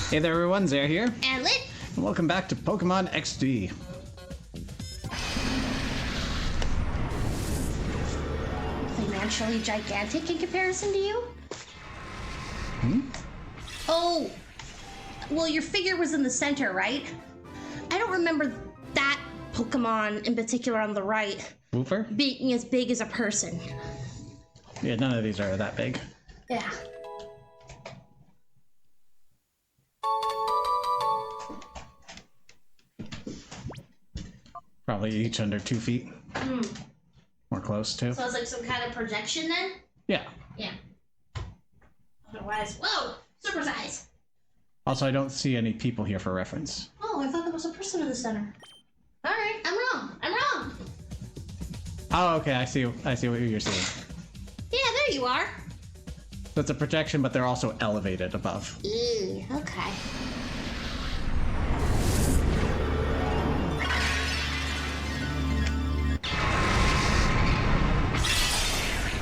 Hey there everyone, Zare here, And Lit. and welcome back to Pokemon XD. Financially gigantic in comparison to you? Oh, well, your figure was in the center, right? I don't remember that Pokemon in particular on the right Woofer? being as big as a person. Yeah, none of these are that big. Yeah. Probably each under 2 feet. Or close to. So it's like some kind of projection then? Yeah. Yeah. Otherwise, whoa! Super size! Also, I don't see any people here for reference. Oh, I thought there was a person in the center. Alright, I'm wrong. I'm wrong! Oh, okay, I see what you're seeing. Yeah, there you are. So it's a projection, but they're also elevated above. Ew, okay.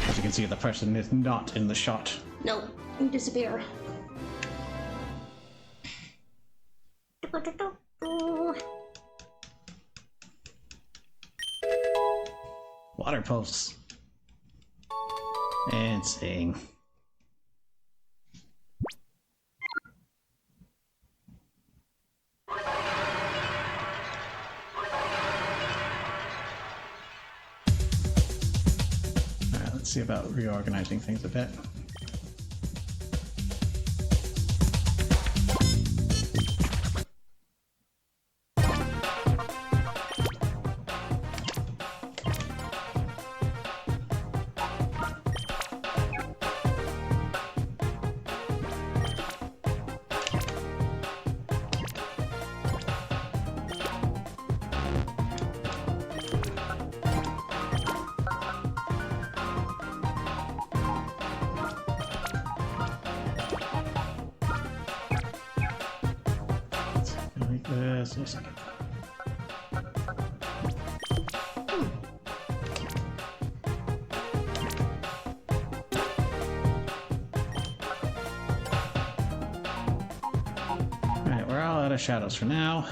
As you can see, the person is not in the shot. No, you disappear. Water pulse. And sing. Alright, let's see about reorganizing things a bit. Like this, a second. Alright, we're all out of shadows for now.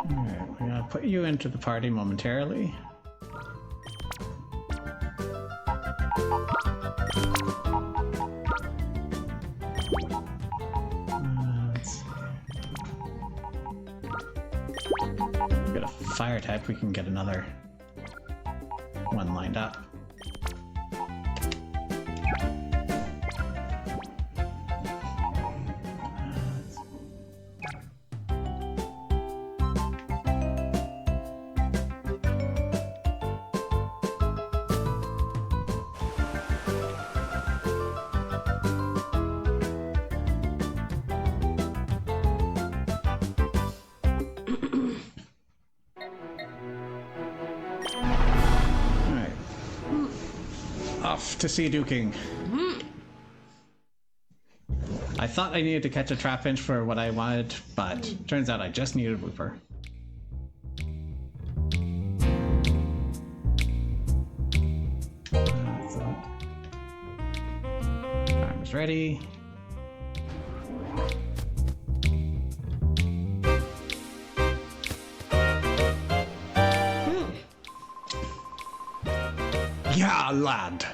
Alright, we're gonna put you into the party momentarily. Let's see. Get a fire type, we can get another one lined up. Alright. Off to see Duking. I thought I needed to catch a Trapinch for what I wanted, but turns out I just needed Wooper. Timer's ready. Yeah, lad.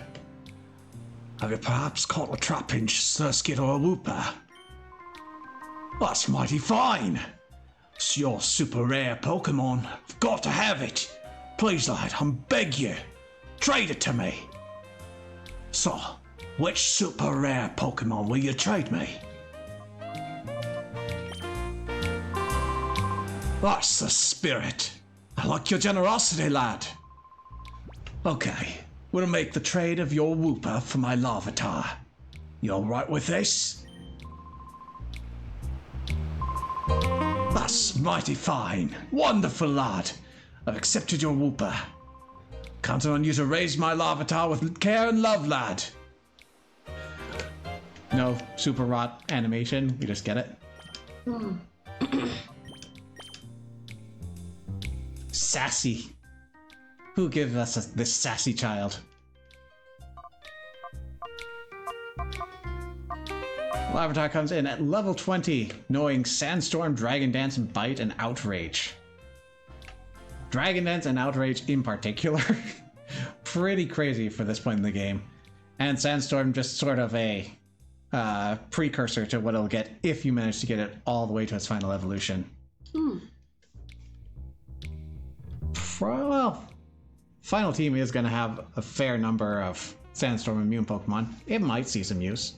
Have you perhaps caught a Trapinch, Surskit, or a Wooper? That's mighty fine. It's your super rare Pokemon. I've got to have it. Please, lad, I beg you. Trade it to me. So, which super rare Pokemon will you trade me? That's the spirit. I like your generosity, lad. Okay, we'll make the trade of your Wooper for my Larvitar. You alright with this? That's mighty fine. Wonderful, lad. I've accepted your whooper. Counting on you to raise my Larvitar with care and love, lad. No super rot animation. We just get it. Sassy. Who gives us this sassy child? Larvitar comes in at level 20, knowing Sandstorm, Dragon Dance, Bite, and Outrage. Dragon Dance and Outrage in particular. Pretty crazy for this point in the game. And Sandstorm just sort of a precursor to what it'll get if you manage to get it all the way to its final evolution. Well, final team is going to have a fair number of Sandstorm immune Pokemon. It might see some use.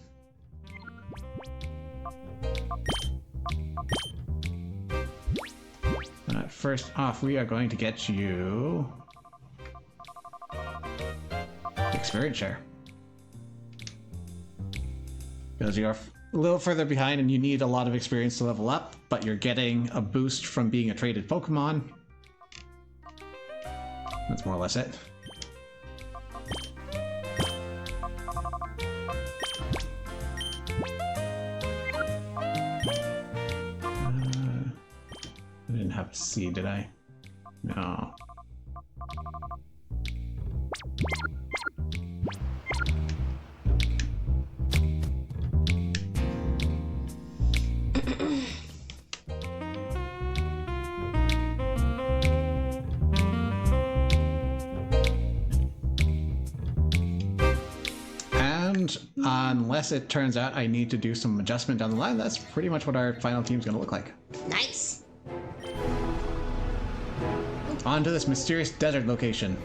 First off, we are going to get you experience share. Because you're a little further behind and you need a lot of experience to level up, but you're getting a boost from being a traded Pokemon. That's more or less it. I didn't have a C, did I? No. And unless it turns out I need to do some adjustment down the line, that's pretty much what our final team's going to look like. Nice. On to this mysterious desert location.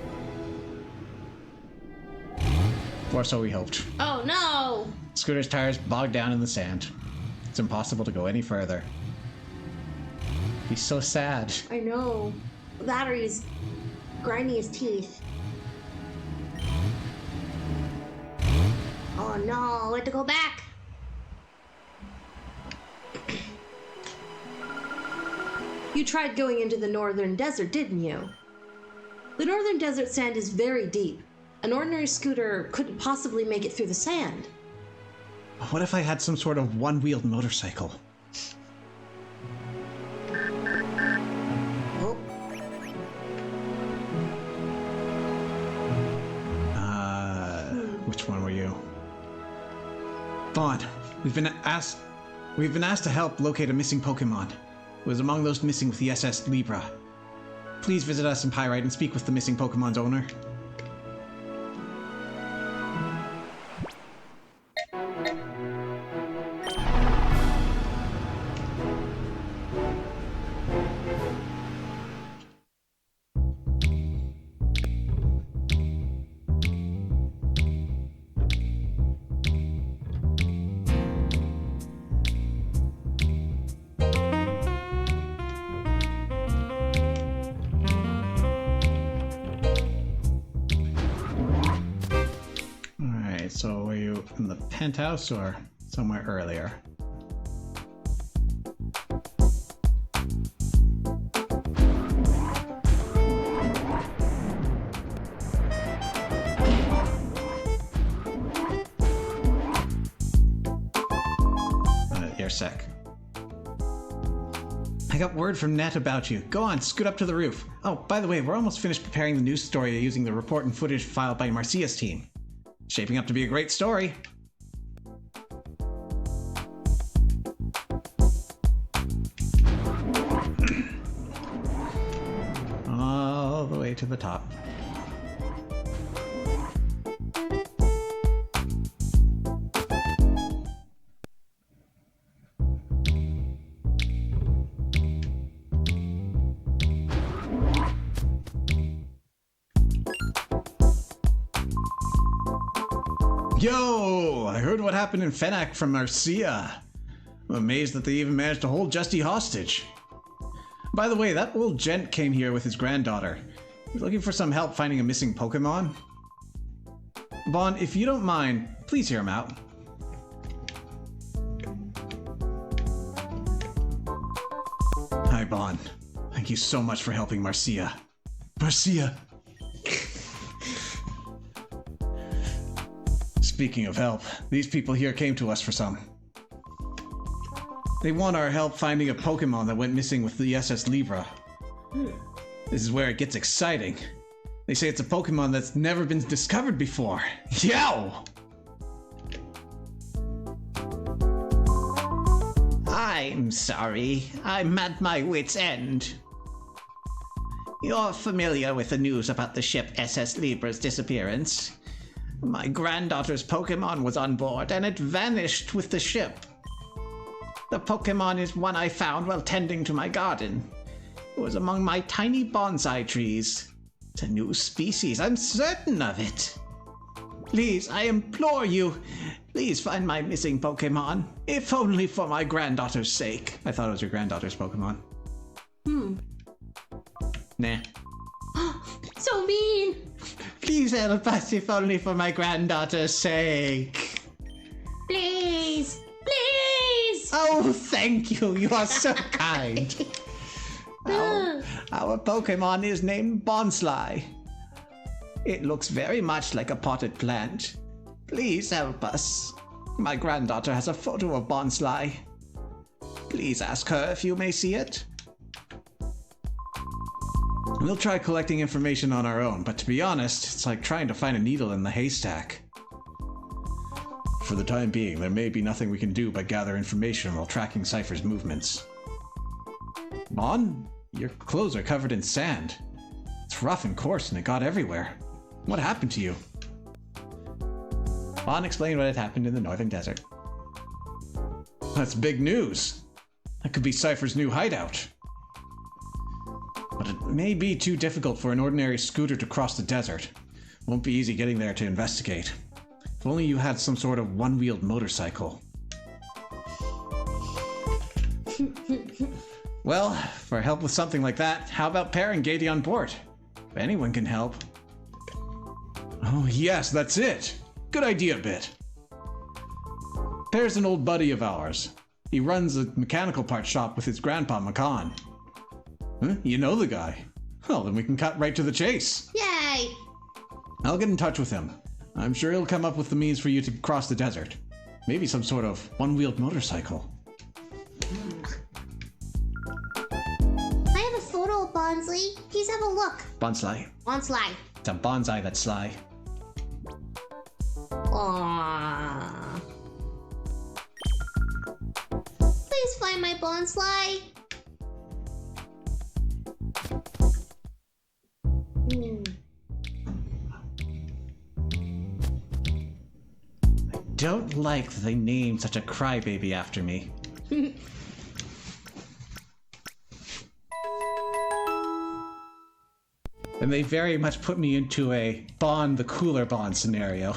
Or so we hoped. Oh no! Scooter's tires bogged down in the sand. It's impossible to go any further. He's so sad. I know. Battery's grinding his teeth. Oh no, we have to go back. You tried going into the northern desert, didn't you? The northern desert sand is very deep. An ordinary scooter couldn't possibly make it through the sand. What if I had some sort of one-wheeled motorcycle? Oh, Which one were you? Vaughn, we've been asked to help locate a missing Pokemon. It was among those missing with the SS Libra. Please visit us in Pyrite and speak with the missing Pokemon's owner. So were you in the penthouse or somewhere earlier? Your sec. I got word from Nat about you. Go on, scoot up to the roof. Oh, by the way, we're almost finished preparing the news story using the report and footage filed by Marcia's team. Shaping up to be a great story. All the way to the top. Yo! I heard what happened in Fenak from Marcia. I'm amazed that they even managed to hold Justy hostage. By the way, that old gent came here with his granddaughter. He's looking for some help finding a missing Pokemon. Vaughn, if you don't mind, please hear him out. Hi, Vaughn. Thank you so much for helping Marcia. Marcia. Speaking of help, these people here came to us for some. They want our help finding a Pokémon that went missing with the SS Libra. This is where it gets exciting. They say it's a Pokémon that's never been discovered before. Yow! I'm sorry. I'm at my wit's end. You're familiar with the news about the ship SS Libra's disappearance. My granddaughter's Pokémon was on board and it vanished with the ship. The Pokémon is one I found while tending to my garden. It was among my tiny bonsai trees. It's a new species, I'm certain of it. Please, I implore you, please find my missing Pokémon, if only for my granddaughter's sake. I thought it was your granddaughter's Pokemon. Nah. So mean! Please help us, if only for my granddaughter's sake. Please! Please! Oh, thank you. You are so kind. Our Pokemon is named Bonsly. It looks very much like a potted plant. Please help us. My granddaughter has a photo of Bonsly. Please ask her if you may see it. We'll try collecting information on our own, but to be honest, it's like trying to find a needle in the haystack. For the time being, there may be nothing we can do but gather information while tracking Cypher's movements. Mon, your clothes are covered in sand. It's rough and coarse and it got everywhere. What happened to you? Mon explained what had happened in the Northern Desert. That's big news. That could be Cypher's new hideout. But it may be too difficult for an ordinary scooter to cross the desert. Won't be easy getting there to investigate. If only you had some sort of one-wheeled motorcycle. Well, for help with something like that, how about pairing Gale on board? If anyone can help. Oh yes, that's it! Good idea, Bit. Pear's an old buddy of ours. He runs a mechanical parts shop with his grandpa, Macan. Huh? You know the guy. Well, then we can cut right to the chase. Yay! I'll get in touch with him. I'm sure he'll come up with the means for you to cross the desert. Maybe some sort of one-wheeled motorcycle. I have a photo of Bonsley. Please have a look. Bonsly. Bonsley. It's a bonsai that's sly. Aww. Please find my Bonsley. Don't like that they named such a crybaby after me. And they very much put me into a Bond the Cooler Bond scenario.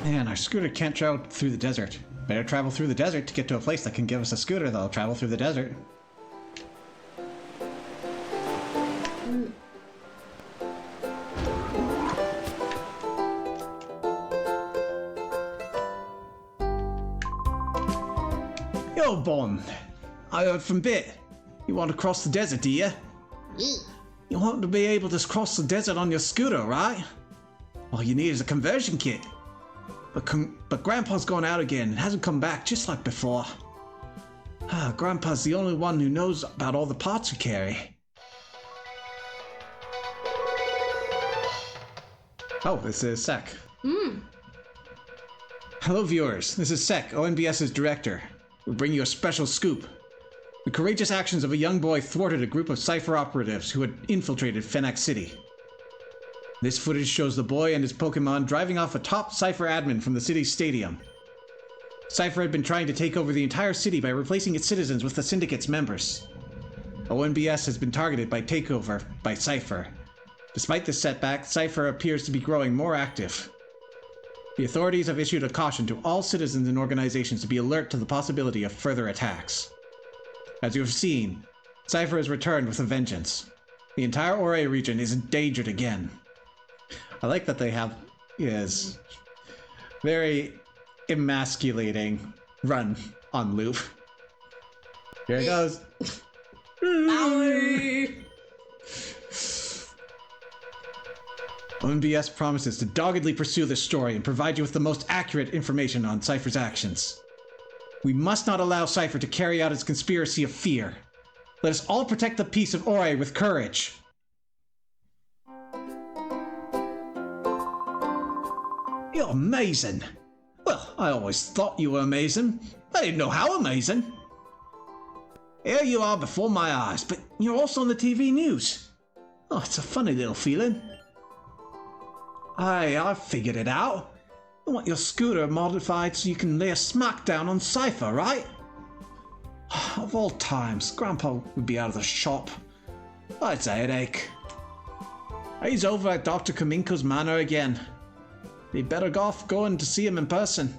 Man, our scooter can't travel through the desert. Better travel through the desert to get to a place that can give us a scooter that'll travel through the desert. Yo, Bon. I heard from Bit. You want to cross the desert, do you? You want to be able to cross the desert on your scooter, right? All you need is a conversion kit. But Grandpa's gone out again and hasn't come back just like before. Grandpa's the only one who knows about all the parts we carry. Oh, this is Sek. Hello, viewers. This is Sek, ONBS's director. We bring you a special scoop. The courageous actions of a young boy thwarted a group of Cypher operatives who had infiltrated Fennec City. This footage shows the boy and his Pokémon driving off a top Cypher admin from the city's stadium. Cypher had been trying to take over the entire city by replacing its citizens with the Syndicate's members. ONBS has been targeted by takeover by Cypher. Despite this setback, Cypher appears to be growing more active. The authorities have issued a caution to all citizens and organizations to be alert to the possibility of further attacks. As you have seen, Cypher has returned with a vengeance. The entire Ore region is endangered again. I like that they have his very emasculating run on loop. Here it goes. ONBS promises to doggedly pursue this story and provide you with the most accurate information on Cypher's actions. We must not allow Cypher to carry out its conspiracy of fear. Let us all protect the peace of Ore with courage. You're amazing. Well, I always thought you were amazing. I didn't know how amazing. Here you are before my eyes, but you're also on the TV news. Oh, it's a funny little feeling. I've figured it out. I want your scooter modified so you can lay a smackdown on Cypher, right? Of all times, Grandpa would be out of the shop. Oh, it's a headache. He's over at Dr. Kaminko's manor again. Be better off going to see him in person.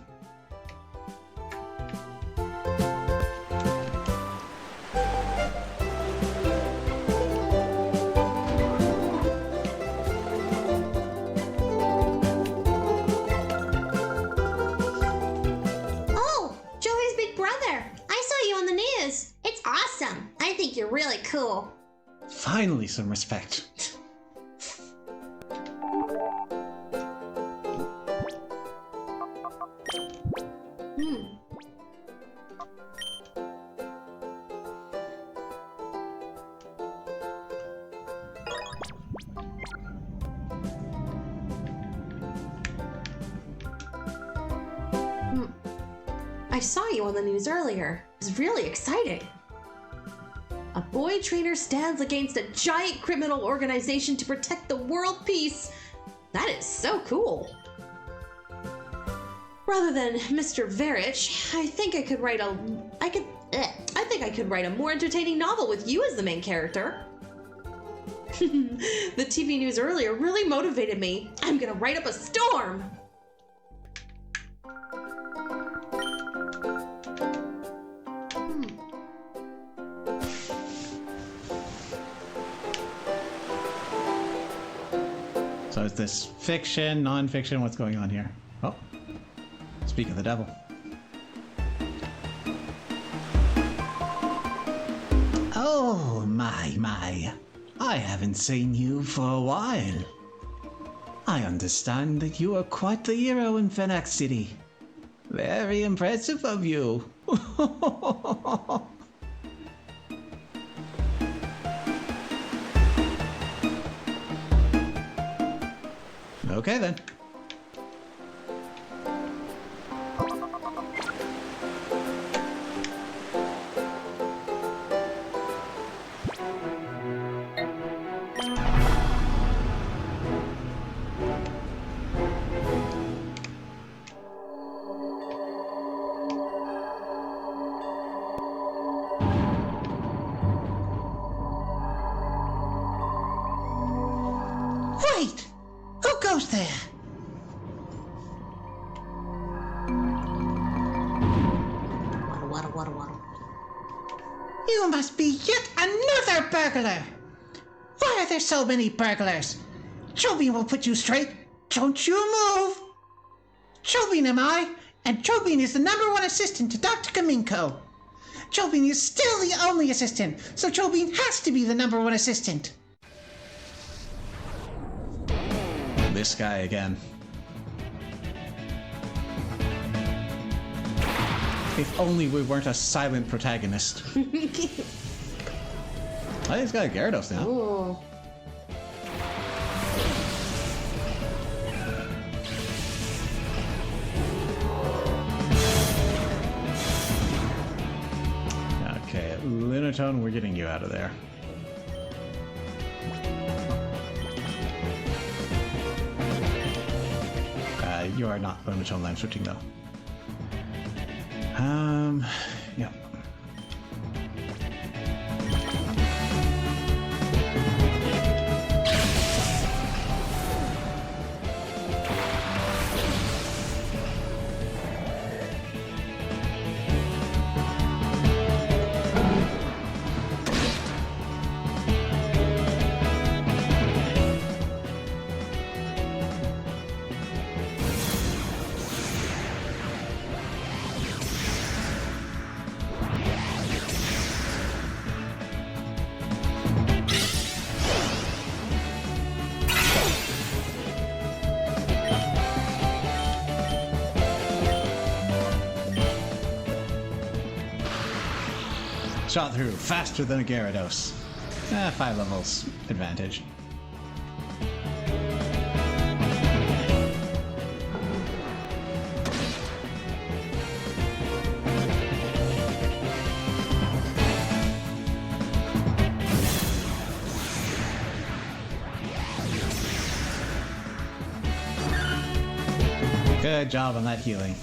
Oh, Joey's big brother. I saw you on the news. It's awesome. I think you're really cool. Finally, some respect. I saw you on the news earlier. It was really exciting. A boy trainer stands against a giant criminal organization to protect the world peace. That is so cool. Rather than Mr. Verich, I think I could write a more entertaining novel with you as the main character. The TV news earlier really motivated me. I'm gonna write up a storm. So is this fiction, non-fiction? What's going on here? Oh, speak of the devil. Oh, my. I haven't seen you for a while. I understand that you are quite the hero in Fennec City. Very impressive of you. Okay then. Wait! Who goes there? What? You must be yet another burglar! Why are there so many burglars? Chobin will put you straight. Don't you move! Chobin am I, and Chobin is the #1 assistant to Dr. Kaminko. Chobin is still the only assistant, so Chobin has to be the #1 assistant. This guy again. If only we weren't a silent protagonist. Oh, he's got a Gyarados now. Ooh. Bonatone, we're getting you out of there. You are not Bonatone line switching though. Yeah. Shot through faster than a Gyarados. 5 levels advantage. Good job on that healing.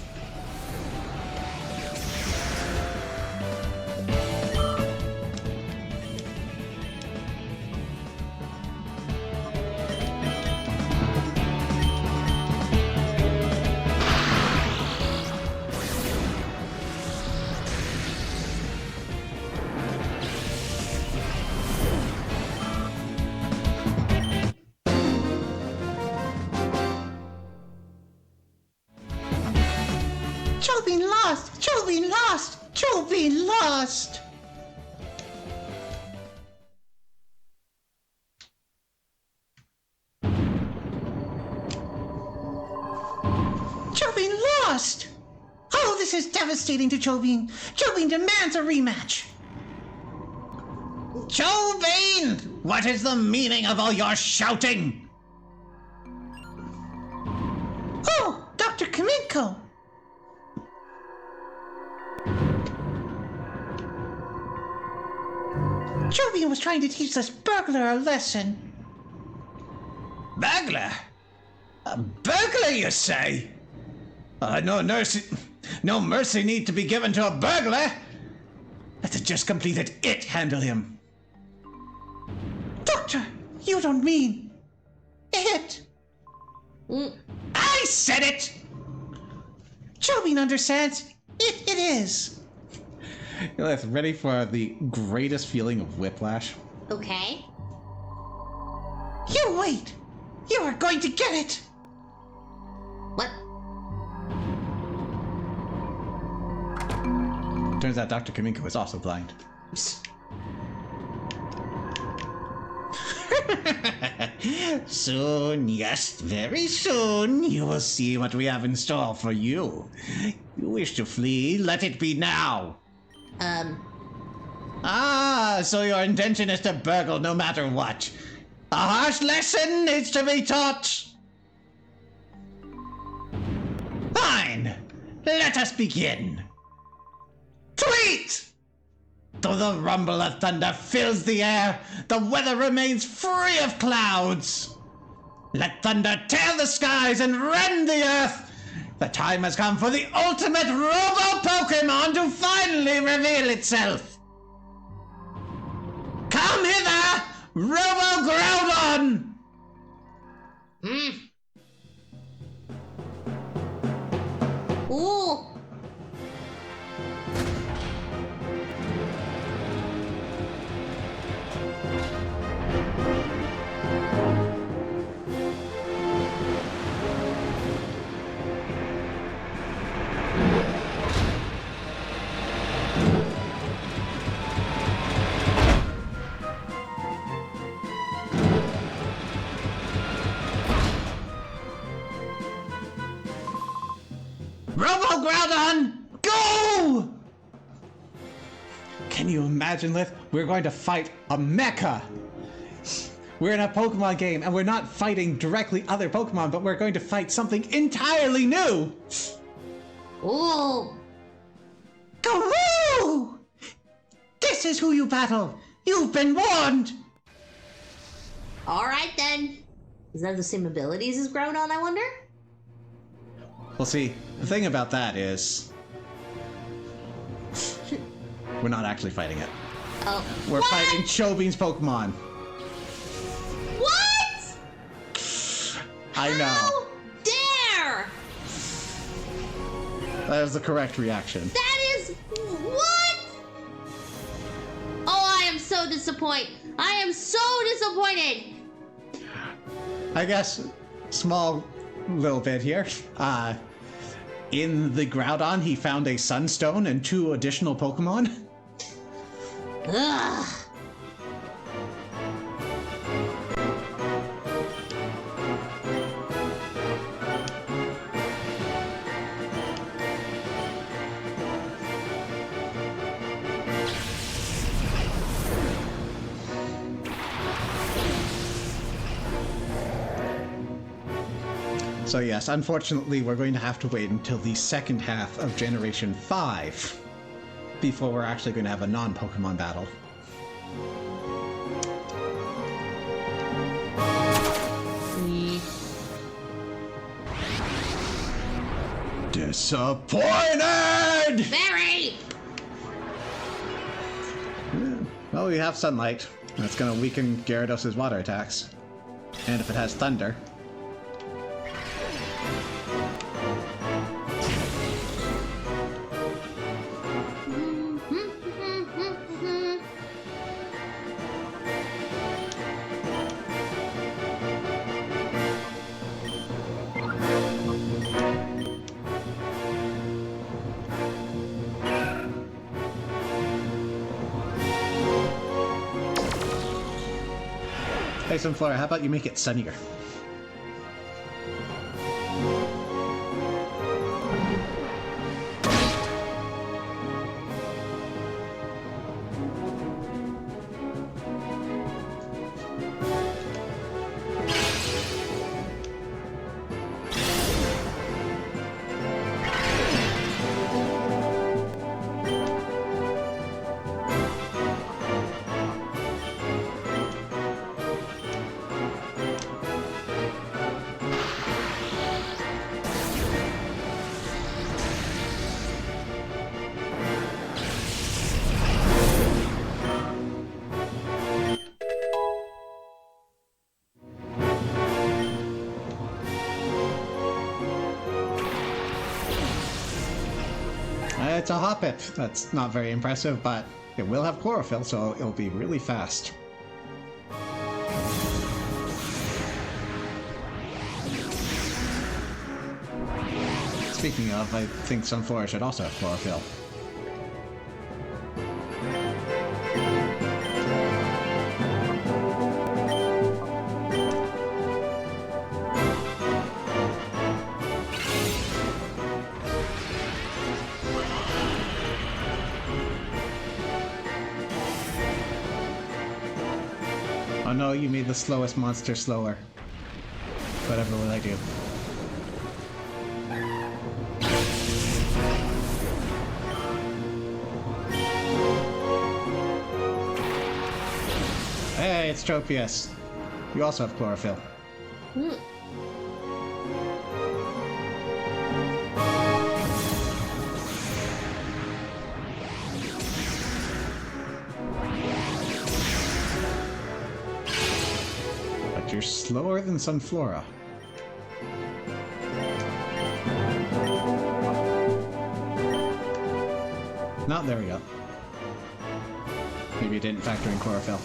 Chobin lost! Chobin lost! Chobin lost! Chobin lost! Oh, this is devastating to Chobin. Chobin demands a rematch. Chobin! What is the meaning of all your shouting? Oh, Dr. Kaminko! Chobin was trying to teach this burglar a lesson. Burglar? A burglar, you say? No mercy need to be given to a burglar. Let the just completed it handle him. Doctor, you don't mean it. I said it! Chobin understands. It is. Let's ready for the greatest feeling of whiplash. Okay. You wait. You are going to get it. What? Turns out Dr. Kaminko is also blind. Soon, yes, very soon, you will see what we have in store for you. You wish to flee? Let it be now. Ah, so your intention is to burgle no matter what. A harsh lesson needs to be taught. Fine. Let us begin. Tweet! Though the rumble of thunder fills the air, the weather remains free of clouds. Let thunder tear the skies and rend the earth. The time has come for the ultimate Robo-Pokémon to finally reveal itself. Come hither, Robo-Groudon! Ooh. Robo-Groudon, go! Can you imagine, Lith? We're going to fight a mecha. We're in a Pokemon game, and we're not fighting directly other Pokemon, but we're going to fight something entirely new. Ooh. Garoo! This This is who you battle! You've been warned! Alright then. Is that the same abilities as Groudon, I wonder? Well, see, the thing about that is... we're not actually fighting it. Oh. We're What? fighting Chobine's Pokemon. What? I know. How dare! That is the correct reaction. That is... What? Oh, I am so disappointed. I am so disappointed. I guess, small little bit here. In the Groudon, he found a Sunstone and 2 additional Pokemon. Ugh. So yes, unfortunately, we're going to have to wait until the second half of Generation 5 before we're actually going to have a non-Pokemon battle. Disappointed! Very! Well, we have Sunlight. That's going to weaken Gyarados' water attacks. And if it has Thunder... Hey, Sunflora, how about you make it sunnier? It's a Hoppip. That's not very impressive, but it will have Chlorophyll, so it'll be really fast. Speaking of, I think Sunflora should also have Chlorophyll. Oh no, you made the slowest monster slower. Whatever will I do? Hey, it's Tropius. You also have Chlorophyll. But you're slower than Sunflora. No, there we go. Maybe you didn't factor in Chlorophyll.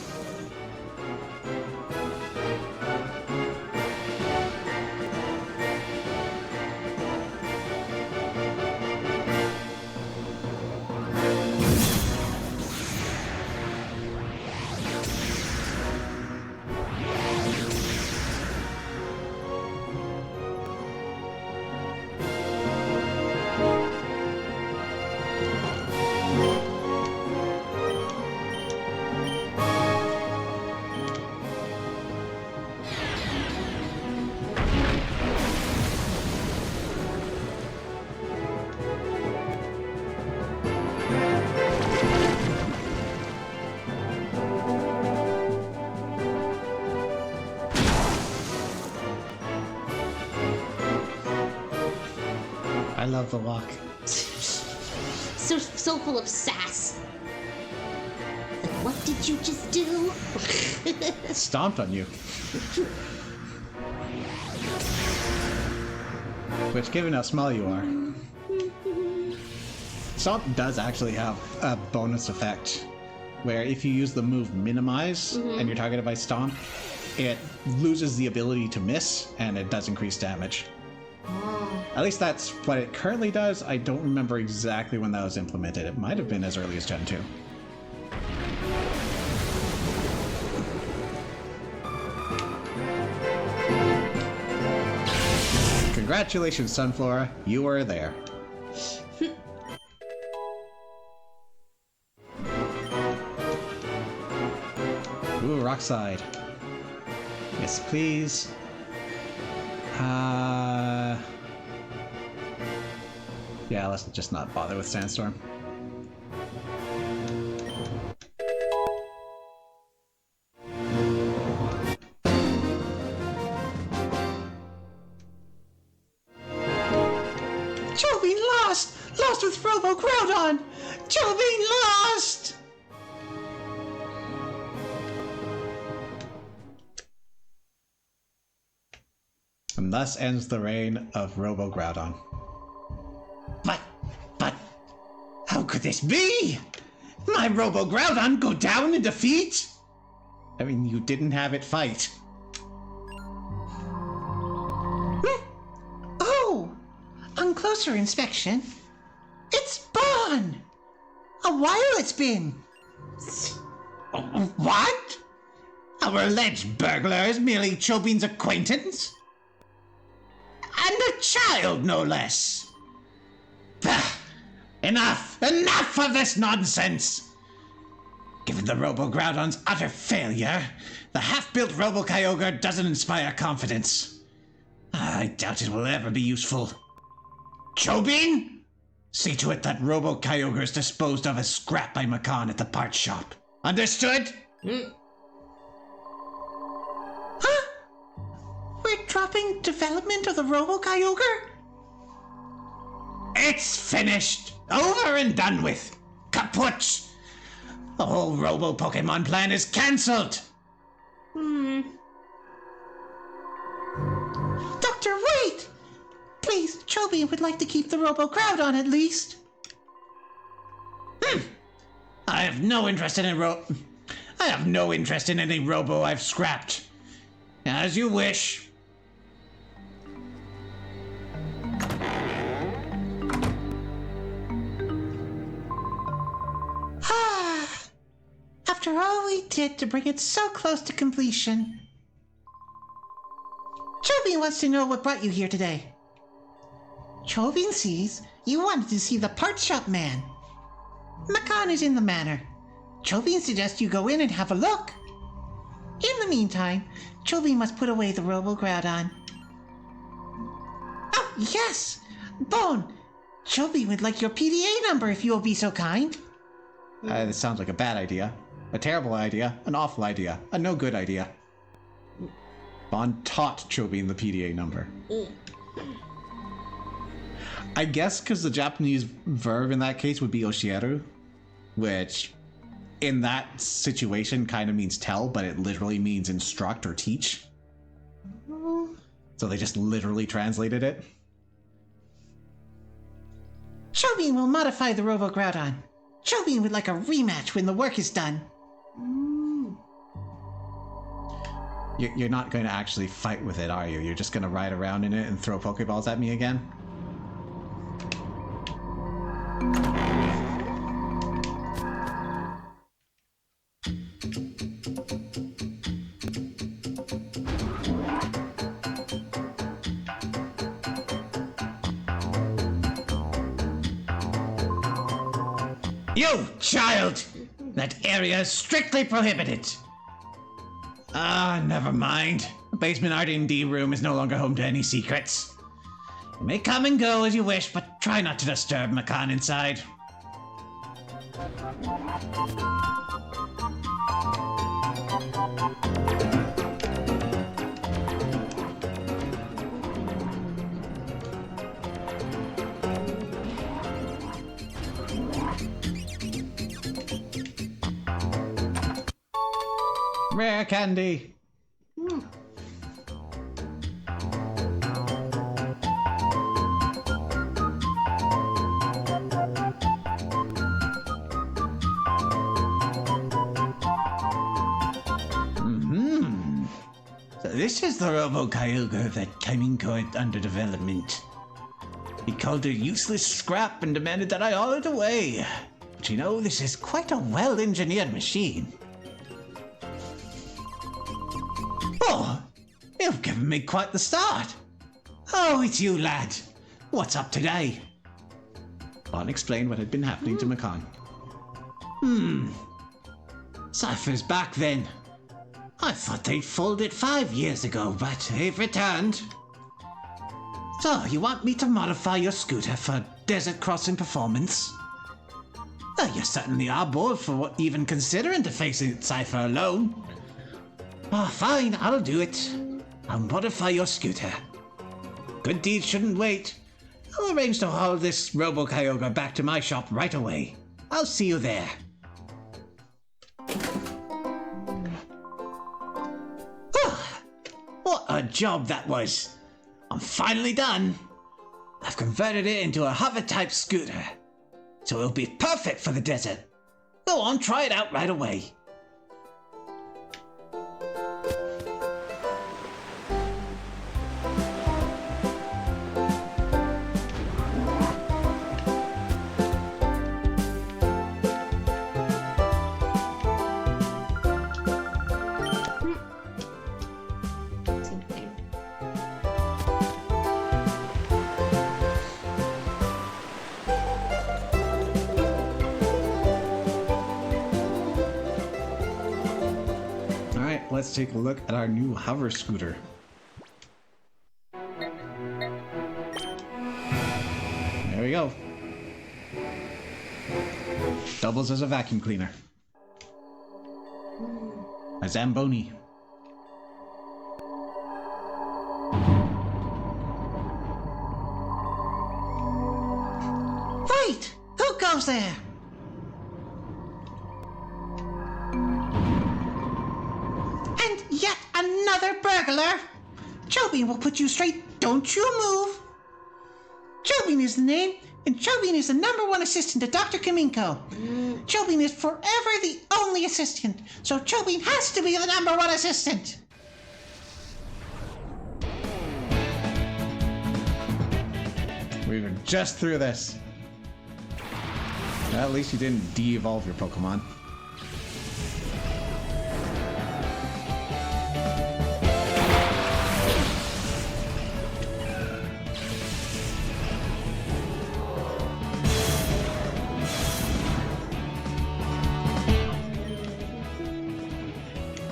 love the walk. So full of sass. Like, what did you just do? Stomped on you. Which, given how small you are, Stomp does actually have a bonus effect where if you use the move Minimize and you're targeted by Stomp, it loses the ability to miss and it does increase damage. At least that's what it currently does. I don't remember exactly when that was implemented. It might have been as early as Gen 2. Congratulations, Sunflora. You were there. Ooh, Rockside. Yes, please. Yeah, let's just not bother with Sandstorm. Jolene lost! Lost with Robo Groudon! Jolene lost! And thus ends the reign of Robo Groudon. But, how could this be? My Robo Groudon go down in defeat? I mean, you didn't have it fight. Oh, on closer inspection, it's Bon! A while it's been. What? Our alleged burglar is merely Chobine's acquaintance? And a child, no less. Bah, enough of this nonsense! Given the Robo Groudon's utter failure, the half-built Robo Kyogre doesn't inspire confidence. I doubt it will ever be useful. Chobine? See to it that Robo Kyogre is disposed of as scrap by Macan at the parts shop. Understood? Huh? We're dropping development of the Robo Kyogre? It's finished! Over and done with! Kaput! The whole Robo Pokemon plan is cancelled! Doctor, wait! Please, Chobi would like to keep the Robo Groudon at least. I have no interest in any Robo I've scrapped. As you wish. After all we did to bring it so close to completion. Chobin wants to know what brought you here today. Chobin sees you wanted to see the part shop man. Macan is in the manor. Chobin suggests you go in and have a look. In the meantime, Chobin must put away the Robo Groudon. Oh, yes! Bone, Chobin would like your PDA number if you will be so kind. This sounds like a bad idea. A terrible idea. An awful idea. A no good idea. Bon taught Chobin the PDA number. I guess because the Japanese verb in that case would be oshieru, which in that situation kind of means tell, but it literally means instruct or teach. So they just literally translated it. Chobin will modify the Robo Groudon. Chobin would like a rematch when the work is done. You're not going to actually fight with it, are you? You're just going to ride around in it and throw Pokeballs at me again? You child! That area is strictly prohibited. Never mind. The basement R&D room is no longer home to any secrets. You may come and go as you wish, but try not to disturb Macan inside. Rare candy. So this is the Robo-Kyogre that came in current under development. He called it useless scrap and demanded that I haul it away. But you know, this is quite a well-engineered machine. Oh, you've given me quite the start. Oh, it's you, lad. What's up today? Bon explained what had been happening to Makan. Cypher's back then. I thought they'd folded it 5 years ago, but they've returned. So, you want me to modify your scooter for desert crossing performance? Well, you certainly are bold for even considering to face Cypher alone. Oh, fine, I'll do it. I'll modify your scooter. Good deeds shouldn't wait. I'll arrange to haul this Robo-Kyogre back to my shop right away. I'll see you there. What a job that was! I'm finally done! I've converted it into a hover-type scooter, so it'll be perfect for the desert. Go on, try it out right away. Same thing. Alright, let's take a look at our new hover scooter. There we go. Doubles as a vacuum cleaner. A Zamboni. Wait! Who goes there? And yet another burglar? Chobin will put you straight. Don't you move. Chobin is the name, and Chobin is the #1 assistant to Dr. Kaminko. Chobin is forever the only assistant, so Chobin has to be the #1 assistant. We were just through this. Well, at least you didn't de-evolve your Pokemon.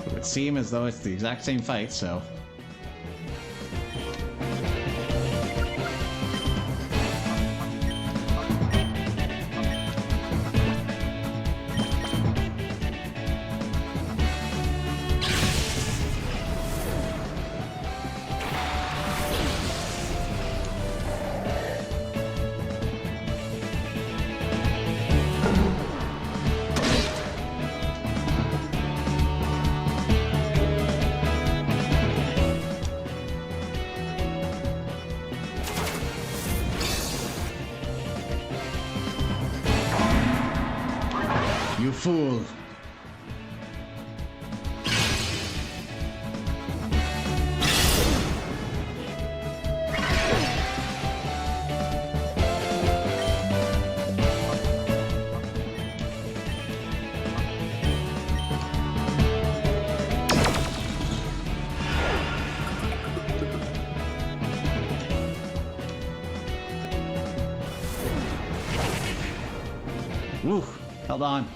It would seem as though it's the exact same fight, so... You fool! Woo! Held on.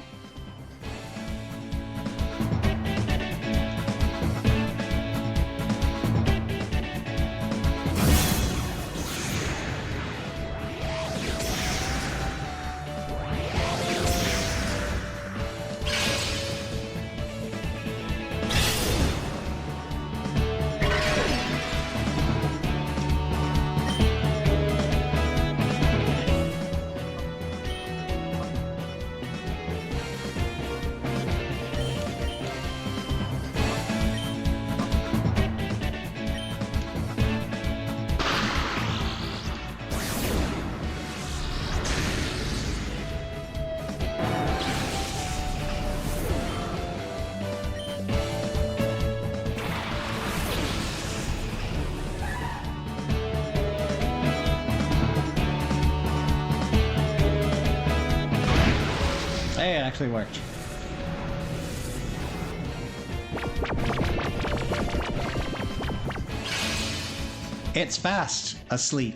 Hey, it actually worked. It's fast asleep.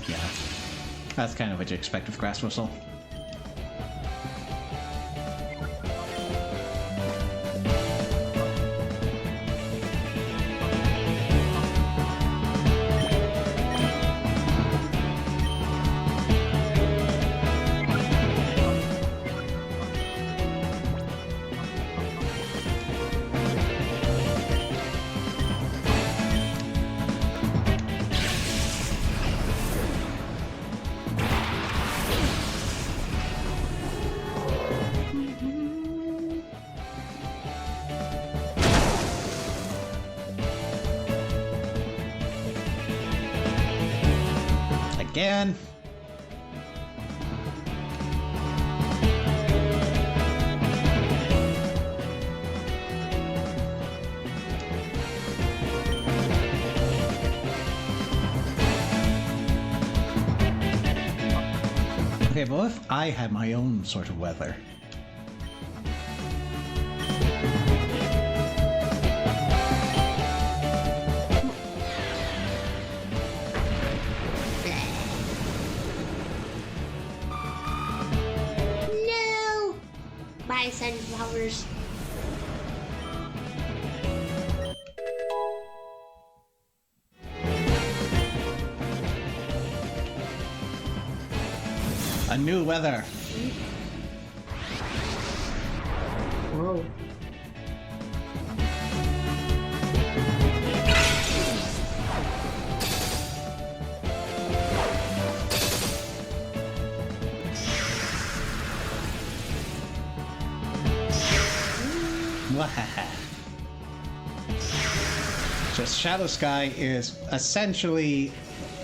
Yeah. That's kind of what you expect with Grass Whistle. Again. Okay, but if I had my own sort of weather. No! Bye, sunflowers. A new weather. Whoa. Just Shadow Sky is essentially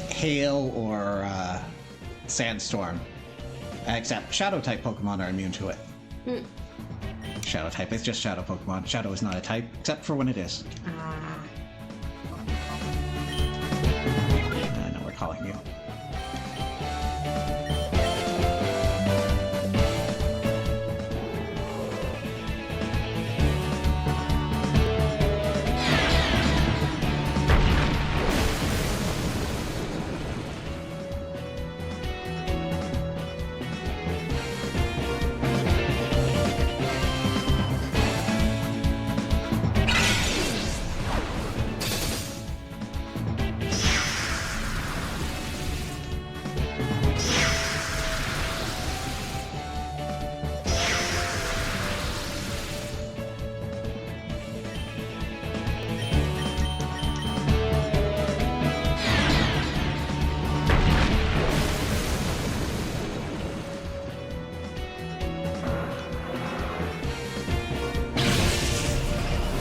hail or sandstorm. Except Shadow type Pokemon are immune to it. Shadow type, it's just Shadow Pokemon. Shadow is not a type, except for when it is. I know we're calling you.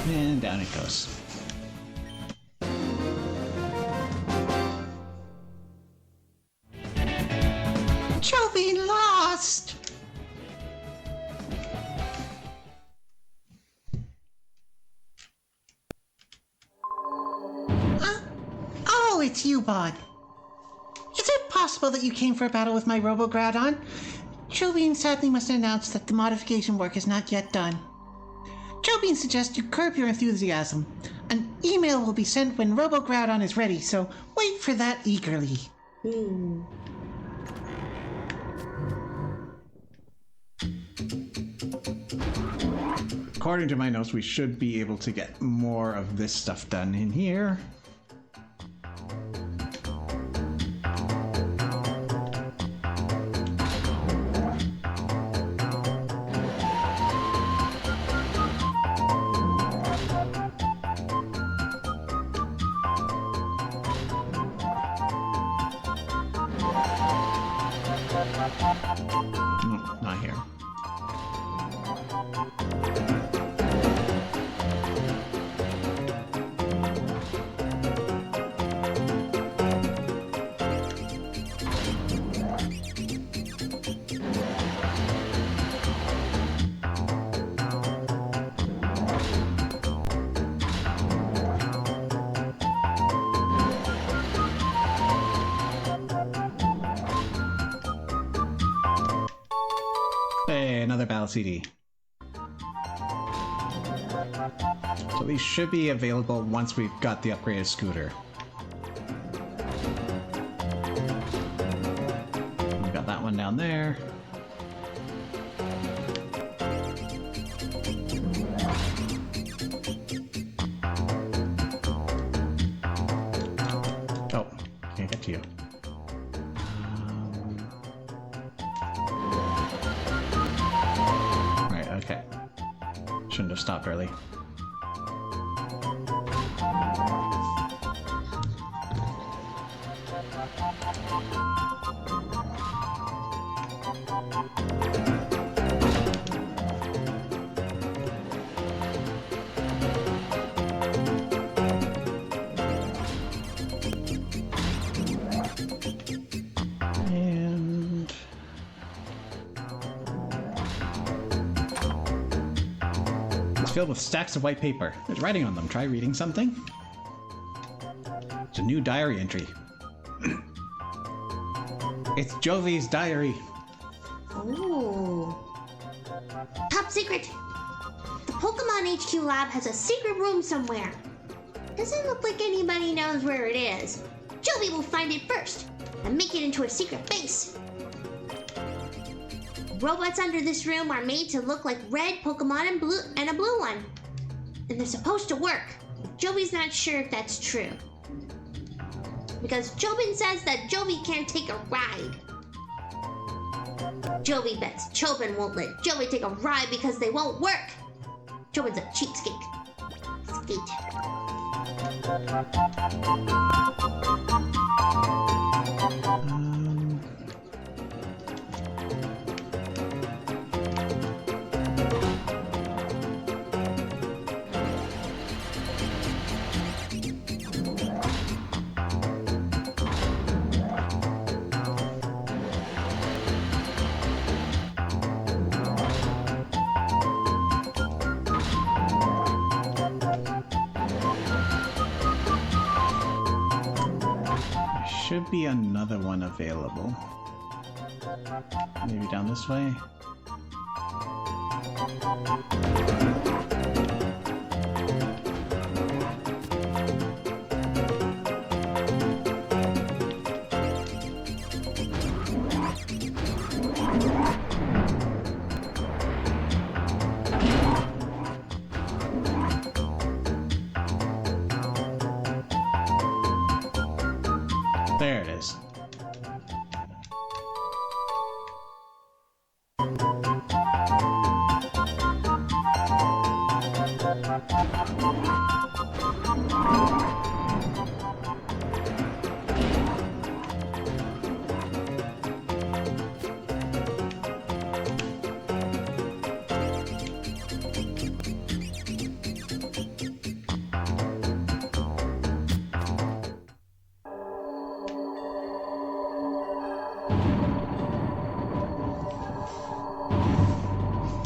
And down it goes. Trophy lost! Oh, it's you, Bod. Is it possible that you came for a battle with my Robogroudon? Jovine sadly must announce that the modification work is not yet done. Jovine suggests you curb your enthusiasm. An email will be sent when Robogroudon is ready, so wait for that eagerly. According to my notes, we should be able to get more of this stuff done in here. No, not here. Hey, another battle CD. So these should be available once we've got the upgraded scooter. We've got that one down there. Oh, can't get to you. Right, okay. Shouldn't have stopped early. And it's filled with stacks of white paper. There's writing on them. Try reading something. It's a new diary entry. It's Jovi's diary. Ooh. Top secret! The Pokemon HQ lab has a secret room somewhere. Doesn't look like anybody knows where it is. Jovi will find it first and make it into a secret base. Robots under this room are made to look like red Pokemon and a blue one. And they're supposed to work. Jovi's not sure if that's true. Because Jobin says that Jovi can't take a ride. Jovi bets Chobin won't let Jovi take a ride because they won't work. Chobin's a cheapskate. Skate. Should be another one available. Maybe down this way. There it is.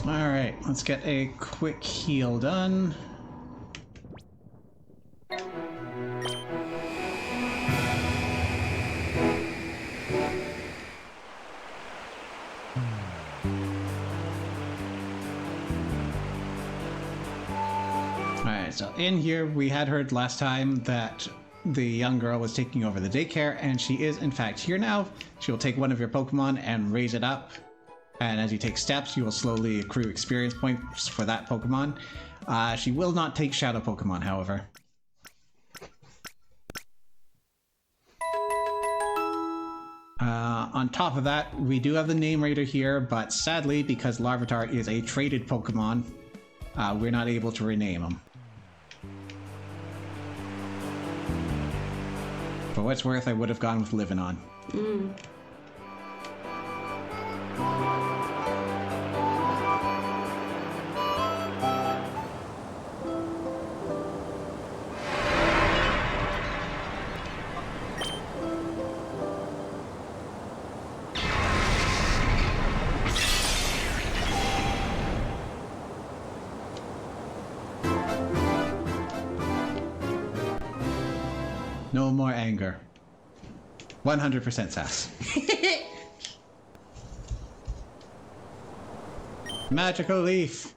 Alright, let's get a quick heal done. Alright, so in here we had heard last time that the young girl was taking over the daycare, and she is in fact here now. She will take one of your Pokemon and raise it up. And as you take steps, you will slowly accrue experience points for that Pokemon. She will not take Shadow Pokemon, however. On top of that, we do have the name rater here, but sadly, because Larvitar is a traded Pokemon, we're not able to rename him. For what's worth, I would have gone with Livenon. No more anger. 100% sass. Magical Leaf.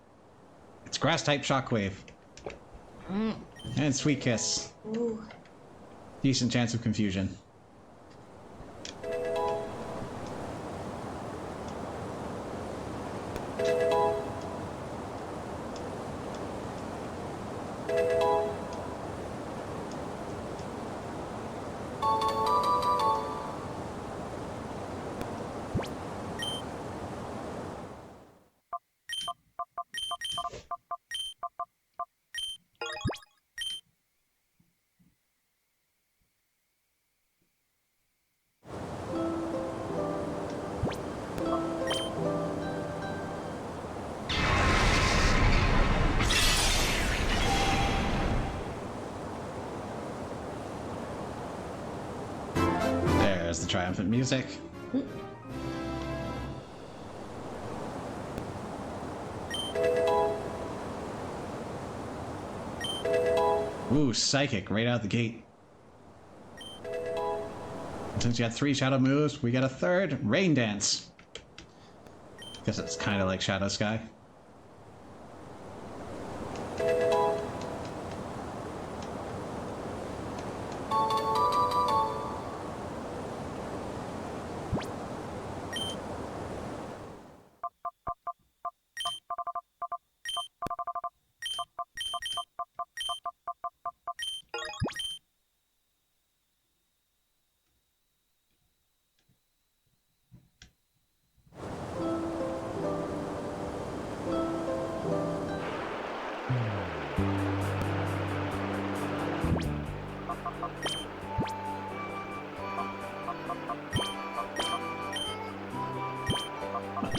It's grass type Shockwave. And Sweet Kiss. Ooh. Decent chance of confusion. There's the triumphant music. Ooh, Psychic right out the gate. Since you had 3 Shadow moves, we get a 3rd, Rain Dance. Guess it's kind of like Shadow Sky.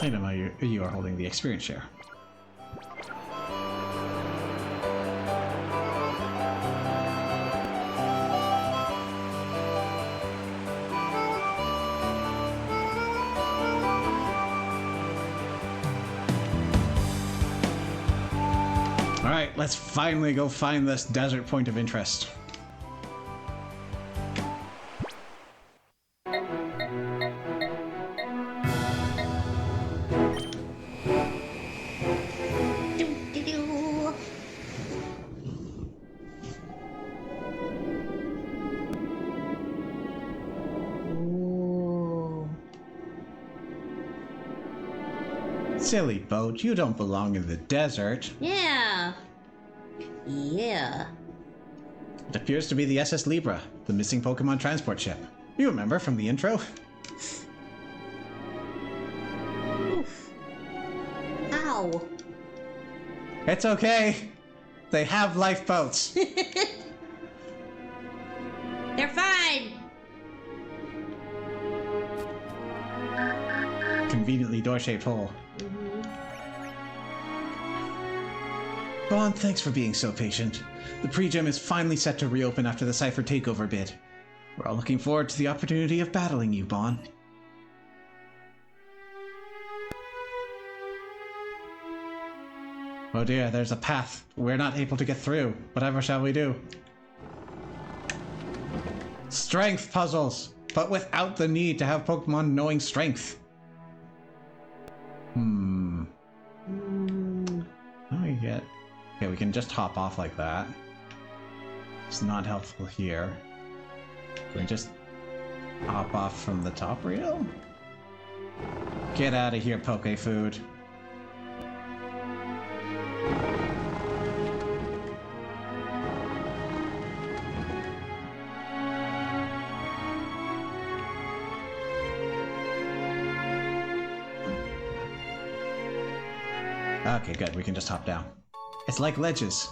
Item you are holding the experience share. Alright, let's finally go find this desert point of interest. Do-do-do. Ooh. Silly boat, you don't belong in the desert. Yeah. Yeah. It appears to be the SS Libra, the missing Pokemon transport ship. You remember from the intro? Oof. Ow. It's okay. They have lifeboats. They're fine. Conveniently door-shaped hole. Bon, thanks for being so patient. The pre-gym is finally set to reopen after the Cypher takeover bid. We're all looking forward to the opportunity of battling you, Bon. Oh dear, there's a path. We're not able to get through. Whatever shall we do? Strength puzzles, but without the need to have Pokemon knowing strength. How do we get... Okay, we can just hop off like that. It's not helpful here. Can we just hop off from the top rail? Get out of here, Poke Food. Okay, good. We can just hop down. It's like ledges.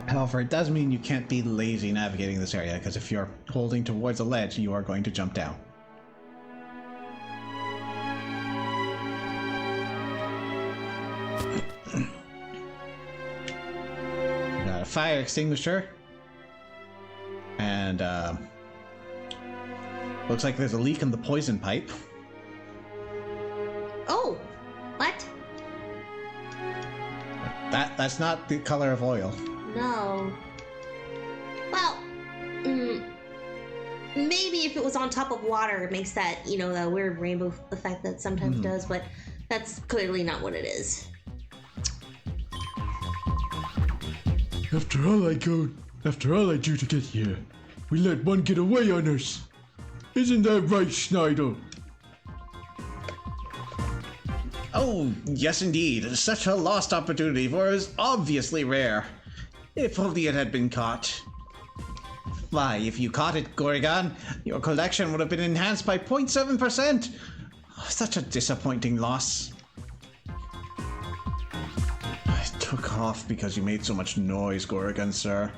However, it does mean you can't be lazy navigating this area, because if you're holding towards a ledge, you are going to jump down. Got a fire extinguisher. And, Looks like there's a leak in the poison pipe. Oh, what? That's not the color of oil. No. Well, maybe if it was on top of water, it makes that, you know, that weird rainbow effect that sometimes does, but that's clearly not what it is. After all I do to get here, we let one get away on us. Isn't that right, Schneidel? Oh, yes indeed. Such a lost opportunity, for it is obviously rare. If only it had been caught. Why, if you caught it, Gorgon, your collection would have been enhanced by 0.7%. Such a disappointing loss. I took off because you made so much noise, Gorgon, sir.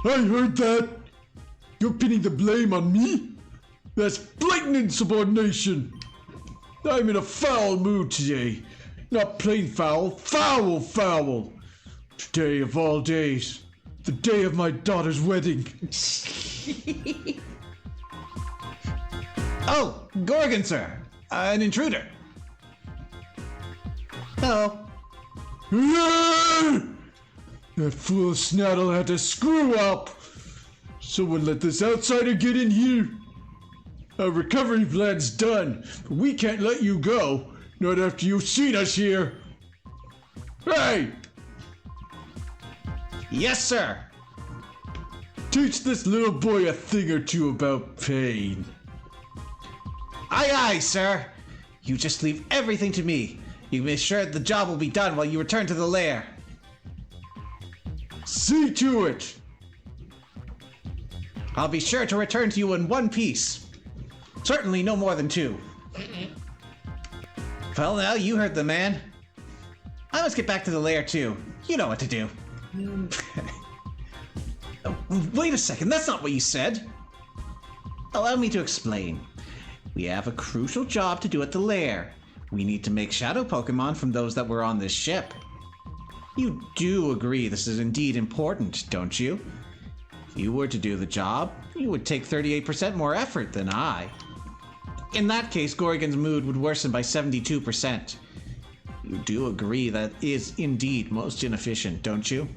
I heard that. You're pinning the blame on me? That's blatant insubordination. I'm in a foul mood today. Not plain foul, foul. Today of all days. The day of my daughter's wedding. Oh, Gorgon, sir. An intruder. Hello. That fool Snaddle had to screw up. Someone let this outsider get in here. Our recovery plan's done, but we can't let you go. Not after you've seen us here. Hey! Yes, sir. Teach this little boy a thing or two about pain. Aye, aye, sir. You just leave everything to me. You make sure the job will be done while you return to the lair. See to it! I'll be sure to return to you in one piece. Certainly no more than two. Well, now you heard the man. I must get back to the lair too. You know what to do. Oh, wait a second, that's not what you said. Allow me to explain. We have a crucial job to do at the lair. We need to make shadow Pokémon from those that were on this ship. You do agree this is indeed important, don't you? If you were to do the job, you would take 38% more effort than I. In that case, Gorgon's mood would worsen by 72%. You do agree that is indeed most inefficient, don't you?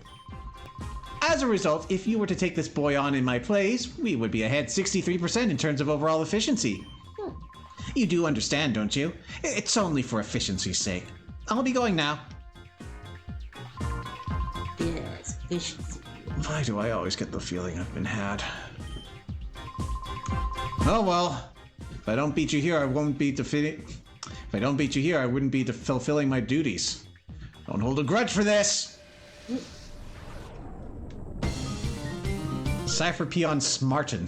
As a result, if you were to take this boy on in my place, we would be ahead 63% in terms of overall efficiency. You do understand, don't you? It's only for efficiency's sake. I'll be going now. Yes, efficiency. Why do I always get the feeling I've been had? Oh well. If I don't beat you here, I won't be If I don't beat you here, I wouldn't be fulfilling my duties. Don't hold a grudge for this! Cypher Peon Smarten.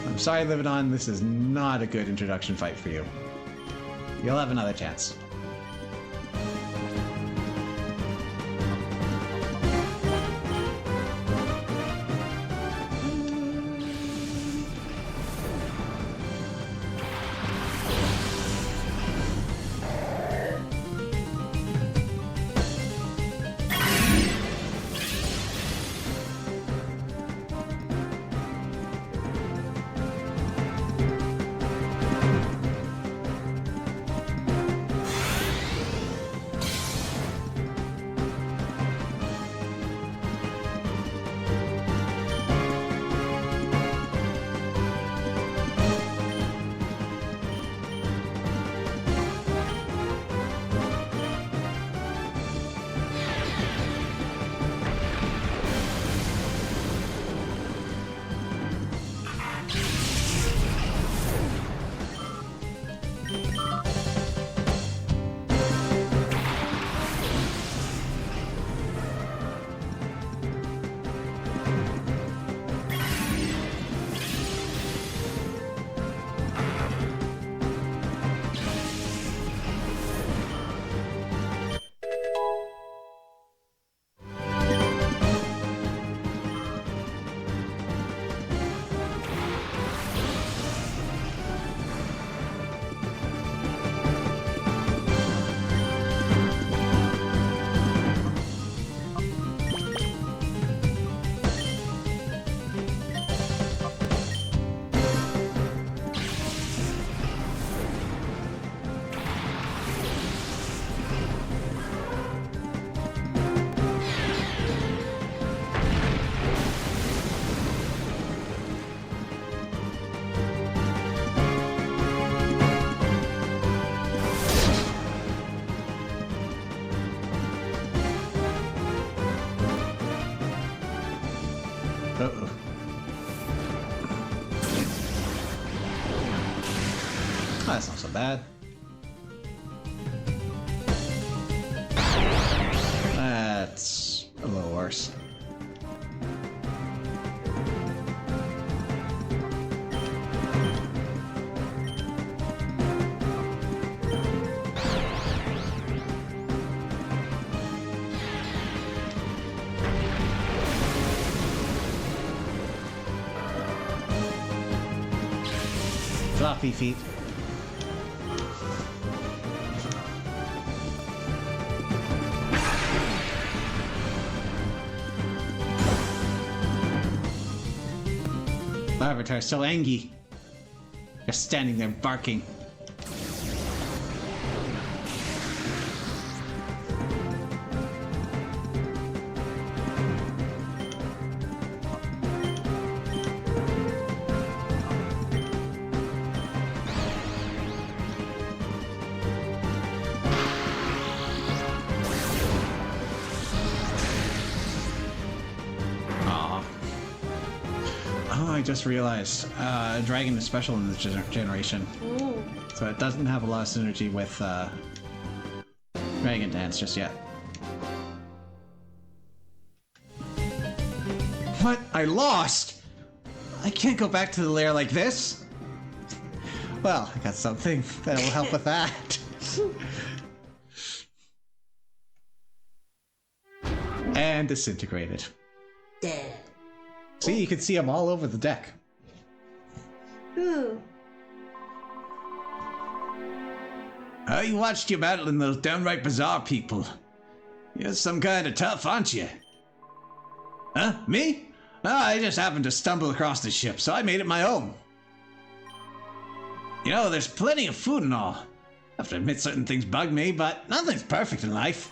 I'm sorry, Living On, this is not a good introduction fight for you. You'll have another chance. Uh-oh. Oh, that's not so bad. That's a little worse. Floppy feet. Larvitar so angry. Just standing there barking. Oh, I just realized Dragon is special in this generation. Ooh. So it doesn't have a lot of synergy with Dragon Dance just yet. What? I lost! I can't go back to the lair like this! Well, I got something that will help with that. And disintegrated. Dead. See, you can see them all over the deck. Ooh. I watched you battling those downright bizarre people. You're some kind of tough, aren't you? Huh? Me? I just happened to stumble across the ship, so I made it my own. You know, there's plenty of food and all. I have to admit certain things bug me, but nothing's perfect in life.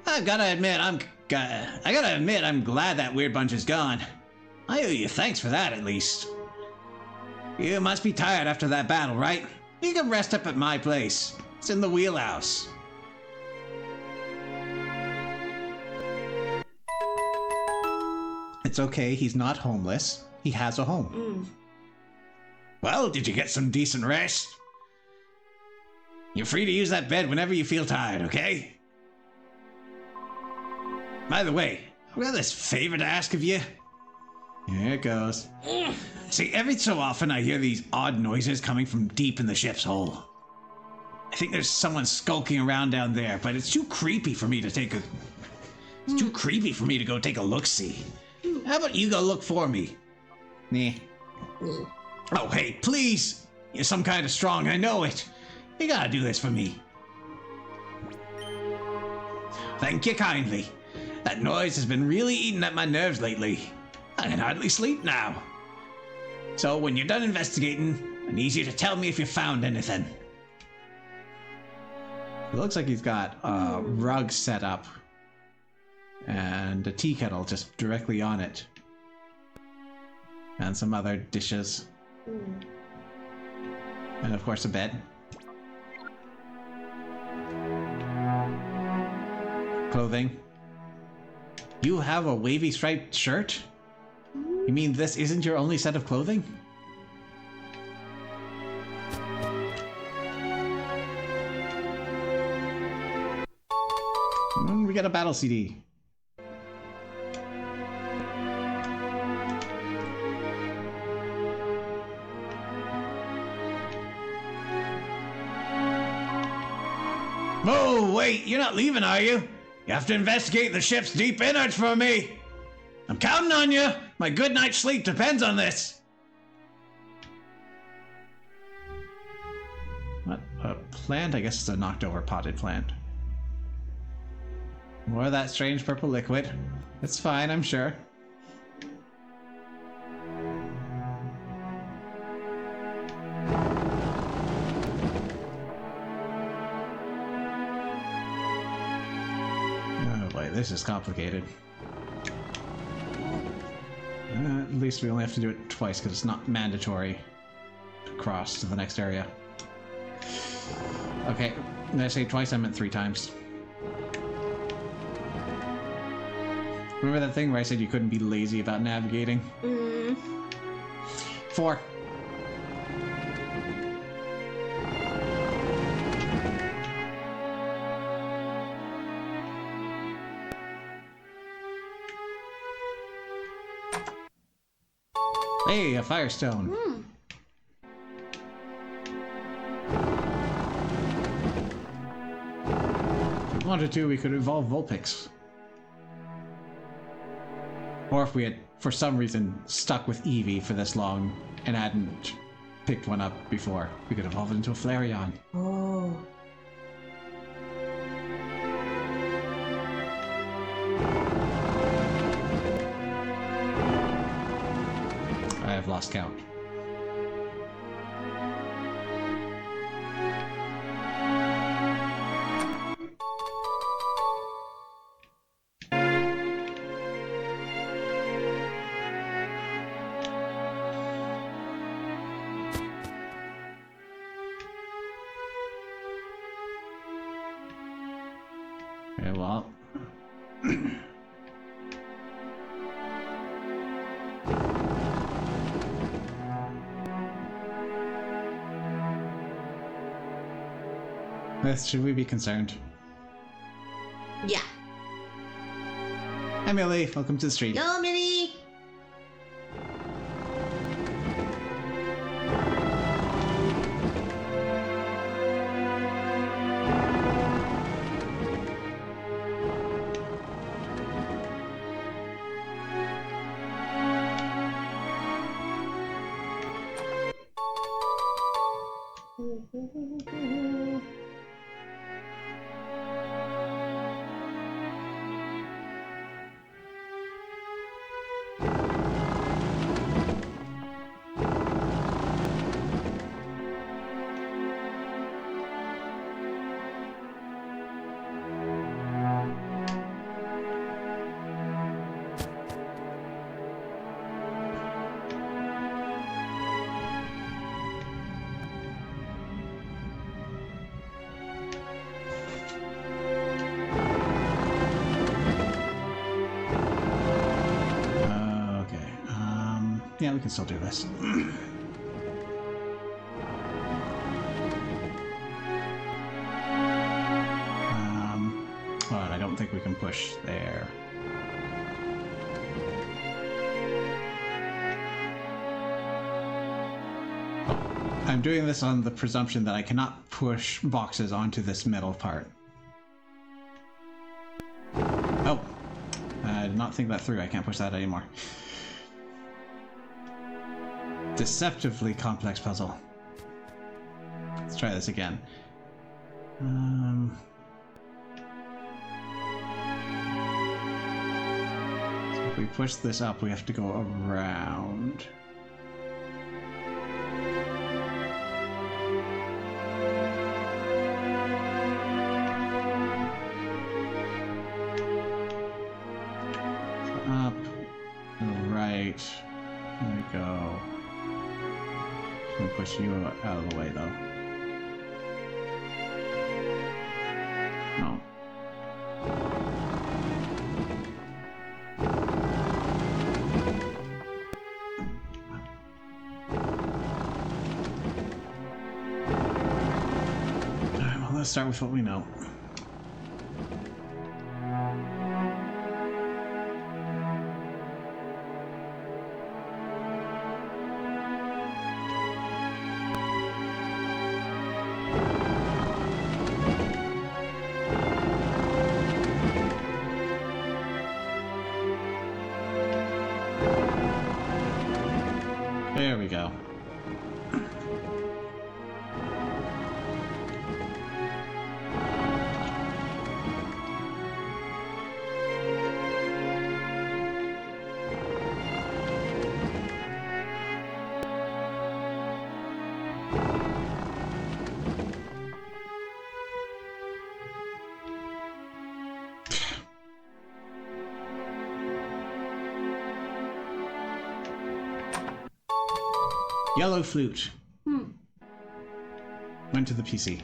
I gotta admit, I'm glad that weird bunch is gone. I owe you thanks for that, at least. You must be tired after that battle, right? You can rest up at my place. It's in the wheelhouse. It's okay, he's not homeless. He has a home. Well, did you get some decent rest? You're free to use that bed whenever you feel tired, okay? By the way, I've got this favor to ask of you. Here it goes. See, every so often I hear these odd noises coming from deep in the ship's hull. I think there's someone skulking around down there, but it's too creepy for me to go take a look-see. How about you go look for me? Nah. Oh, hey, please! You're some kind of strong, I know it. You gotta do this for me. Thank you kindly. That noise has been really eating at my nerves lately. I can hardly sleep now. So when you're done investigating, I need you to tell me if you found anything. It looks like he's got a rug set up and a tea kettle just directly on it. And some other dishes. And of course a bed. Clothing. You have a wavy striped shirt? You mean this isn't your only set of clothing? We got a battle CD. Oh, wait, you're not leaving, are you? You have to investigate the ship's deep innards for me. I'm counting on you. My good night's sleep depends on this. What? A plant? I guess it's a knocked over potted plant. More of that strange purple liquid. It's fine, I'm sure. Oh boy, this is complicated. At least we only have to do it twice because it's not mandatory to cross to the next area. Okay, when I say twice, I meant 3 times. Remember that thing where I said you couldn't be lazy about navigating? 4. Hey, a firestone. 1 or 2, we could evolve Vulpix. Or if we had, for some reason, stuck with Eevee for this long and hadn't picked one up before, we could evolve it into a Flareon. Oh. I have lost count. Okay, well. Should we be concerned? Yeah. Hi, Millie. Welcome to the stream. Yo, Minnie! Yeah, we can still do this. Well, I don't think we can push there. Oh, I'm doing this on the presumption that I cannot push boxes onto this middle part. Oh, I did not think that through. I can't push that anymore. Deceptively complex puzzle. Let's try this again. So if we push this up, we have to go around. So up, to the right. There we go. I'm gonna push you out of the way, though. No. Alright, well, let's start with what we know. There we go. Yellow flute. Went to the PC.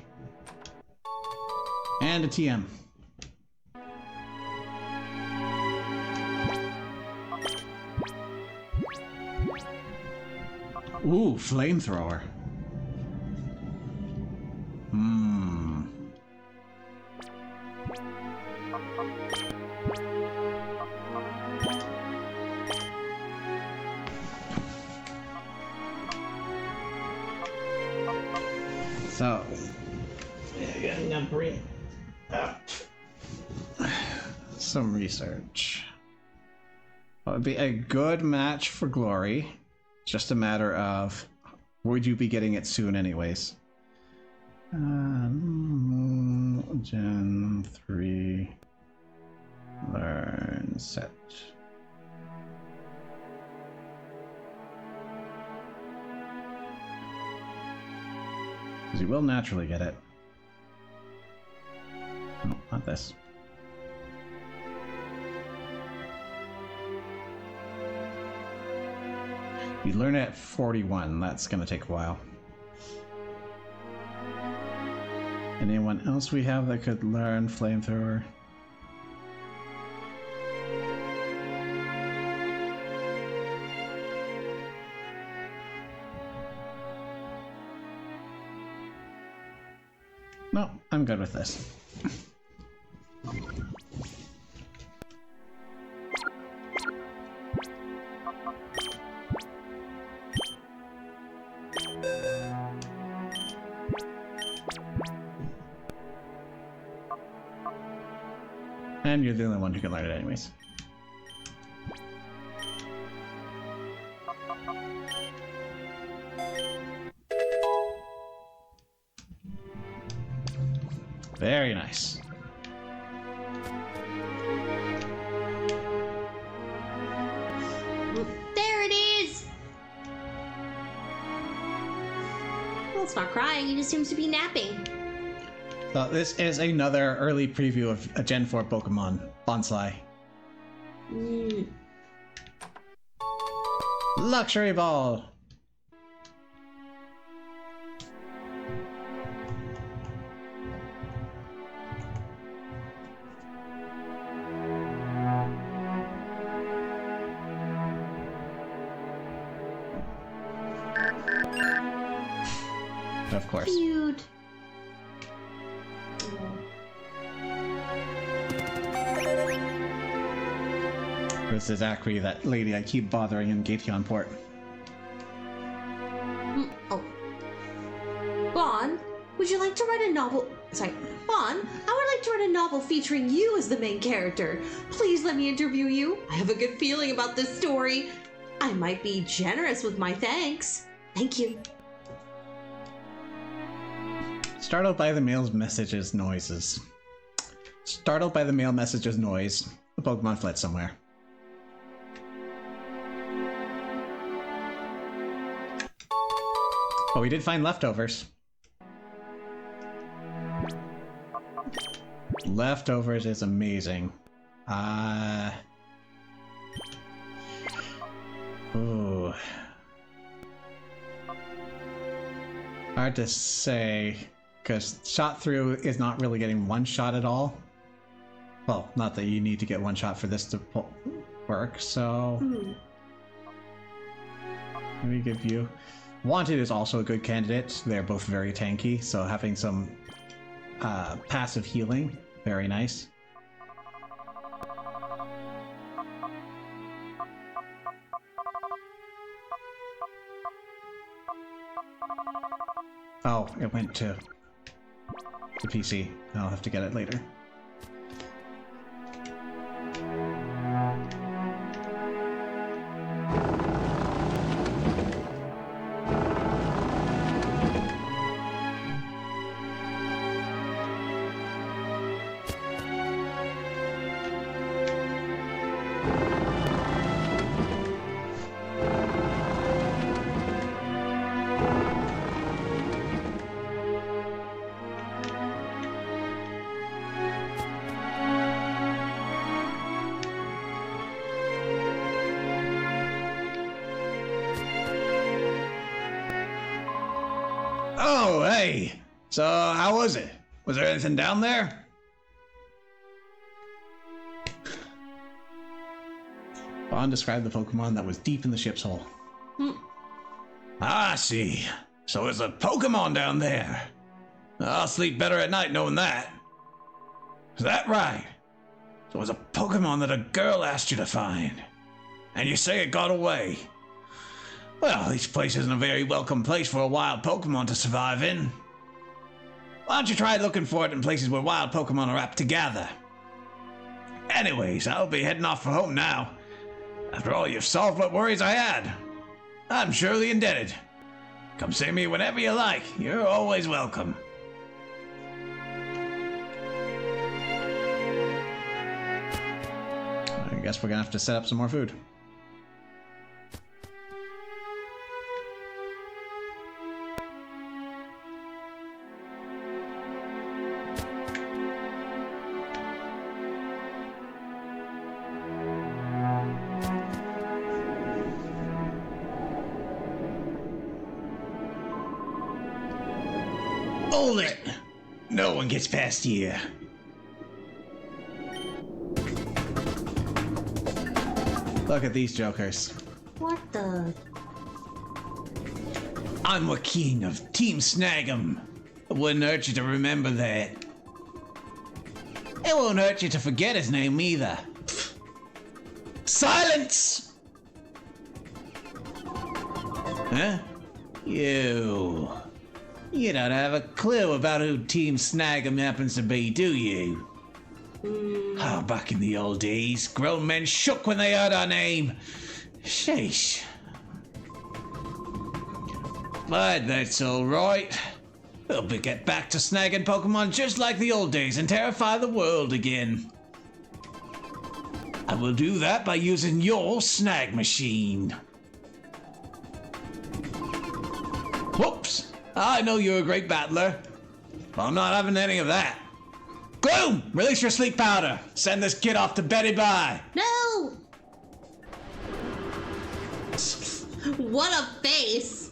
And a TM. Ooh, flamethrower. Hmm. So, I'm gonna bring up some research. It would be a good match for Glory. Just a matter of, would you be getting it soon anyways? Gen 3 learn set. Because you will naturally get it. No, not this. You learn it at 41. That's going to take a while. Anyone else we have that could learn flamethrower? No, I'm good with this. And you're the only one who can learn it anyways. Very nice. There it is! Well, it's not crying, it just seems to be napping. So this is another early preview of a Gen 4 Pokemon, Bonsai. Luxury Ball! Of course. Cute. This is Acri, that lady I keep bothering in Gateon Port. Oh. Bon, would you like to write a novel? Sorry, Bon, I would like to write a novel featuring you as the main character. Please let me interview you. I have a good feeling about this story. I might be generous with my thanks. Thank you. Startled by the mail's messages noises. Startled by the mail messages noise, the Pokemon fled somewhere. But we did find leftovers. Leftovers is amazing. Ooh. Hard to say, because shot through is not really getting one shot at all. Well, not that you need to get one shot for this to work, so... Let me give you... Wanted is also a good candidate. They're both very tanky, so having some passive healing, very nice. Oh, it went to the PC. I'll have to get it later. Oh, hey! So, how was it? Was there anything down there? Bond described the Pokemon that was deep in the ship's hull. I see. So there's a Pokémon down there. I'll sleep better at night knowing that. Is that right? So it was a Pokémon that a girl asked you to find. And you say it got away. Well, this place isn't a very welcome place for a wild Pokémon to survive in. Why don't you try looking for it in places where wild Pokémon are apt to gather? Anyways, I'll be heading off for home now. After all, you've solved what worries I had. I'm surely indebted. Come see me whenever you like. You're always welcome. I guess we're gonna have to set up some more food. Hold it! No one gets past here. Look at these jokers. What the? I'm the king of Team Snag'em. It wouldn't hurt you to remember that. It won't hurt you to forget his name either. Silence! Huh? You don't have a clue about who Team Snag'em happens to be, do you? Oh, back in the old days, grown men shook when they heard our name. Sheesh. But that's alright. We'll get back to snagging Pokemon just like the old days and terrify the world again. I will do that by using your snag machine. Whoops! I know you're a great battler, but I'm not having any of that. Gloom! Release your sleep powder! Send this kid off to Betty Bye! No! What a face!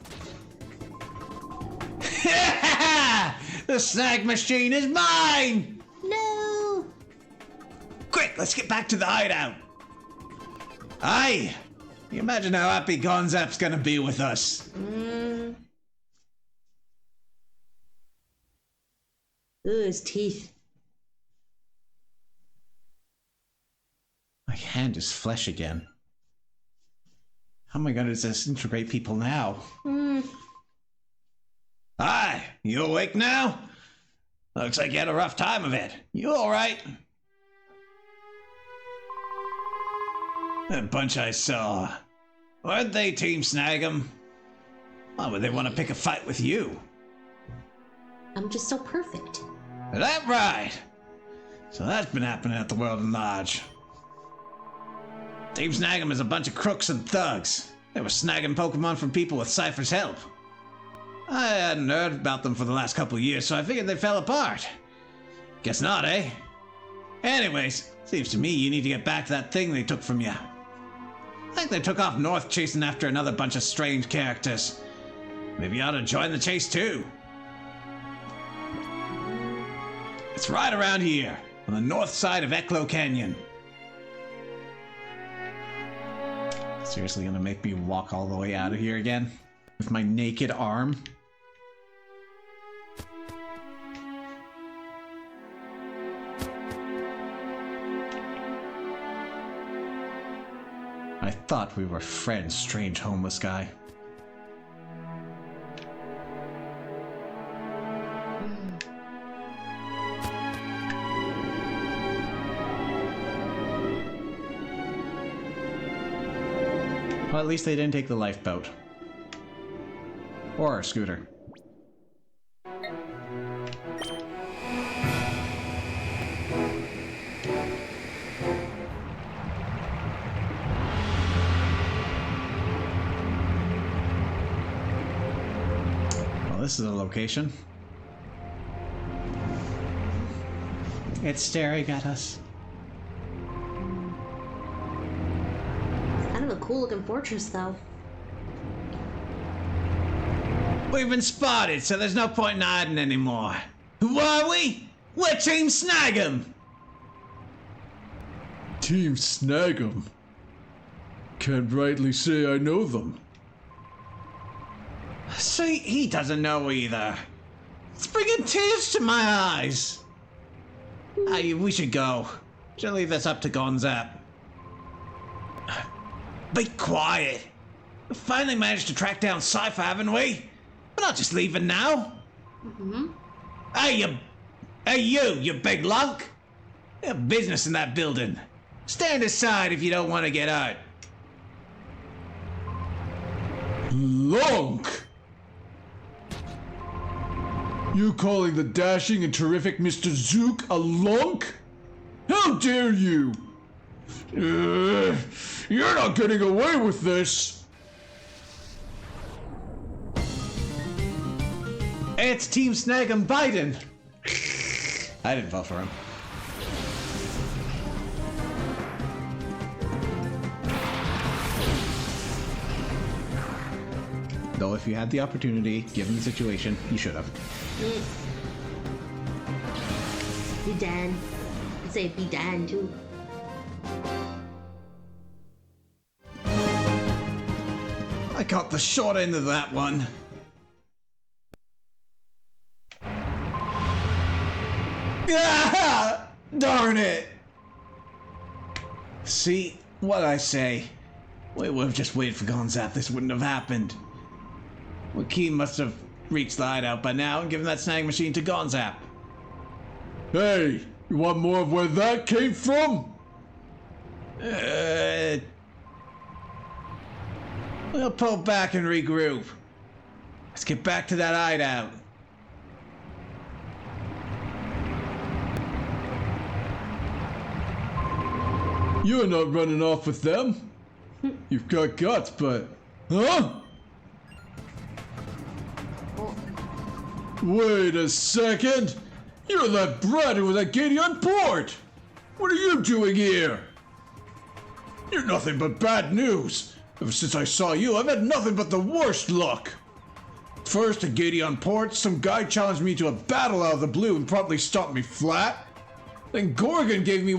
The snag machine is mine! No! Quick, let's get back to the hideout. Aye! You imagine how happy Gonzap's gonna be with us. Ooh, his teeth. My hand is flesh again. How am I gonna disintegrate people now? Aye, you awake now? Looks like you had a rough time of it. You alright? That bunch I saw. Weren't they Team Snag'em? Why would they want to pick a fight with you? I'm just so perfect. Is that right? So that's been happening at the World at Large. Team Snag'em is a bunch of crooks and thugs. They were snagging Pokemon from people with Cypher's help. I hadn't heard about them for the last couple of years, so I figured they fell apart. Guess not, eh? Anyways, seems to me you need to get back to that thing they took from you. I think they took off north chasing after another bunch of strange characters. Maybe you ought to join the chase too. It's right around here, on the north side of Echo Canyon. Seriously gonna make me walk all the way out of here again? With my naked arm? I thought we were friends, strange homeless guy. Well, at least they didn't take the lifeboat. Or a scooter. Well, this is a location. It's staring at us. Kind of a cool looking fortress, though. We've been spotted, so there's no point in hiding anymore. Who are we? We're Team Snag'em! Team Snag'em? Can't rightly say I know them. See, he doesn't know either. It's bringing tears to my eyes. We should go. Should leave this up to Gonzap. Be quiet. We finally managed to track down Cypher, haven't we? We're not just leaving now. Mm-hmm. Hey, you big lunk. You have business in that building. Stand aside if you don't want to get hurt. Lunk! You calling the dashing and terrific Mr. Zook a lunk? How dare you! You're not getting away with this! It's Team Snag and Biden. I didn't vote for him. Though if you had the opportunity, given the situation, you should have. Be Dan. I'd say be Dan too. I got the short end of that one. Ah! Darn it! See, what I say? We would have just waited for Gonzap. This wouldn't have happened. Joaquin must have reached the hideout by now and given that snag machine to Gonzap. Hey, you want more of where that came from? We'll pull back and regroup. Let's get back to that hideout. You're not running off with them. You've got guts, but... Huh? Wait a second! You're that brat who was at Gideon Port! What are you doing here? You're nothing but bad news. Ever since I saw you, I've had nothing but the worst luck. First, at Gideon Port, some guy challenged me to a battle out of the blue and promptly stomped me flat. Then Gorgon gave me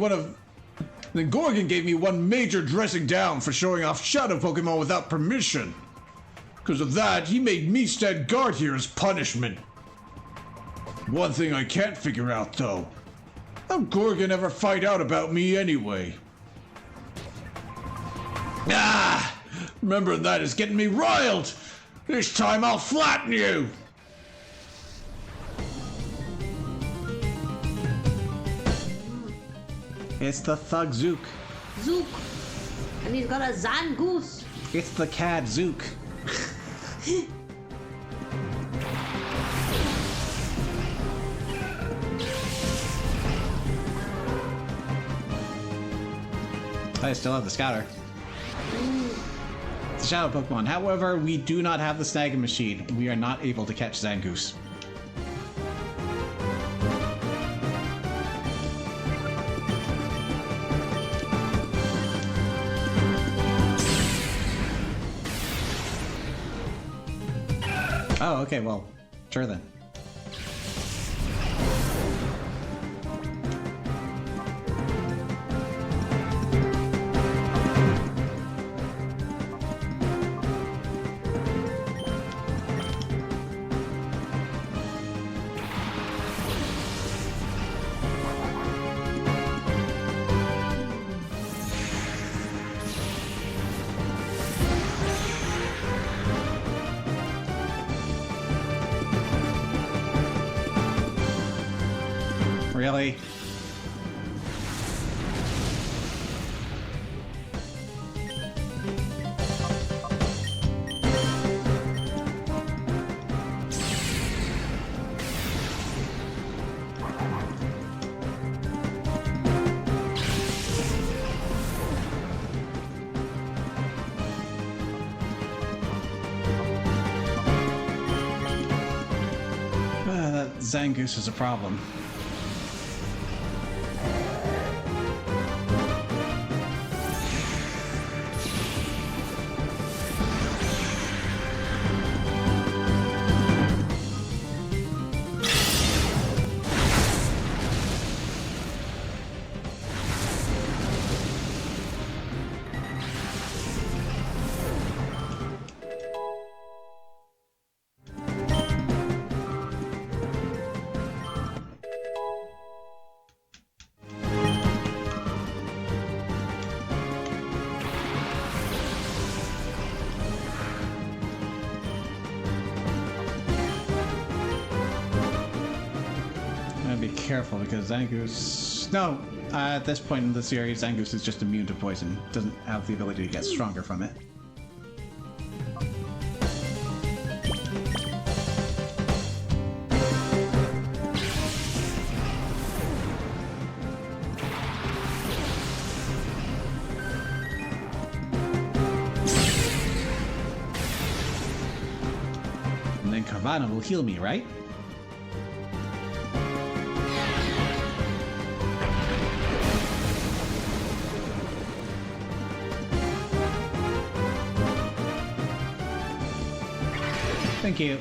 one major dressing down for showing off shadow Pokemon without permission. Because of that, he made me stand guard here as punishment. One thing I can't figure out, though. How'd Gorgon ever find out about me anyway? Ah! Remembering that is getting me riled! This time I'll flatten you! It's the Thug Zook. Zook. And he's got a Zangoose. It's the Cad Zook. I still have the Scouter. It's a Shadow Pokemon. However, we do not have the Snagging Machine. We are not able to catch Zangoose. Oh, okay, well, sure then. Really? That Zangoose is a problem. careful because Zangoose... No, at this point in the series, Zangoose is just immune to poison. Doesn't have the ability to get stronger from it. And then Carvana will heal me, right? Thank you.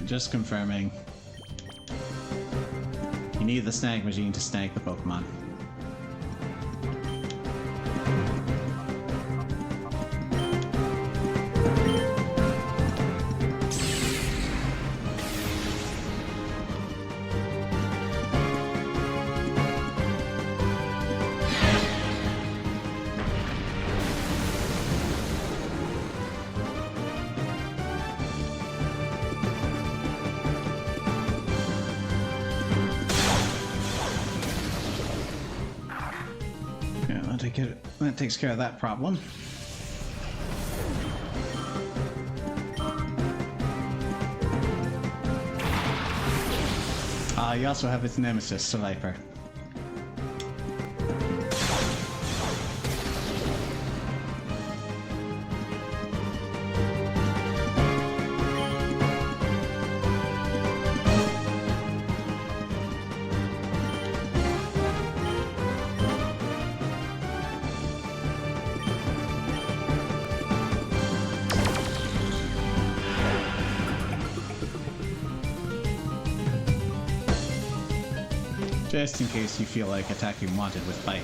Just confirming. You need the snag machine to snag the Pokemon. That takes care of that problem. You also have its nemesis, Saliper. Just in case you feel like attacking Wanted with Bite.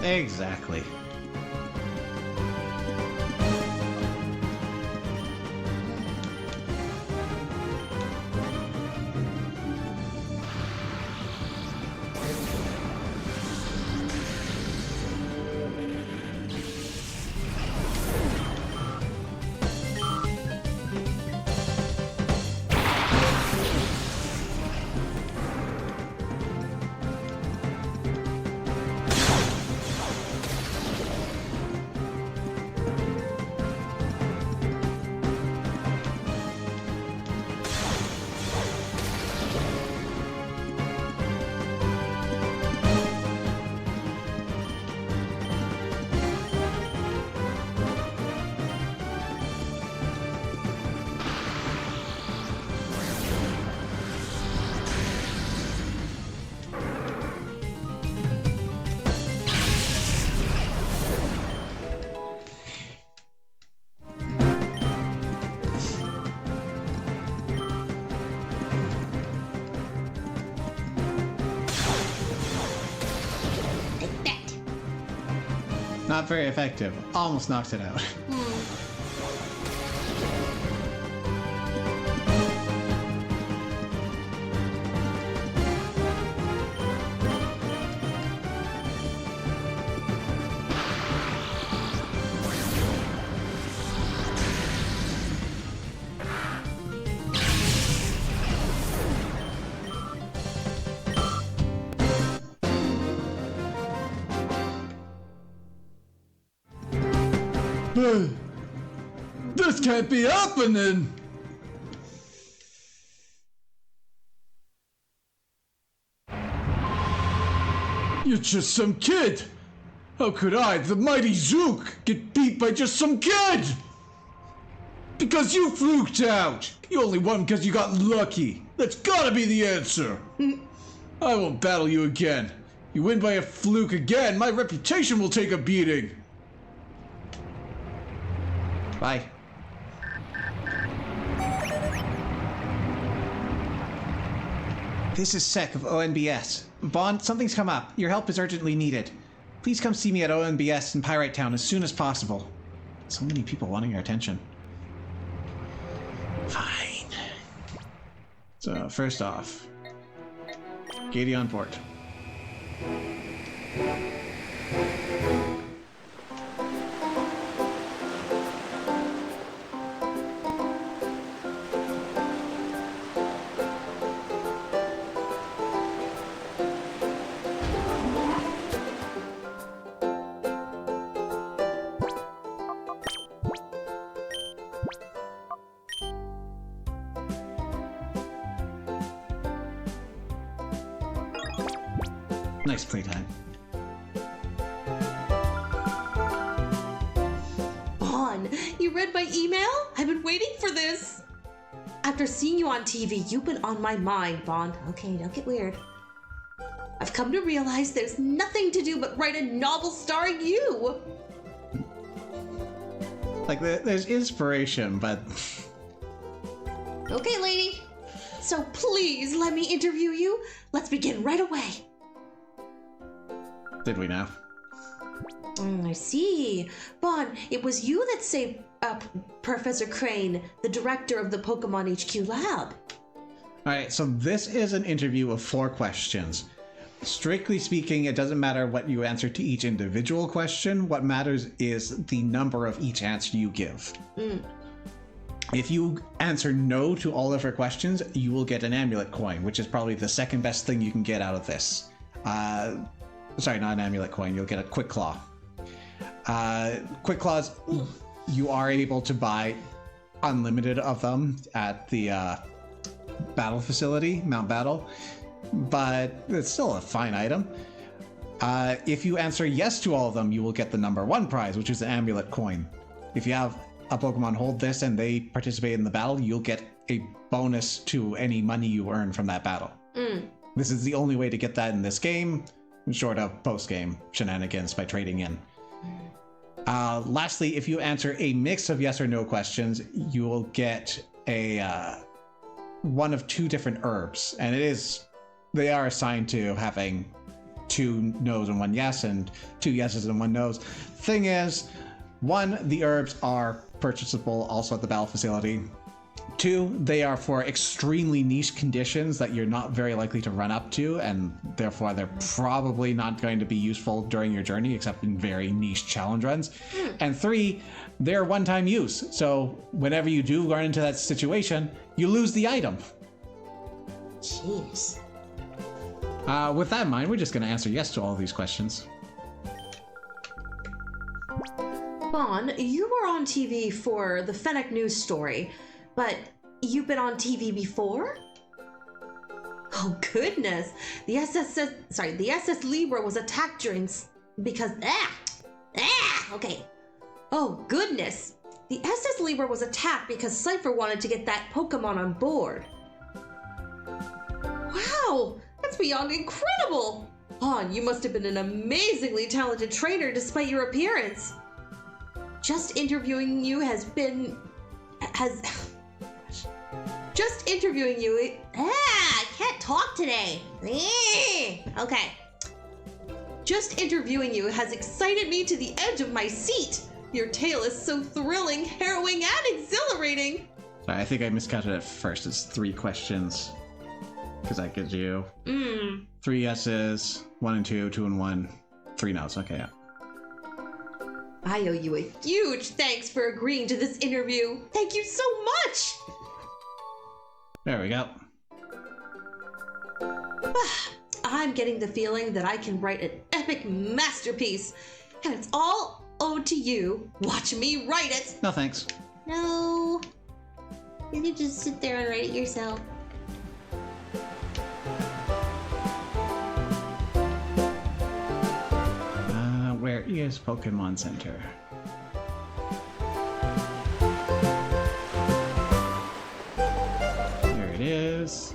Exactly. Not very effective. Almost knocked it out. This can't be happening! You're just some kid! How could I, the mighty Zook, get beat by just some kid? Because you fluked out! You only won because you got lucky! That's gotta be the answer! I won't battle you again. You win by a fluke again, my reputation will take a beating! Bye. This is Sec of ONBS. Bond, something's come up. Your help is urgently needed. Please come see me at ONBS in Pyrite Town as soon as possible. So many people wanting your attention. Fine. So, first off, Katie on board. Nice playtime. Bon, you read my email? I've been waiting for this. After seeing you on TV, you've been on my mind, Bon. Okay, don't get weird. I've come to realize there's nothing to do but write a novel starring you. Like, there's inspiration, but... Okay, lady. So please let me interview you. Let's begin right away. Did we now? I see. Bon, it was you that saved Professor Crane, the director of the Pokemon HQ lab. Alright, so this is an interview of 4 questions. Strictly speaking, it doesn't matter what you answer to each individual question. What matters is the number of each answer you give. If you answer no to all of her questions, you will get an amulet coin, which is probably the second best thing you can get out of this. Sorry, not an amulet coin, you'll get a Quick Claw. Quick Claws, you are able to buy unlimited of them at the battle facility, Mount Battle, but it's still a fine item. If you answer yes to all of them, you will get the number 1 prize, which is an amulet coin. If you have a Pokemon hold this and they participate in the battle, you'll get a bonus to any money you earn from that battle. This is the only way to get that in this game, short of post-game shenanigans by trading in. Lastly, if you answer a mix of yes or no questions, you will get a one of 2 different herbs, and they are assigned to having 2 no's and 1 yes, and 2 yeses and 1 no's. Thing is, 1, the herbs are purchasable also at the battle facility. 2, they are for extremely niche conditions that you're not very likely to run up to, and therefore they're probably not going to be useful during your journey, except in very niche challenge runs. And 3, they're one-time use, so whenever you do run into that situation, you lose the item. Jeez. With that in mind, we're just going to answer yes to all of these questions. Bon, you were on TV for the Fennec news story, but you've been on TV before? Oh goodness, the SS Libra was attacked okay. Oh goodness, the SS Libra was attacked because Cypher wanted to get that Pokemon on board. Wow, that's beyond incredible! Bon, you must have been an amazingly talented trainer despite your appearance. Just interviewing you I can't talk today. Okay. Just interviewing you has excited me to the edge of my seat. Your tale is so thrilling, harrowing, and exhilarating. Sorry, I think I miscounted at first. It's 3 questions. Because that gives you 3 yeses, 1 and 2, 2 and 1, 3 no's. Okay, yeah. I owe you a huge thanks for agreeing to this interview. Thank you so much. There we go. I'm getting the feeling that I can write an epic masterpiece, and it's all owed to you. Watch me write it. No thanks. No. You can just sit there and write it yourself. Where is Pokemon Center? There it is.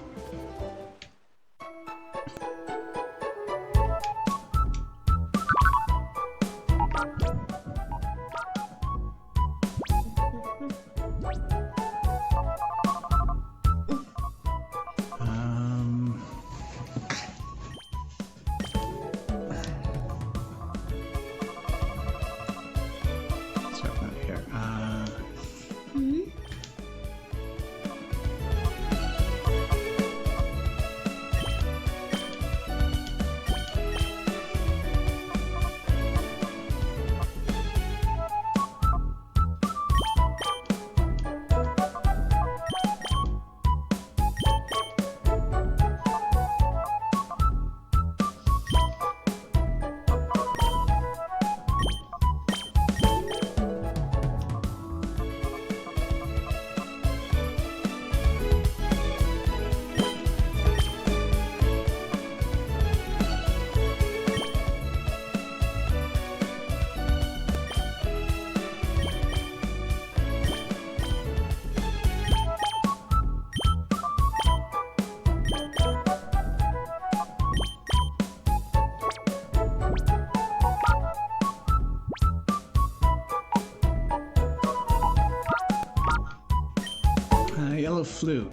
flute.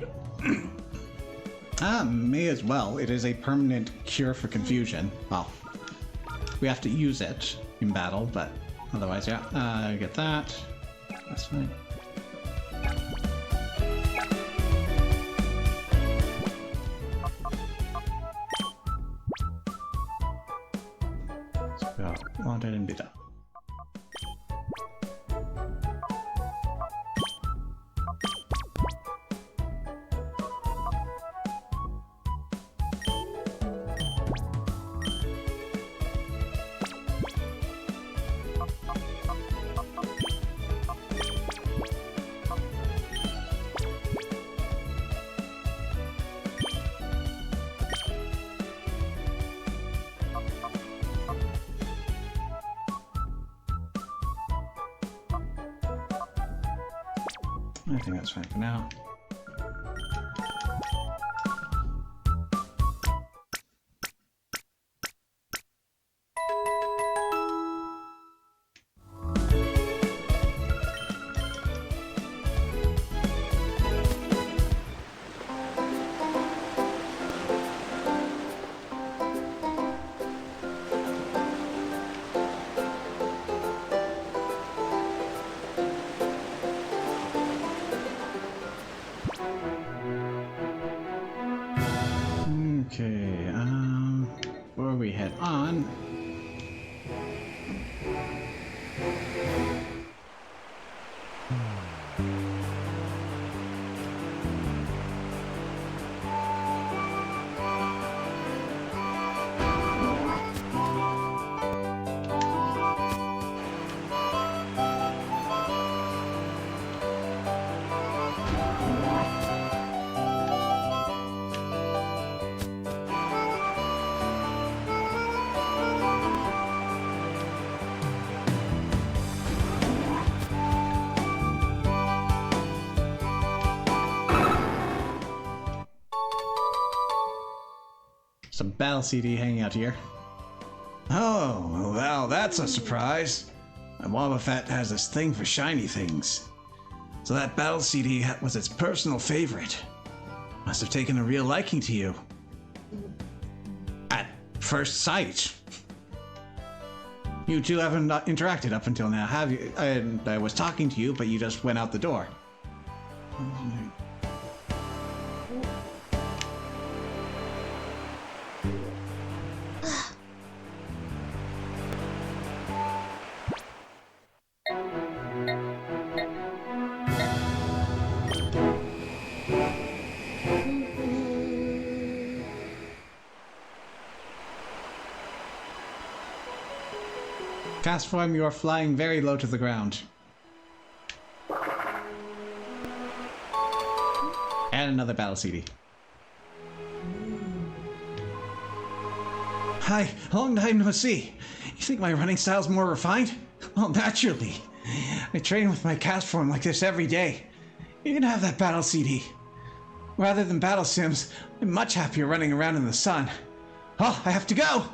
May as well. It is a permanent cure for confusion. Well, we have to use it in battle, but otherwise, yeah. Get that. That's fine. Let's go. Wanted and bitter. I think that's fine for now. Okay, before we head on, some battle CD hanging out here. Oh, well, that's a surprise. My Wobbuffet has this thing for shiny things. So that battle CD was its personal favorite. Must have taken a real liking to you. At first sight. You two haven't interacted up until now, have you? I was talking to you, but you just went out the door. Cast form, you are flying very low to the ground. And another battle CD. Hi, long time no see. You think my running style's more refined? Well, naturally. I train with my cast form like this every day. You can have that battle CD. Rather than battle sims, I'm much happier running around in the sun. Oh, I have to go!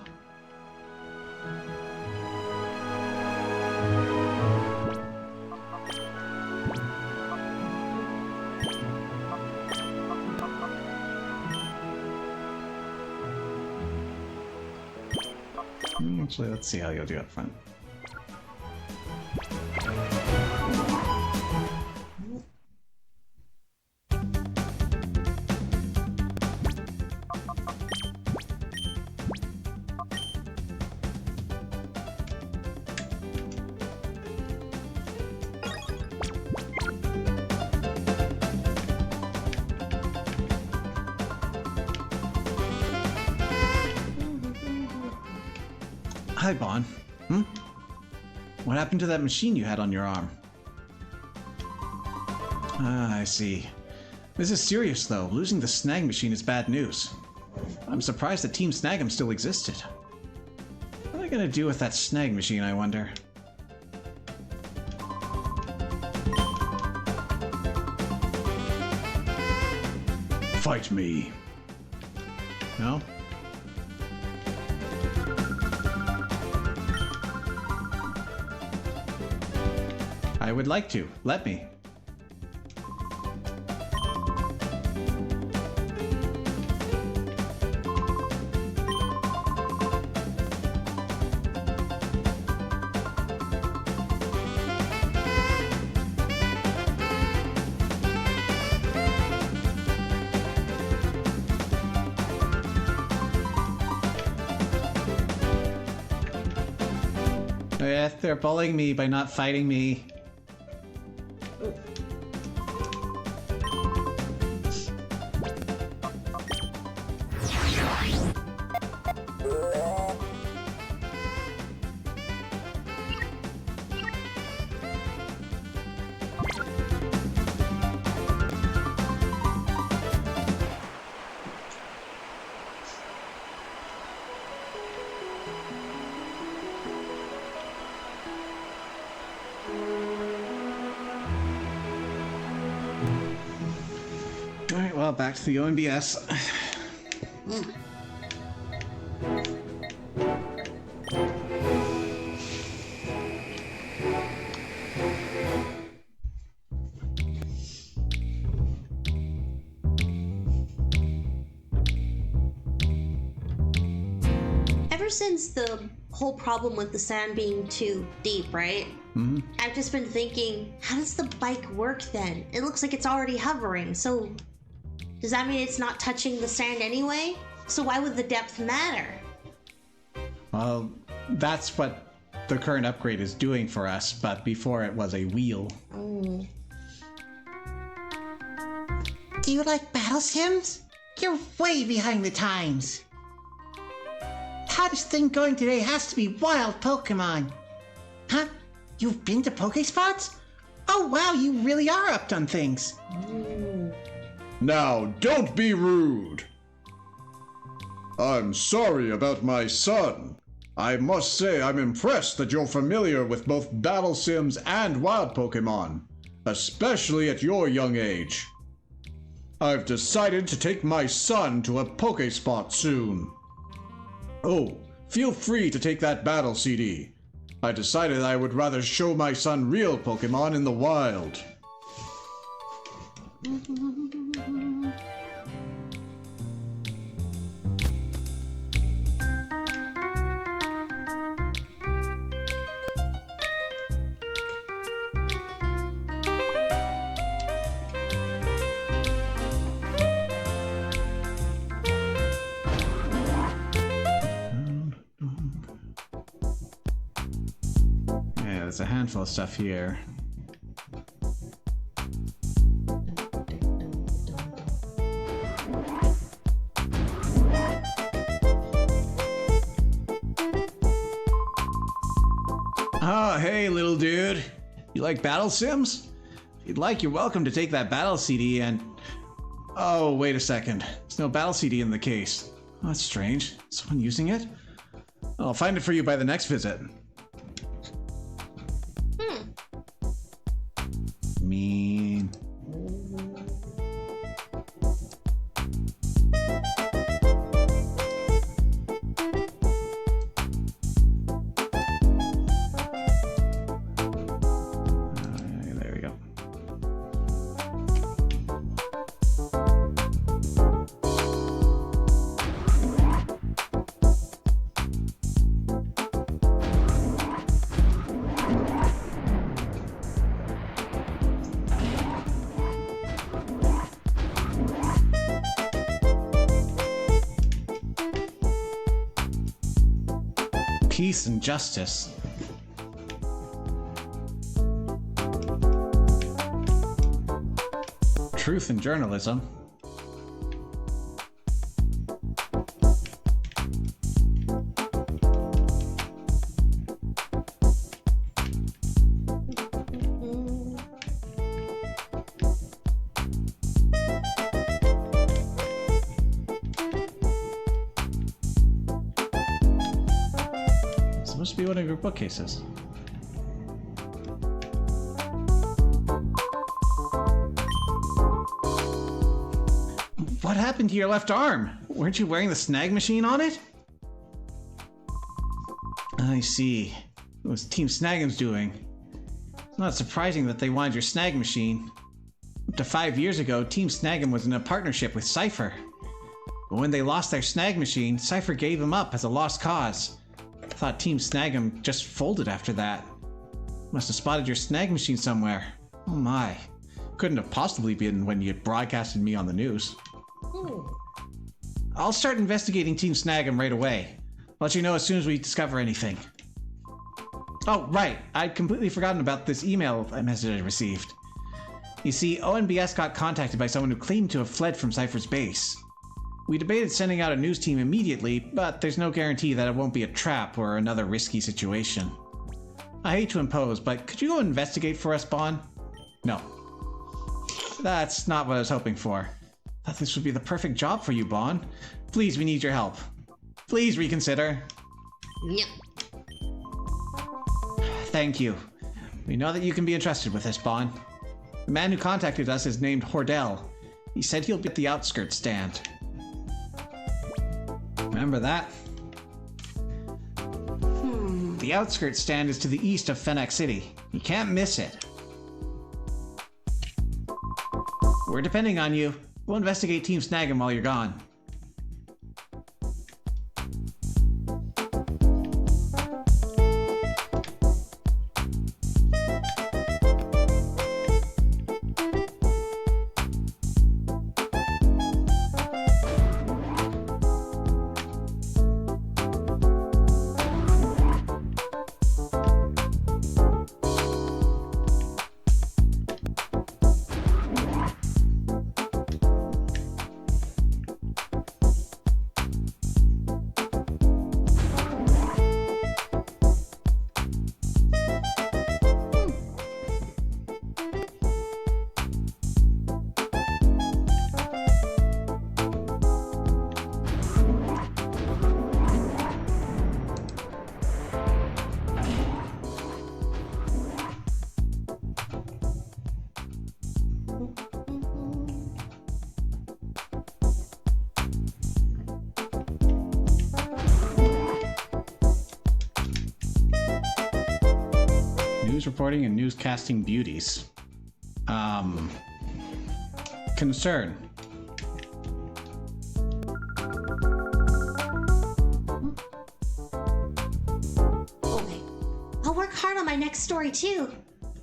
Actually, let's see how you'll do up front. Hi, Bon. What happened to that machine you had on your arm? Ah, I see. This is serious, though. Losing the snag machine is bad news. I'm surprised that Team Snag'em still existed. What am I gonna do with that snag machine, I wonder? Fight me. No? I would like to. Let me. Yeah, they're bullying me by not fighting me. Alright, well, back to the OMBS. Ever since the whole problem with the sand being too deep, right? I've just been thinking, how does the bike work then? It looks like it's already hovering, so does that mean it's not touching the sand anyway? So why would the depth matter? Well, that's what the current upgrade is doing for us, but before it was a wheel. Do you like battle sims? You're way behind the times. Hottest thing going today has to be wild Pokemon. Huh? You've been to Pokespots? Oh wow, you really are up on things. Now, don't be rude. I'm sorry about my son. I must say I'm impressed that you're familiar with both battle sims and wild Pokemon, especially at your young age. I've decided to take my son to a Pokespot soon. Oh, feel free to take that battle CD. I decided I would rather show my son real Pokemon in the wild. Yeah, there's a handful of stuff here. Oh, hey, little dude. You like battle sims? If you'd like, you're welcome to take that battle CD and... Oh, wait a second. There's no battle CD in the case. Oh, that's strange. Is someone using it? I'll find it for you by the next visit. Mean. There we go. Peace and justice. Truth and journalism. Supposed to be one of your bookcases. What happened to your left arm? Weren't you wearing the snag machine on it? I see. What was Team Snag'em's doing? It's not surprising that they wanted your snag machine. Up to 5 years ago, Team Snag'em was in a partnership with Cypher. But when they lost their snag machine, Cypher gave them up as a lost cause. I thought Team Snag'em just folded after that. Must have spotted your snag machine somewhere. Oh my. Couldn't have possibly been when you broadcasted me on the news. I'll start investigating Team Snag'em right away. Let you know as soon as we discover anything. Oh, right. I'd completely forgotten about this email message I received. You see, ONBS got contacted by someone who claimed to have fled from Cypher's base. We debated sending out a news team immediately, but there's no guarantee that it won't be a trap or another risky situation. I hate to impose, but could you go investigate for us, Bon? No. That's not what I was hoping for. I thought this would be the perfect job for you, Bon. Please, we need your help. Please reconsider. Yep. Thank you. We know that you can be entrusted with this, Bon. The man who contacted us is named Hordell. He said he'll be at the outskirts stand. Remember that? The outskirts stand is to the east of Fennec City. You can't miss it. We're depending on you. We'll investigate Team Snag him while you're gone. News reporting and newscasting beauties. Concern. Okay. I'll work hard on my next story too.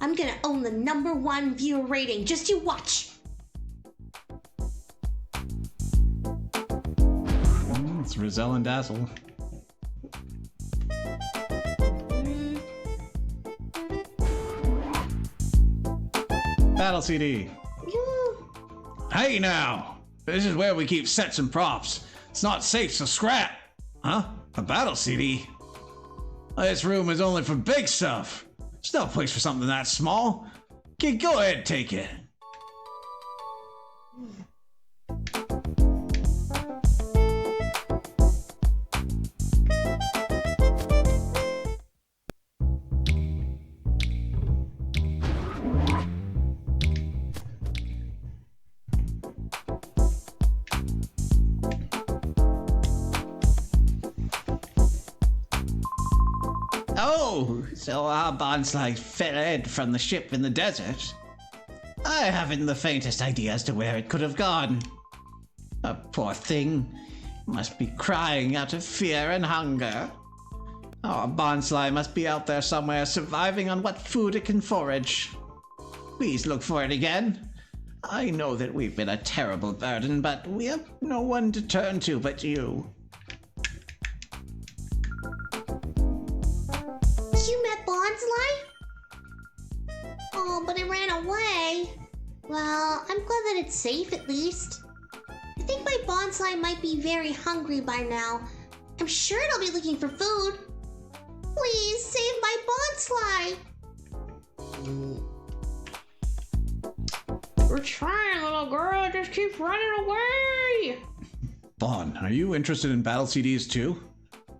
I'm gonna own the #1 viewer rating. Just you watch. It's Rizal and Dazzle. Battle CD. Hey now! This is where we keep sets and props. It's not safe, so scrap! Huh? A battle CD? This room is only for big stuff. There's no place for something that small. Kid, go ahead, take it. Oh, so our bonsai fled from the ship in the desert? I haven't the faintest idea as to where it could have gone. A poor thing must be crying out of fear and hunger. Our bonsai must be out there somewhere surviving on what food it can forage. Please look for it again. I know that we've been a terrible burden, but we have no one to turn to but you. You met Bonsly? Oh, but it ran away. Well, I'm glad that it's safe at least. I think my Bonsly might be very hungry by now. I'm sure it'll be looking for food. Please save my Bonsly. We're trying, little girl. It just keeps running away. Bon, are you interested in battle CDs too?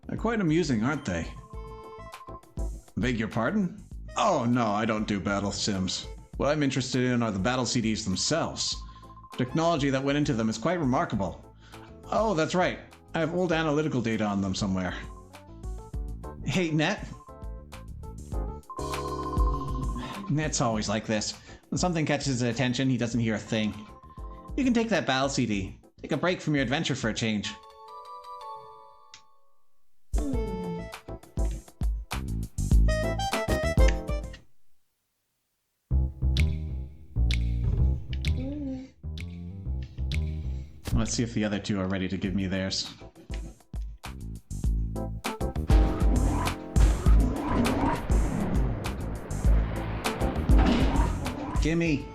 They're quite amusing, aren't they? Beg your pardon? Oh no, I don't do battle sims. What I'm interested in are the battle CDs themselves. Technology that went into them is quite remarkable. Oh, that's right. I have old analytical data on them somewhere. Hey, Net? Net's always like this. When something catches his attention, he doesn't hear a thing. You can take that battle CD. Take a break from your adventure for a change. Let's see if the other two are ready to give me theirs. Gimme.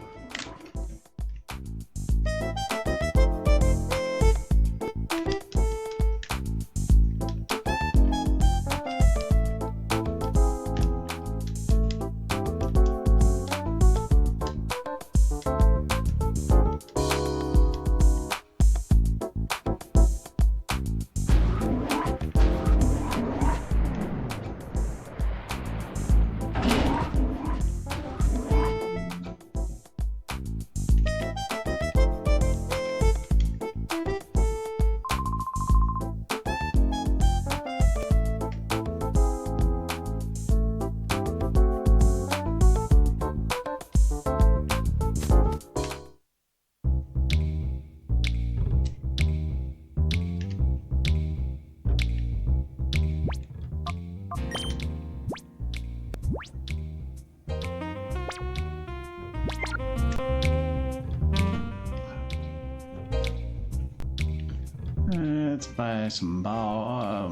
Let's buy some ball.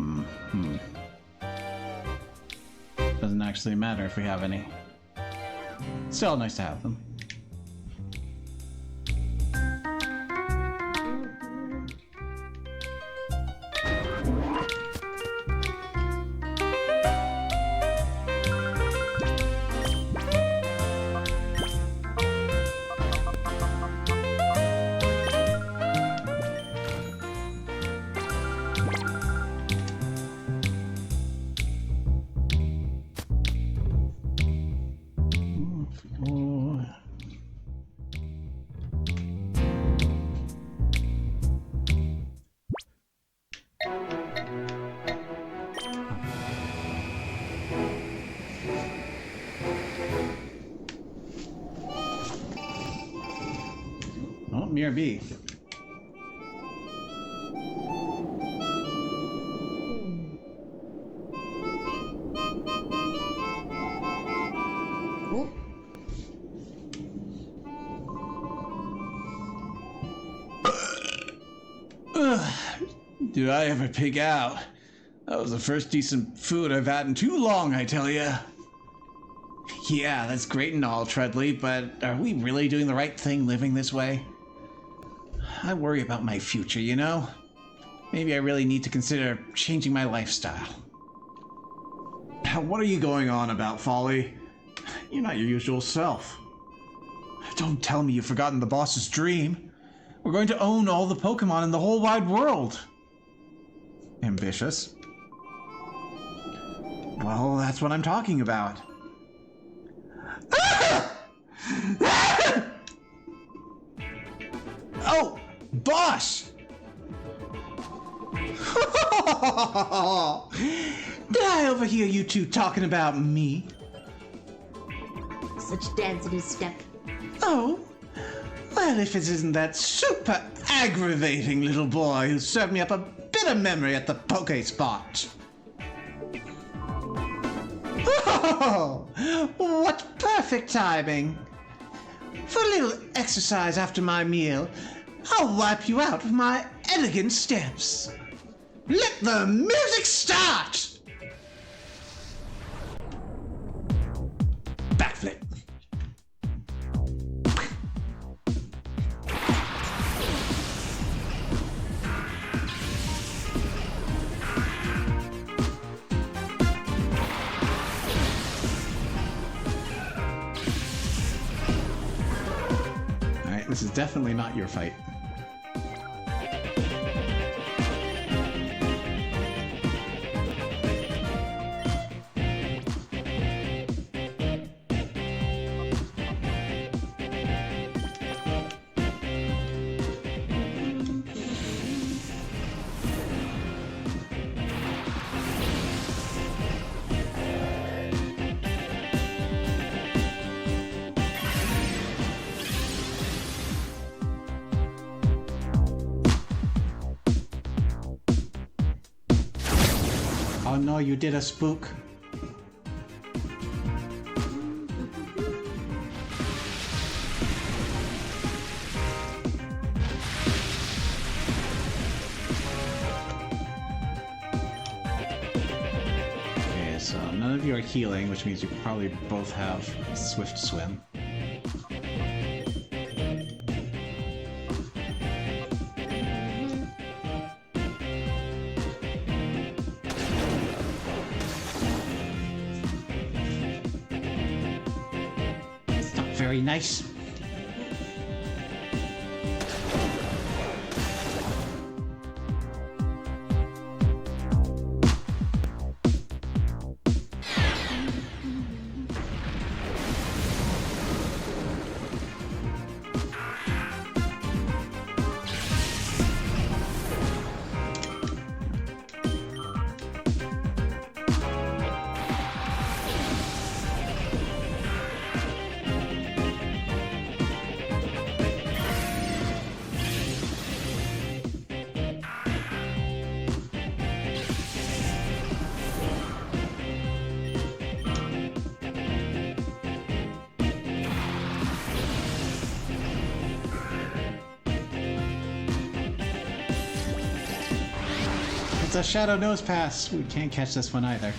Doesn't actually matter if we have any. Still nice to have them. Oh, Mirror B. Did I ever pig out? That was the first decent food I've had in too long, I tell ya. Yeah, that's great and all, Treadley, but are we really doing the right thing living this way? I worry about my future, you know? Maybe I really need to consider changing my lifestyle. What are you going on about, Folly? You're not your usual self. Don't tell me you've forgotten the boss's dream. We're going to own all the Pokémon in the whole wide world. Ambitious. Well, that's what I'm talking about. Oh, boss! Did I overhear you two talking about me? Such dance in his step. Oh? Well, if it isn't that super aggravating little boy who served me up a bit of memory at the Poké Spot. Oh, what perfect timing. For a little exercise after my meal, I'll wipe you out with my elegant steps. Let the music start! Backflip. Alright, this is definitely not your fight. Oh no, you did a spook. Okay, so none of you are healing, which means you probably both have Swift Swim. Very nice. It's a Shadow Nose Pass. We can't catch this one either.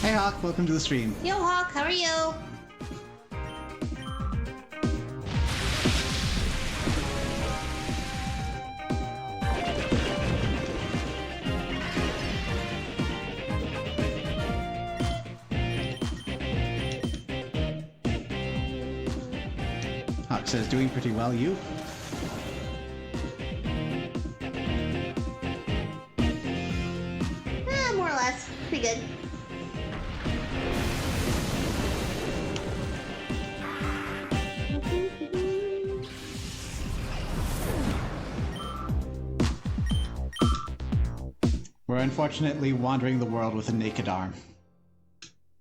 Hey Hawk, welcome to the stream. Yo, Hawk, how are you? Hawk says, doing pretty well, you? More or less. Pretty good. We're unfortunately wandering the world with a naked arm.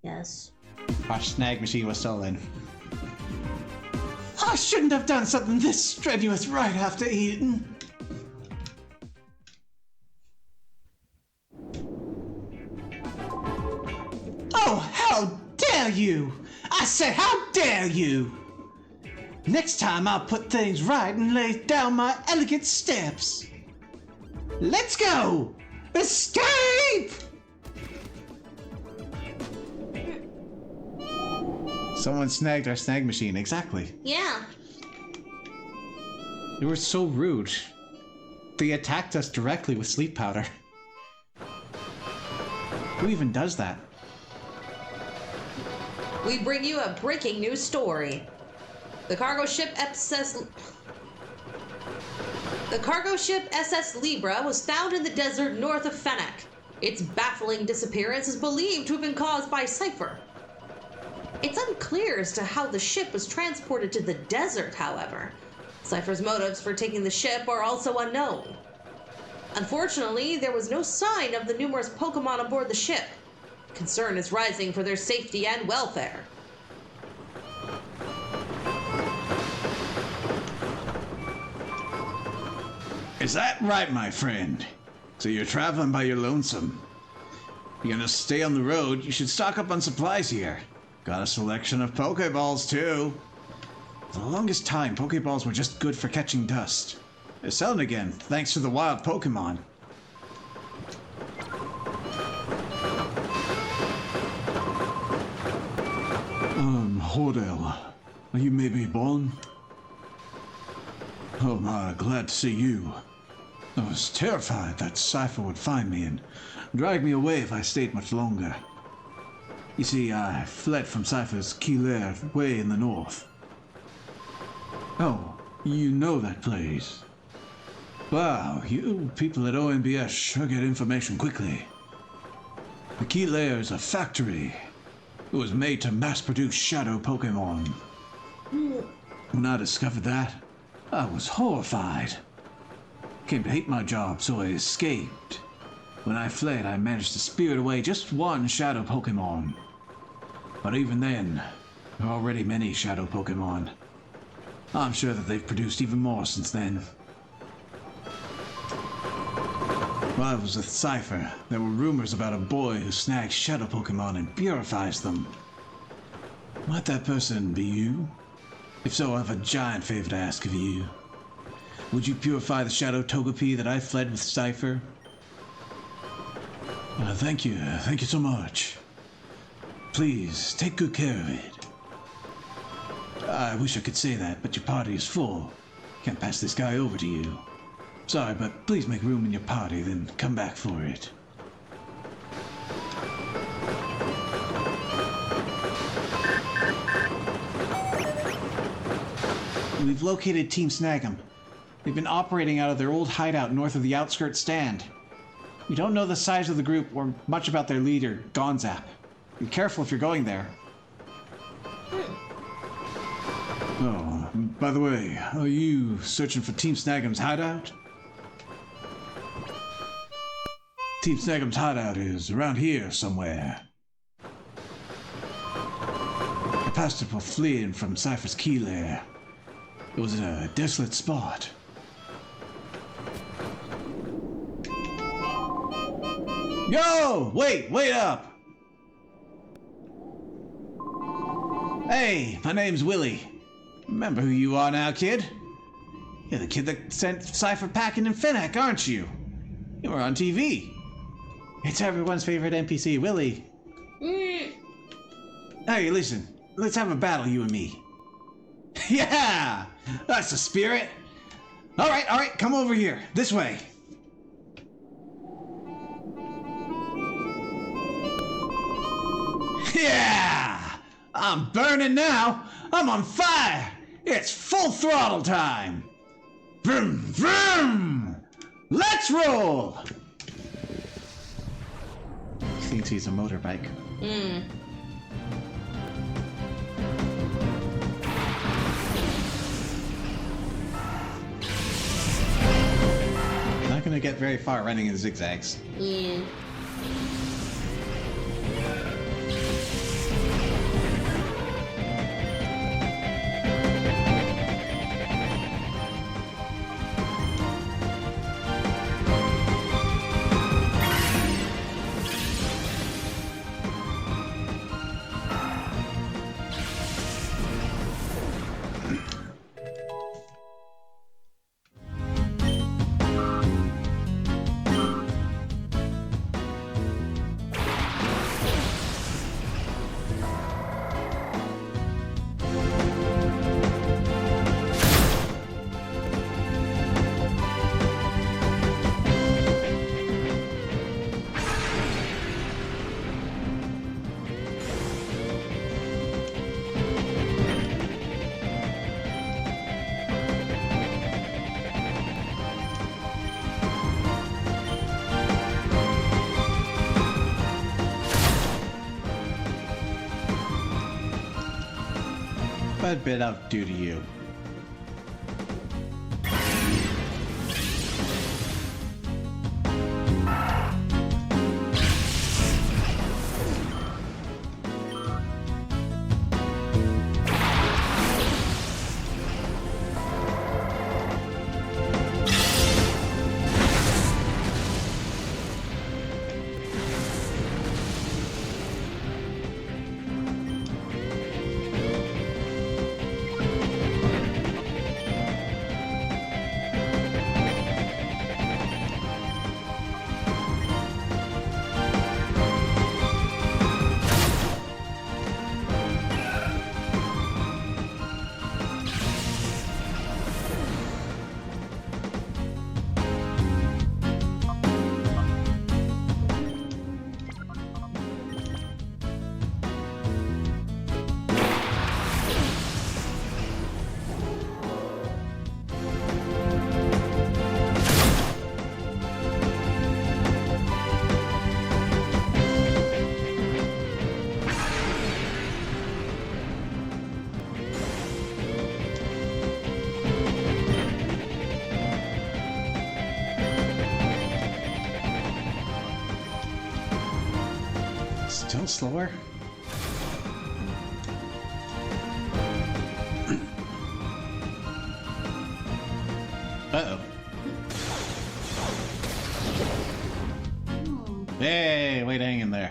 Yes. Our snag machine was stolen. I shouldn't have done something this strenuous right after eating. Oh, how dare you! I say, how dare you! Next time I'll put things right and lay down my elegant steps. Let's go! Escape! Someone snagged our snag machine, exactly. Yeah. They were so rude. They attacked us directly with sleep powder. Who even does that? We bring you a breaking news story. The cargo ship SS Libra was found in the desert north of Fennec. Its baffling disappearance is believed to have been caused by Cypher. It's unclear as to how the ship was transported to the desert, however. Cypher's motives for taking the ship are also unknown. Unfortunately, there was no sign of the numerous Pokémon aboard the ship. Concern is rising for their safety and welfare. Is that right, my friend? So you're traveling by your lonesome? you're gonna stay on the road, you should stock up on supplies here. Got a selection of Pokeballs, too. For the longest time, Pokeballs were just good for catching dust. They're selling again, thanks to the wild Pokemon. Hordell, are you maybe born? Oh my, glad to see you. I was terrified that Cypher would find me and drag me away if I stayed much longer. You see, I fled from Cypher's key lair way in the north. Oh, you know that place. Wow, you people at OMBS sure get information quickly. The key lair is a factory. It was made to mass-produce shadow Pokémon. When I discovered that, I was horrified. Came to hate my job, so I escaped. When I fled, I managed to spirit away just one shadow Pokémon. But even then, there are already many shadow Pokémon. I'm sure that they've produced even more since then. While I was with Cypher, there were rumors about a boy who snags shadow Pokémon and purifies them. Might that person be you? If so, I have a giant favor to ask of you. Would you purify the shadow Togepi that I fled with Cypher? Thank you so much. Please, take good care of it. I wish I could say that, but your party is full. Can't pass this guy over to you. Sorry, but please make room in your party, then come back for it. We've located Team Snag'em. They've been operating out of their old hideout north of the outskirts stand. We don't know the size of the group or much about their leader, Gonzap. Be careful if you're going there. Oh, by the way, are you searching for Team Snag'em's hideout? Team Snag'em's hideout is around here somewhere. I passed it while fleeing from Cypher's key lair. It was in a desolate spot. Yo! Wait up! Hey, my name's Willie. Remember who you are now, kid? You're the kid that sent Cypher packing in Finnack, aren't you? You were on TV. It's everyone's favorite NPC, Willie. Hey, listen. Let's have a battle, you and me. Yeah! That's the spirit. All right, come over here. This way. Yeah! I'm burning now. I'm on fire. It's full throttle time. Vroom, vroom. Let's roll. Thinks he's a motorbike. Not gonna get very far running in zigzags. Yeah. Bad bit out due to you. Still slower? Uh-oh. Hey, wait, hang in there.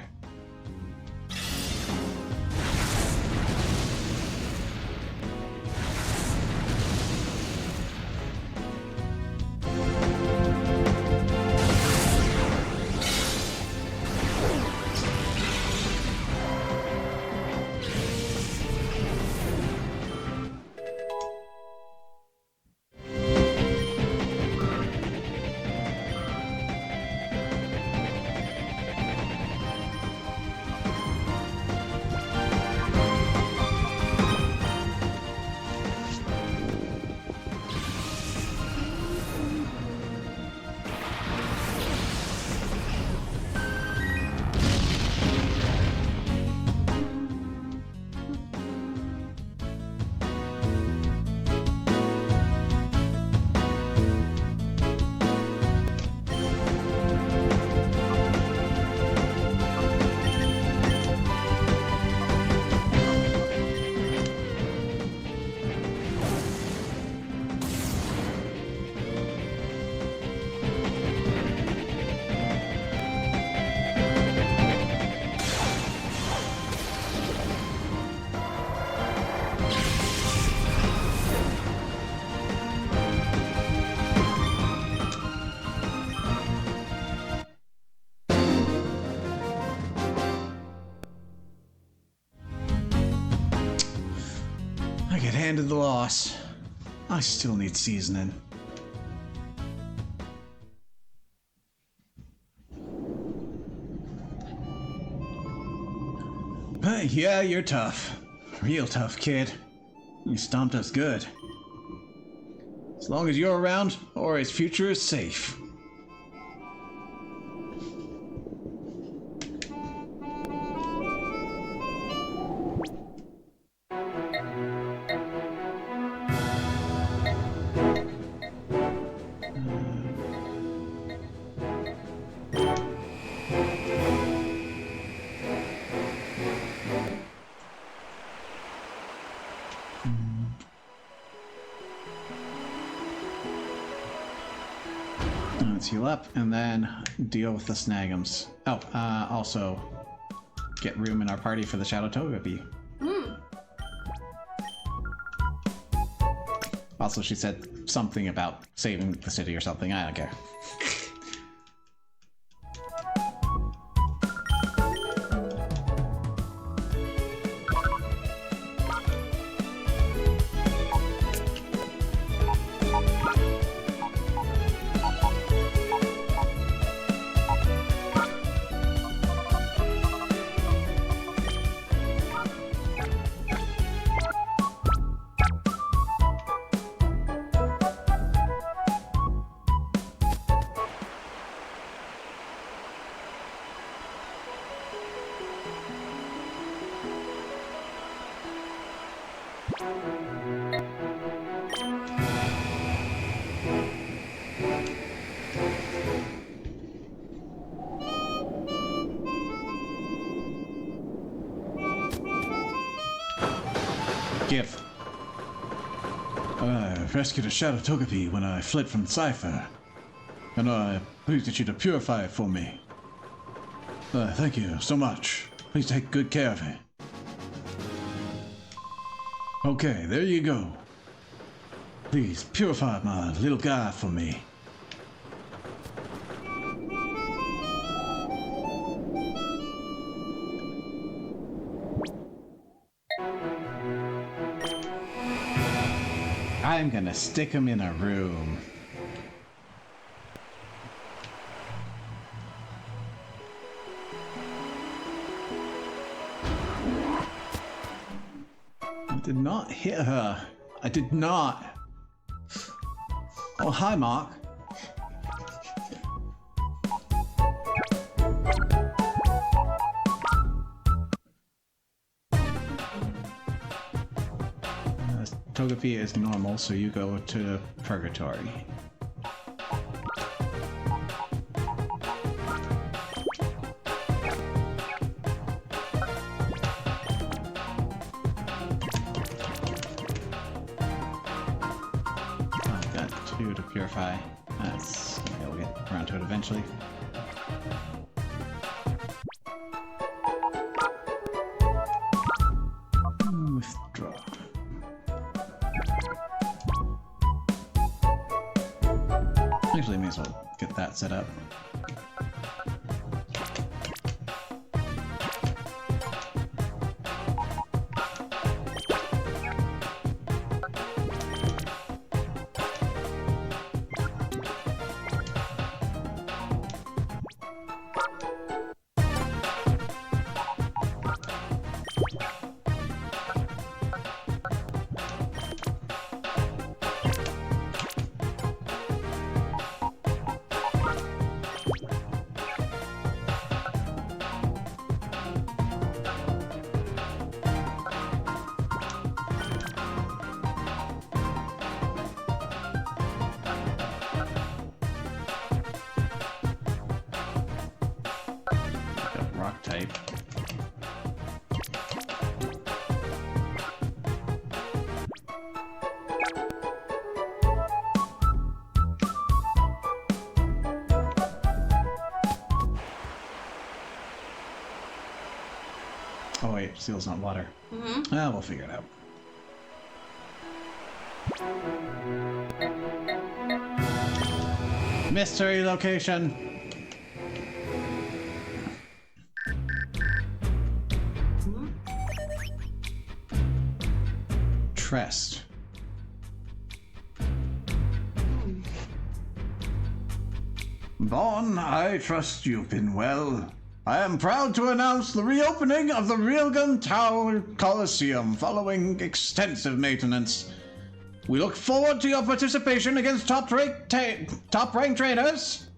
I get handed the loss. I still need seasoning. But yeah, you're tough. Real tough, kid. You stomped us good. As long as you're around, Ori's future is safe. Let's heal up and then deal with the snagums. Oh, also get room in our party for the Shadow Togepi. Also, she said something about saving the city or something. I don't care. Give. I rescued a Shadow Togepi when I fled from Cypher, and I please get you to purify it for me. Thank you so much. Please take good care of it. Okay, there you go. Please purify my little guy for me. I'm gonna stick him in a room. I did not hit her. I did not. Oh, hi, Mark. Togepi is normal, so you go to Purgatory. 2 to purify. That's okay, we'll get around to it eventually. Withdraw. Actually, may as well get that set up. Rock type. Oh wait, seal's not water. Mm-hmm. Ah, we'll figure it out. Mystery location. Trest. Vaughn, I trust you've been well. I am proud to announce the reopening of the Realgun Tower Coliseum following extensive maintenance. We look forward to your participation against top-ranked trainers.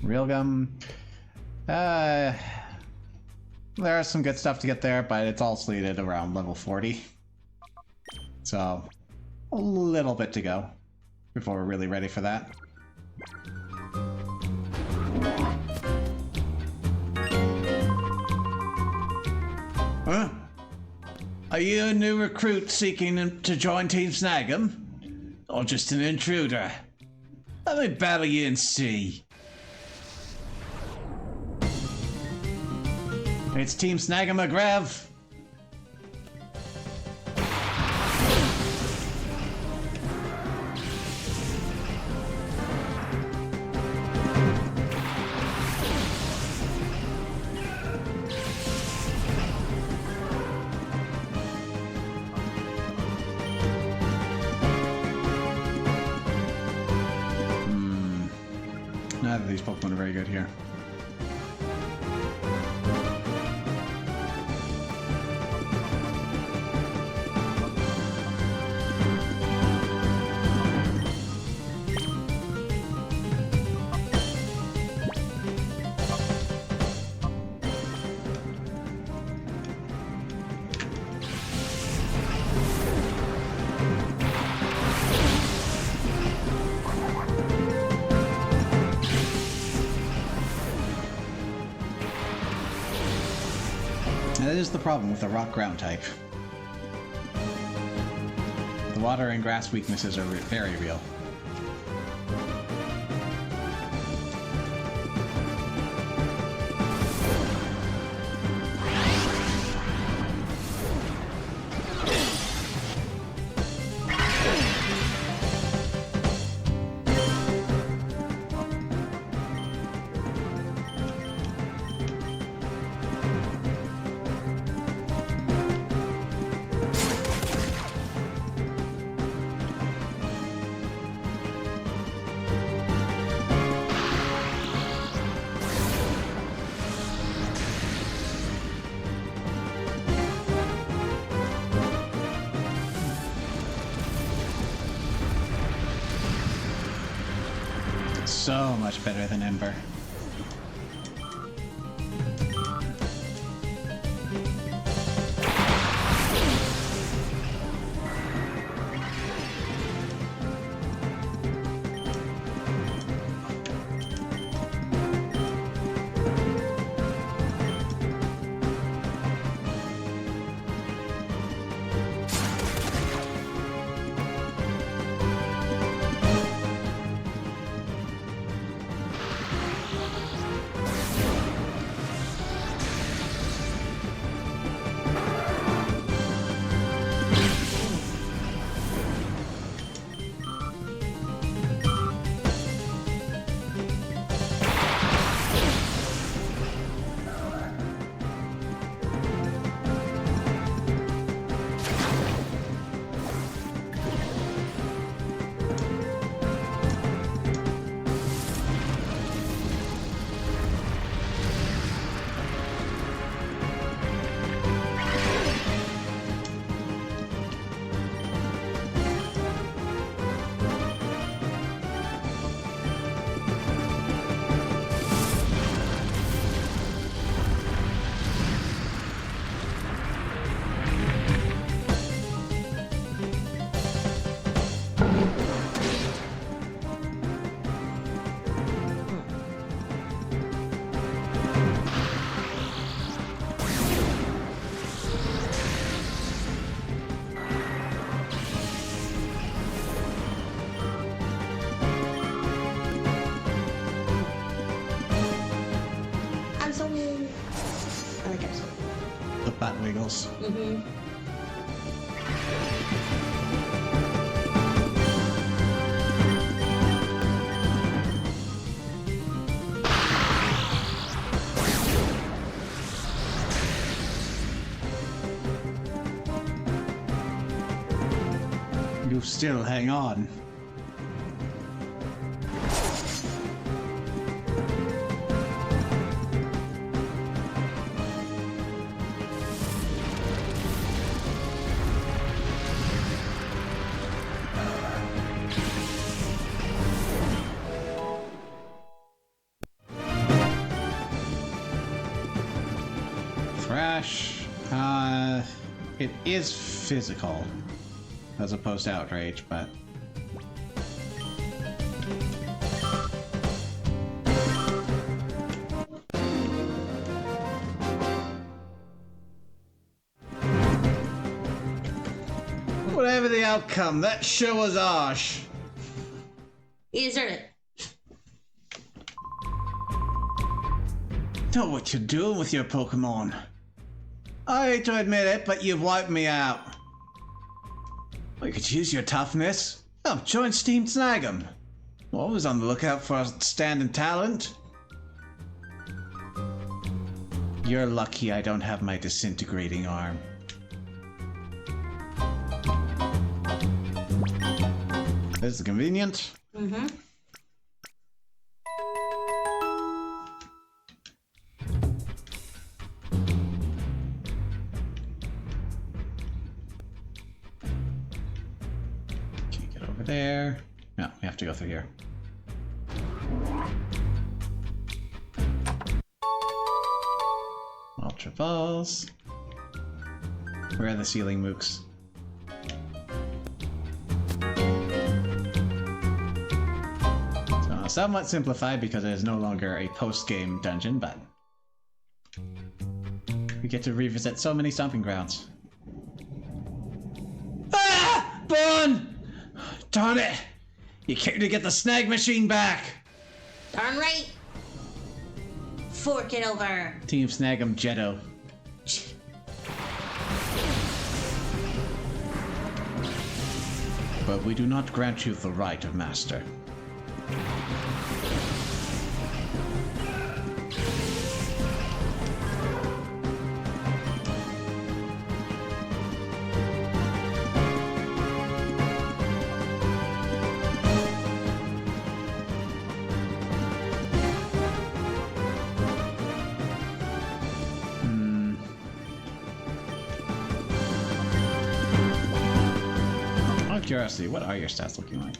Railgun. There's some good stuff to get there, but it's all slated around level 40. So, a little bit to go before we're really ready for that. Huh? Are you a new recruit seeking to join Team Snag'em? Or just an intruder? Let me battle you and see. It's Team Snag'em McGrav. Neither of these Pokemon are very good here. That is the problem with the rock ground type. The water and grass weaknesses are very real. So much better than Ember. butt wiggles. You still hang on. Thrash, it is physical as opposed to outrage, but whatever the outcome, that show was osh. You deserve it. Know what you're doing with your Pokémon. I hate to admit it, but you've wiped me out. I could use your toughness. Oh, join Team Snag'em. Always on the lookout for outstanding talent. You're lucky I don't have my disintegrating arm. This is convenient. Mm-hmm. Can't get over there. No, we have to go through here. Ultra balls. Where are the ceiling mooks? So, somewhat simplified because it is no longer a post-game dungeon, but we get to revisit so many stomping grounds. Ah! Bun! Darn it! You came to get the snag machine back! Darn right. Fork it over. Team Snag'em Jetto. But we do not grant you the right of master. Out of curiosity, what are your stats looking like?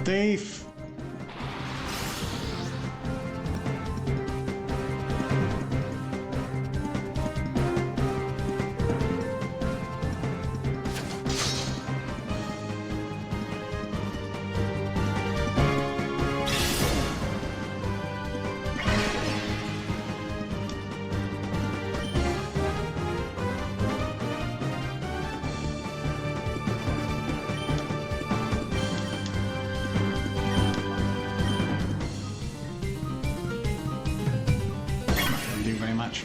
Thief! Thank you very much.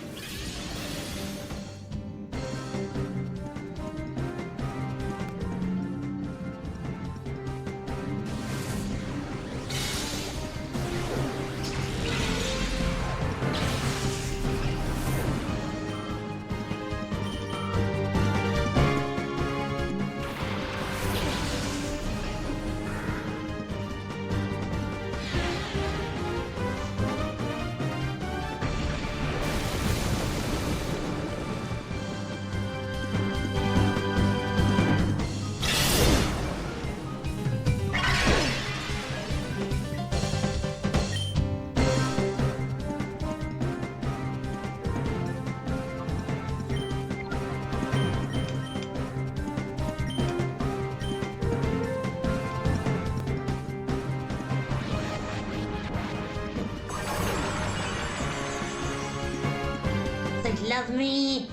don't love me.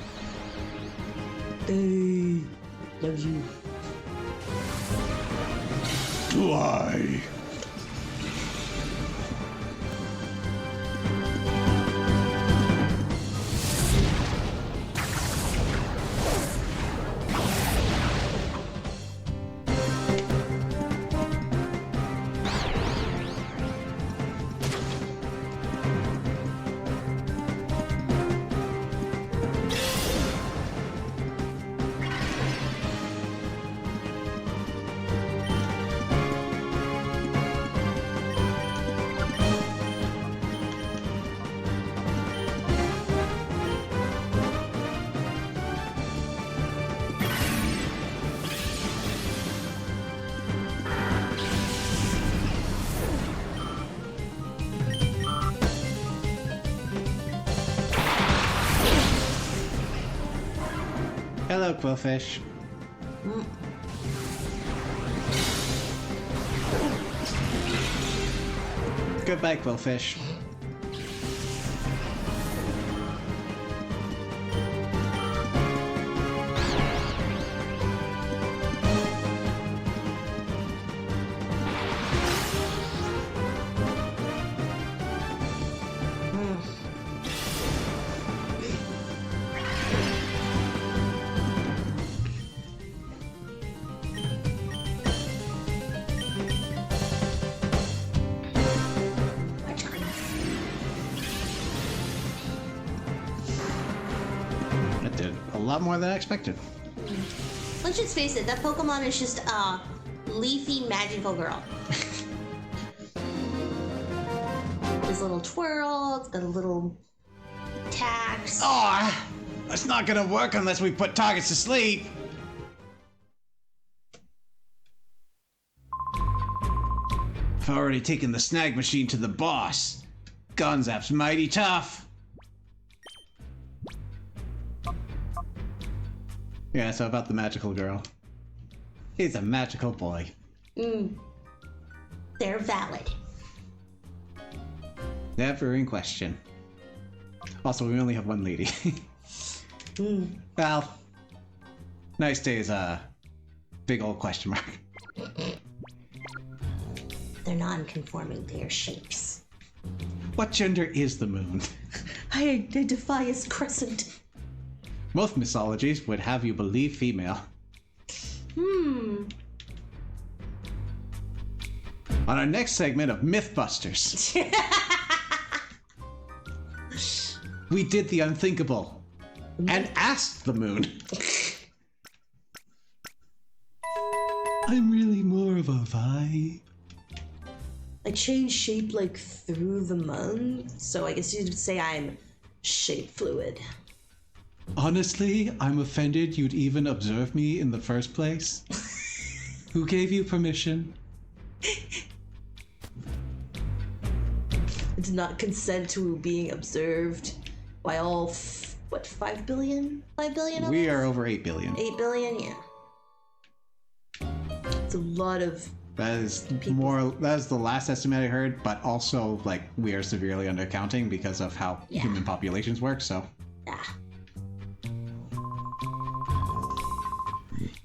They love you. Do I? Hello, Quillfish. Goodbye, Quillfish. My turn. That did a lot more than I expected. Let's just face it, that Pokemon is just a leafy magical girl. His little twirl, it's got a little attacks. Oh, that's not gonna work unless we put targets to sleep. I've already taken the snag machine to the boss. Gonzap's mighty tough. Yeah, so about the magical girl. He's a magical boy. They're valid. Never in question. Also, we only have one lady. Well, nice days, big old question mark. They're non-conforming to your shapes. What gender is the moon? I identify as Crescent. Most mythologies would have you believe female. On our next segment of Mythbusters, we did the unthinkable and asked the moon. I'm really more of a vibe. I change shape like through the month, so I guess you'd say I'm shape fluid. Honestly, I'm offended you'd even observe me in the first place. Who gave you permission? I did not consent to being observed by all, 5 billion? 5 billion of We us? are over 8 billion. 8 billion, yeah. It's a lot of... That is that is the last estimate I heard, but also, like, we are severely undercounting because of how human populations work, so. Yeah.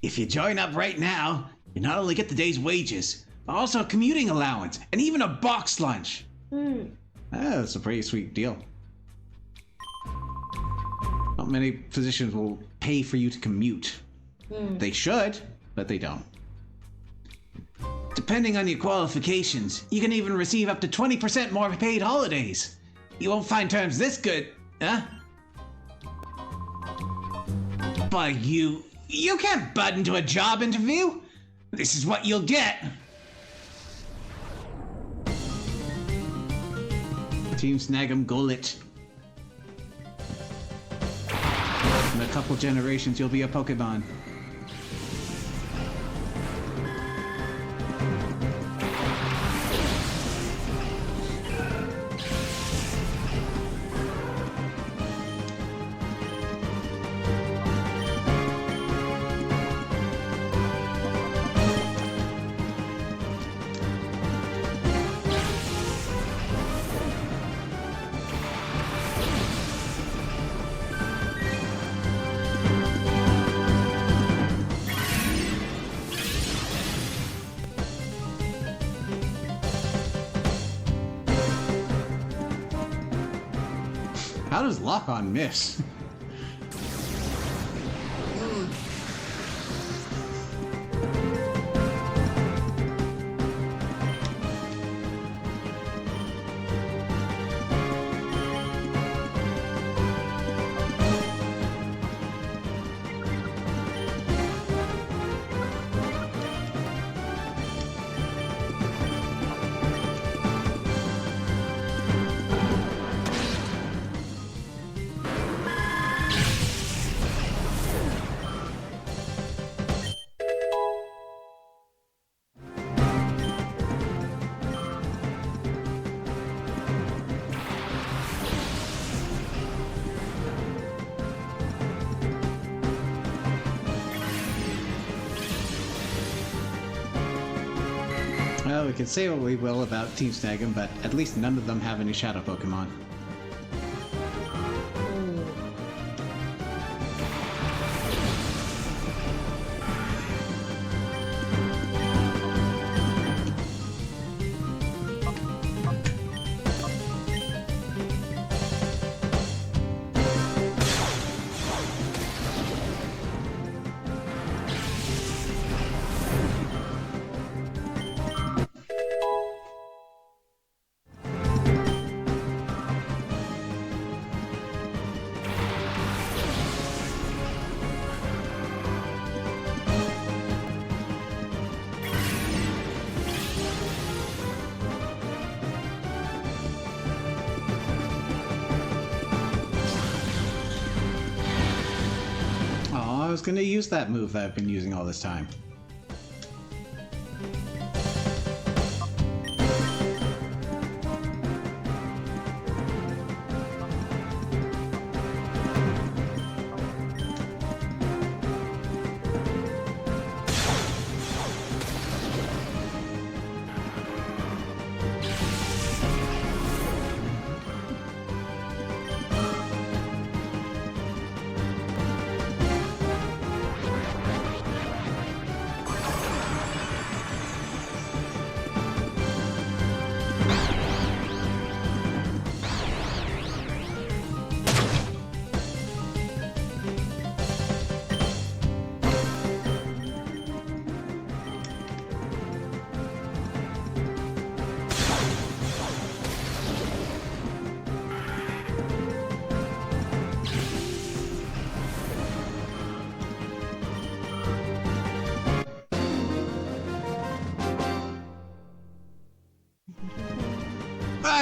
If you join up right now, you not only get the day's wages, but also a commuting allowance and even a box lunch. That's a pretty sweet deal. Not many physicians will pay for you to commute. They should, but they don't. Depending on your qualifications, you can even receive up to 20% more paid holidays. You won't find terms this good, huh? But you can't butt into a job interview. This is what you'll get. Team Snag'em Gullet. In a couple generations, you'll be a Pokemon. How does lock-on miss? Well, we can say what we will about Team Snag'em, but at least none of them have any shadow Pokemon. I was gonna use that move that I've been using all this time.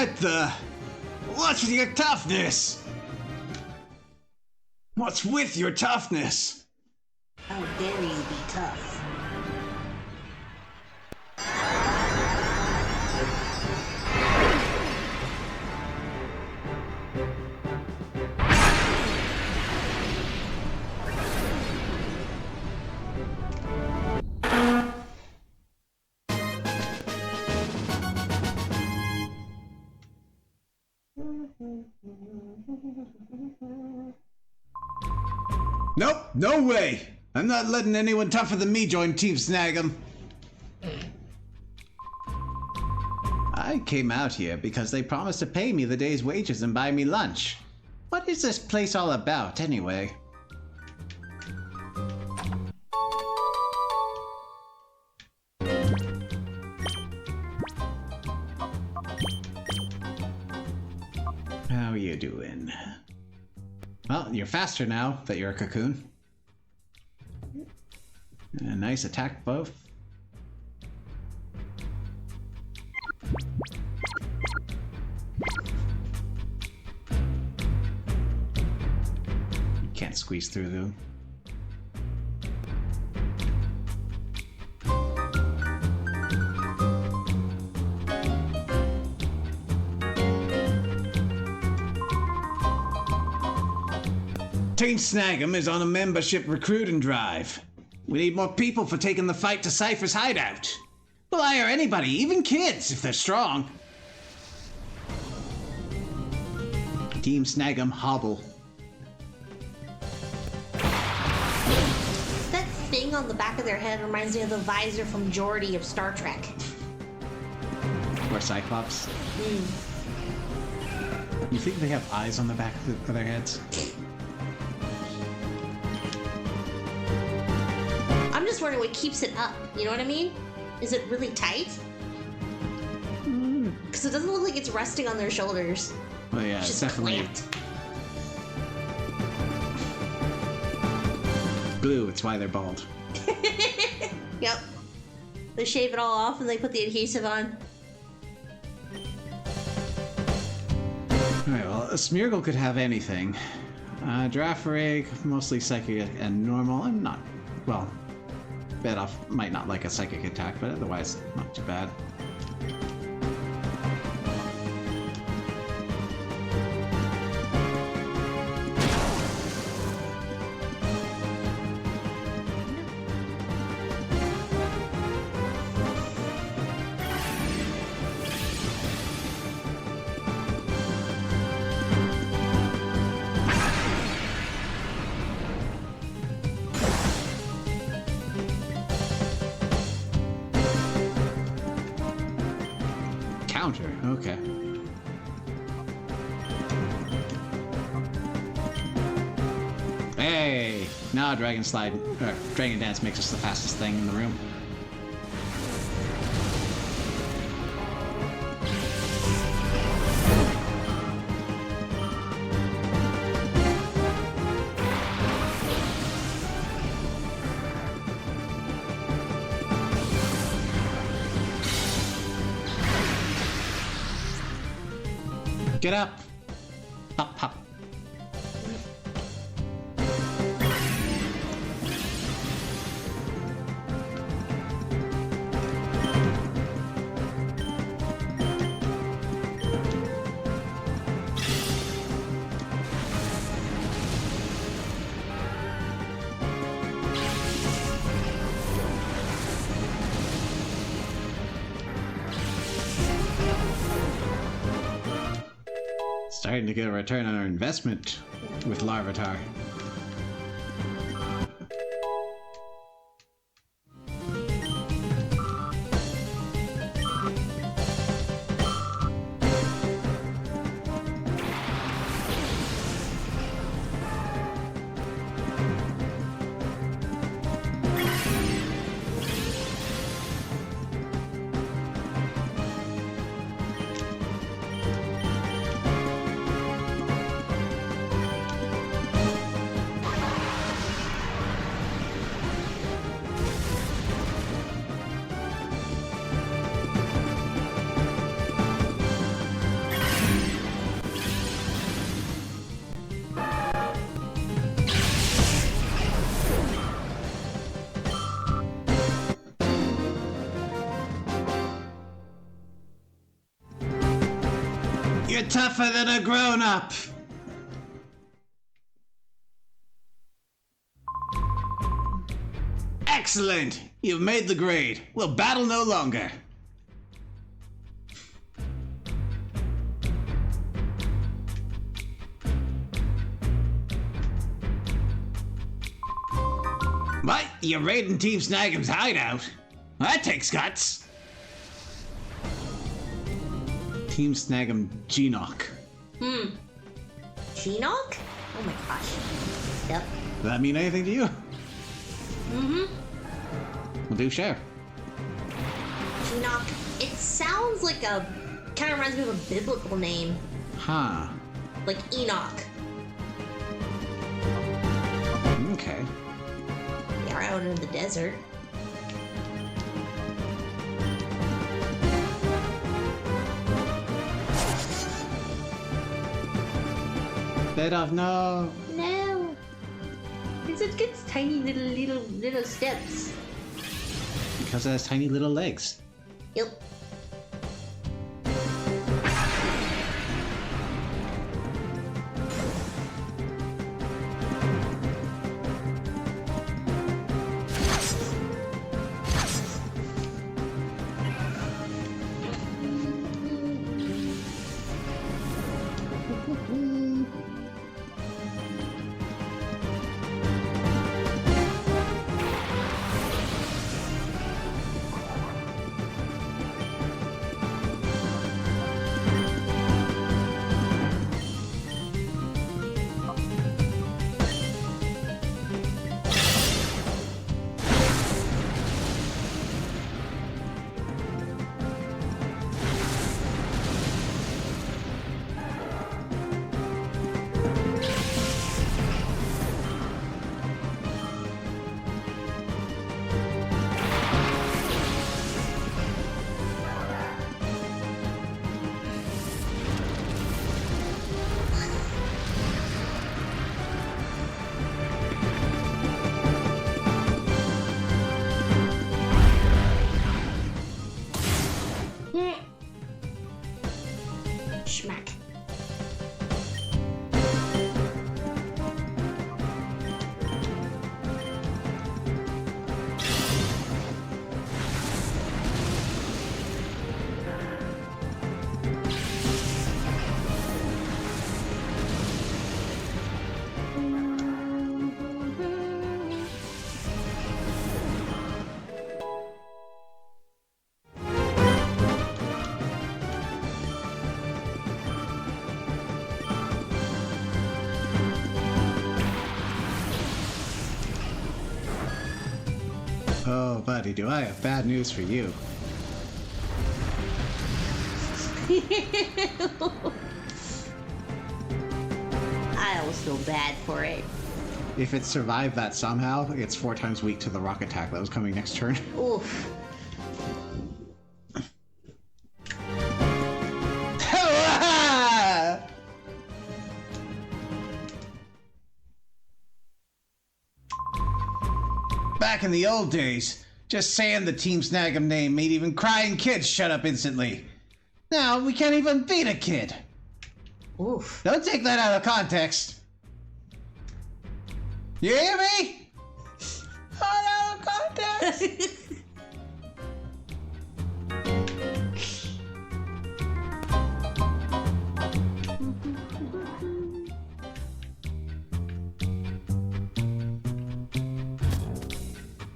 What the? What's with your toughness? What's with your toughness? How dare you be tough? Nope, no way! I'm not letting anyone tougher than me join Team Snag'em. I came out here because they promised to pay me the day's wages and buy me lunch. What is this place all about, anyway? How are you doing? Well, you're faster now that you're a cocoon. A nice attack both. You can't squeeze through them. Team Snag'em is on a membership recruiting drive. We need more people for taking the fight to Cypher's hideout. We'll hire anybody, even kids, if they're strong. Team Snag'em hobble. That thing on the back of their head reminds me of the visor from Geordi of Star Trek. Or Cyclops. You think they have eyes on the back of their heads? I'm just wondering what keeps it up. You know what I mean? Is it really tight? Because it doesn't look like it's resting on their shoulders. Oh yeah, It's it's just definitely clamped. blue. It's why they're bald. Yep. They shave it all off and they put the adhesive on. Alright, well, a Smeargle could have anything. Girafarig, mostly psychic and normal. I'm not, well, Bedoff might not like a psychic attack, but otherwise, not too bad. Counter, okay. Hey! Now Dragon Dance makes us the fastest thing in the room. Get up! Hop, hop. Starting to get a return on our investment with Larvitar. You're tougher than a grown-up! Excellent! You've made the grade. We'll battle no longer. What? You're raiding Team Snag'em's hideout? That takes guts. Team Snag'em Geenock. Geenock? Oh my gosh. Yep. Does that mean anything to you? Mm-hmm. Well, do share. Geenock. It sounds like a... kind of reminds me of a biblical name. Huh. Like Enoch. Okay. They're out in the desert. Bedoff, no. No. It gets tiny little steps. Because it has tiny little legs. Yep. Oh, buddy, do I have bad news for you. I always feel bad for it. If it survived that somehow, it's 4 times weak to the rock attack that was coming next turn. Oof. Back in the old days, just saying the Team Snag'em name made even crying kids shut up instantly. Now we can't even beat a kid. Oof. Don't take that out of context. You hear me? Out of context.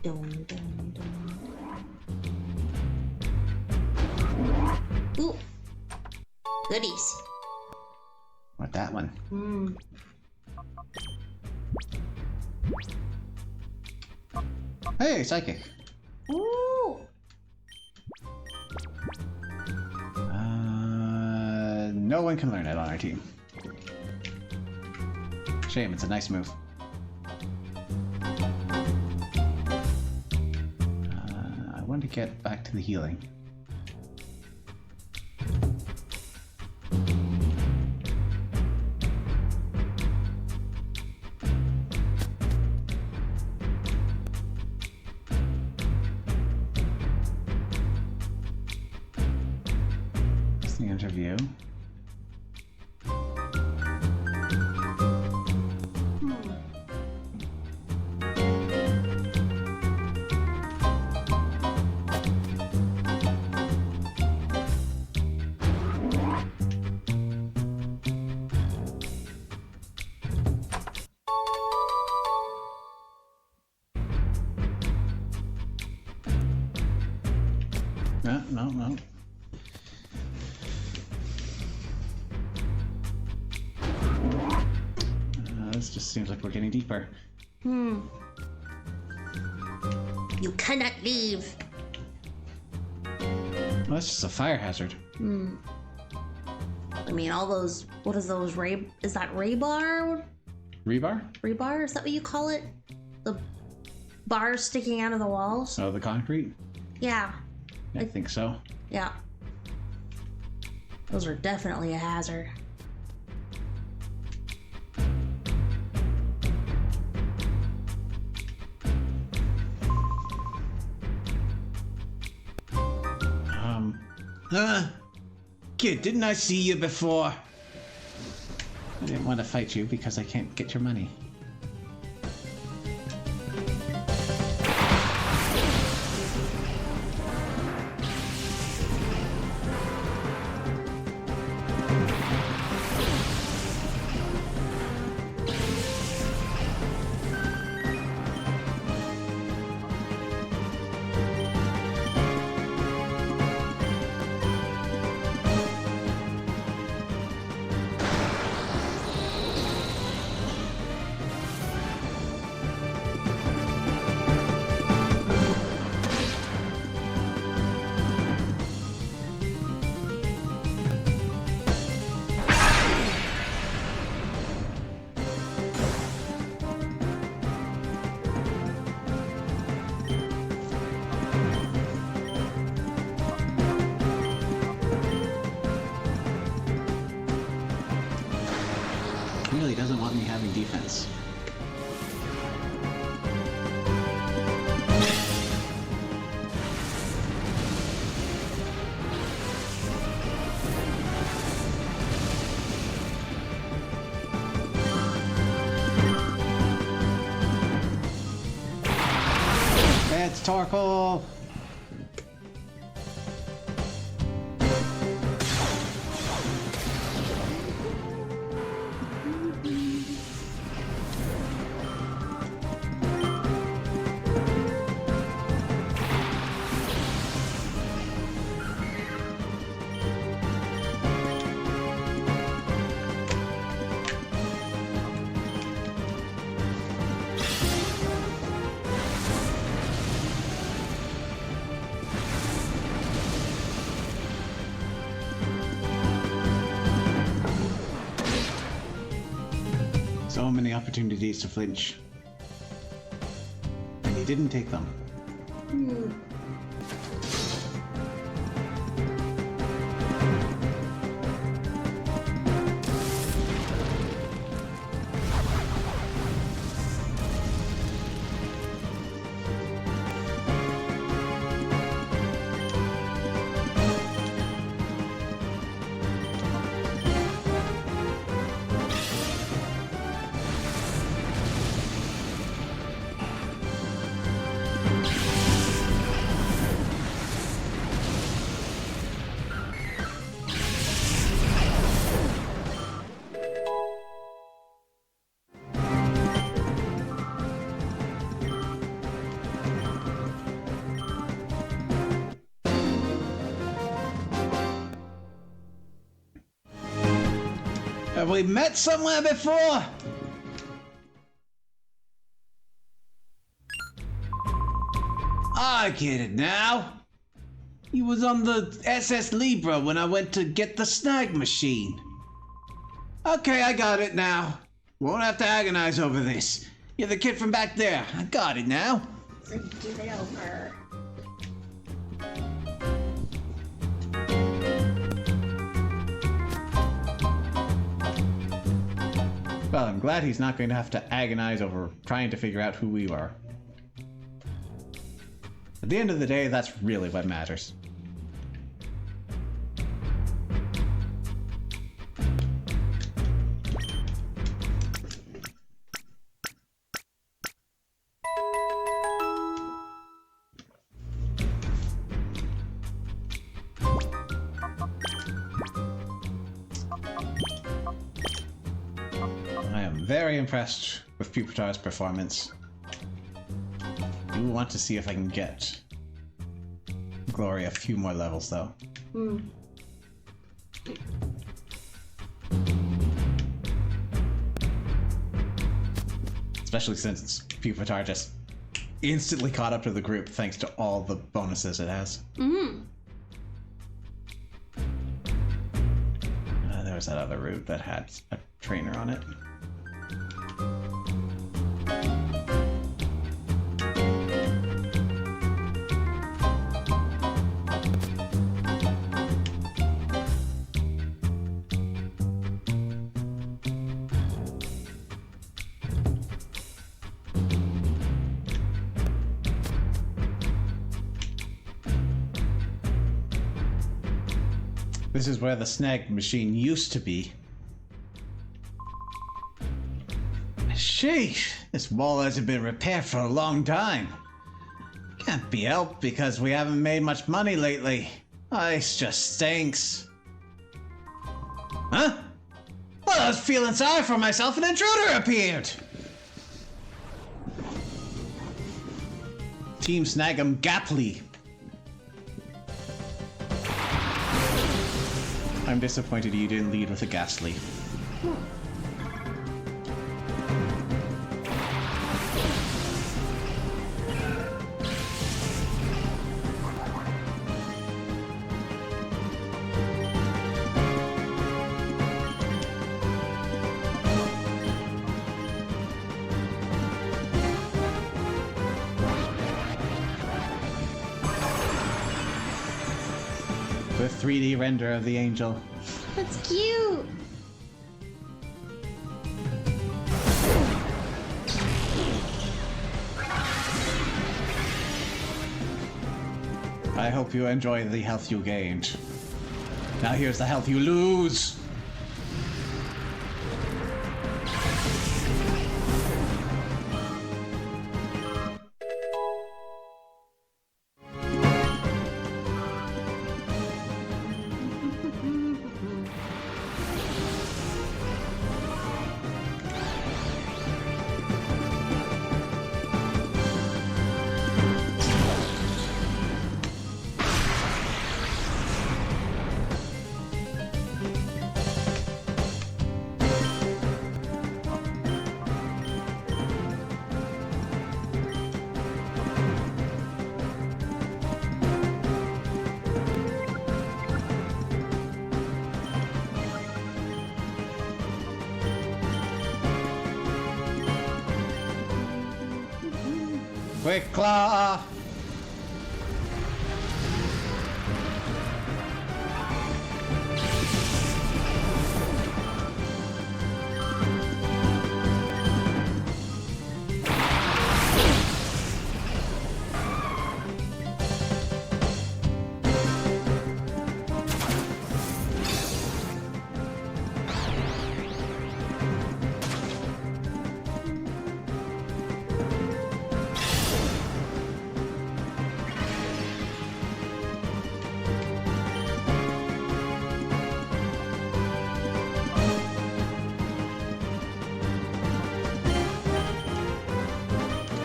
Dun, dun, dun. Ooh. Goodies. What, that one? Hmm. Hey, psychic. Ooh. No one can learn it on our team. Shame, it's a nice move. I want to get back to the healing. The interview. No. This just seems like we're getting deeper. You cannot leave. Well, that's just a fire hazard. I mean, all those. What is those? Is that rebar? Rebar? Rebar? Is that what you call it? The bars sticking out of the walls? Oh, the concrete? Yeah. I think so. Yeah. Those are definitely a hazard. Kid, didn't I see you before? I didn't want to fight you because I can't get your money. Really doesn't want me having defense. It's Torkoal! So many opportunities to flinch. And he didn't take them. Have we met somewhere before? I get it now. You was on the SS Libra when I went to get the snag machine. Okay, I got it now. Won't have to agonize over this. You're the kid from back there. I got it now. Give it over. Well, I'm glad he's not going to have to agonize over trying to figure out who we are. At the end of the day, that's really what matters. I am very impressed with Pupitar's performance. I do want to see if I can get Glory a few more levels, though. Especially since Pupitar just instantly caught up to the group thanks to all the bonuses it has. There was that other route that had a trainer on it. This is where the snag machine used to be. Sheesh, this wall hasn't been repaired for a long time. Can't be helped because we haven't made much money lately. Ice just stinks. Huh? Well, I was feeling sorry for myself and an intruder appeared. Team Snag'em Gapley. I'm disappointed you didn't lead with a ghastly. The 3D render of the angel. That's cute. I hope you enjoy the health you gained. Now here's the health you lose. Quick Claw!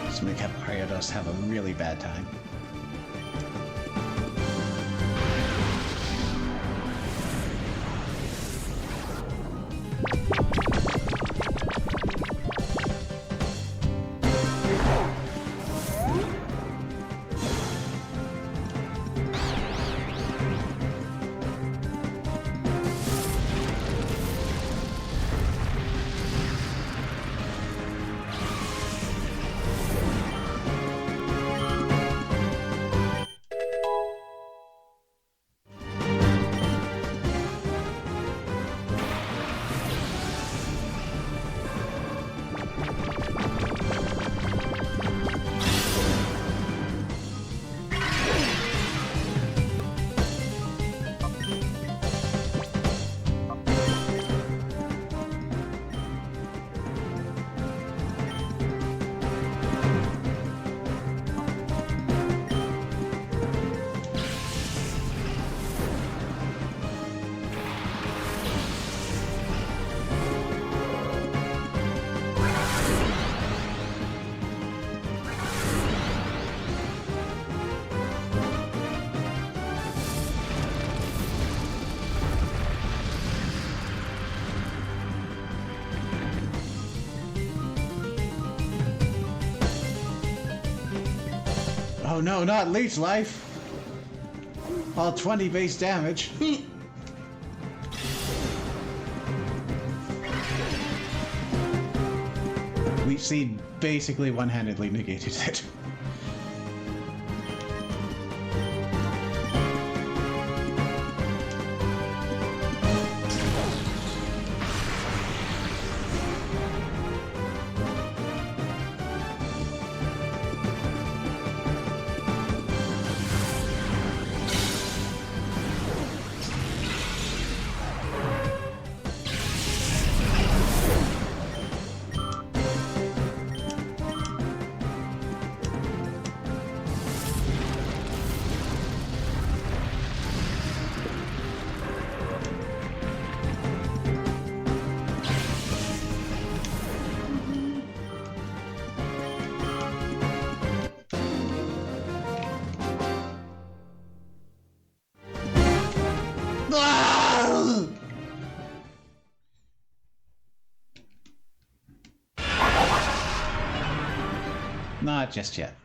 Just make Ariados have a really bad time. Oh no, not leech life! All 20 base damage. Leech Seed basically one-handedly negated it. Not just yet.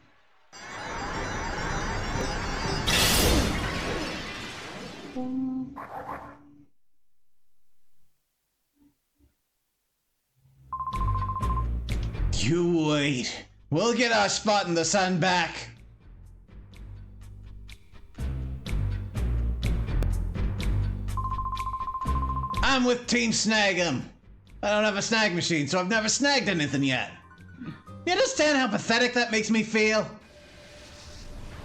You wait. We'll get our spot in the sun back. I'm with Team Snag 'em. I don't have a snag machine, so I've never snagged anything yet. You understand how pathetic that makes me feel?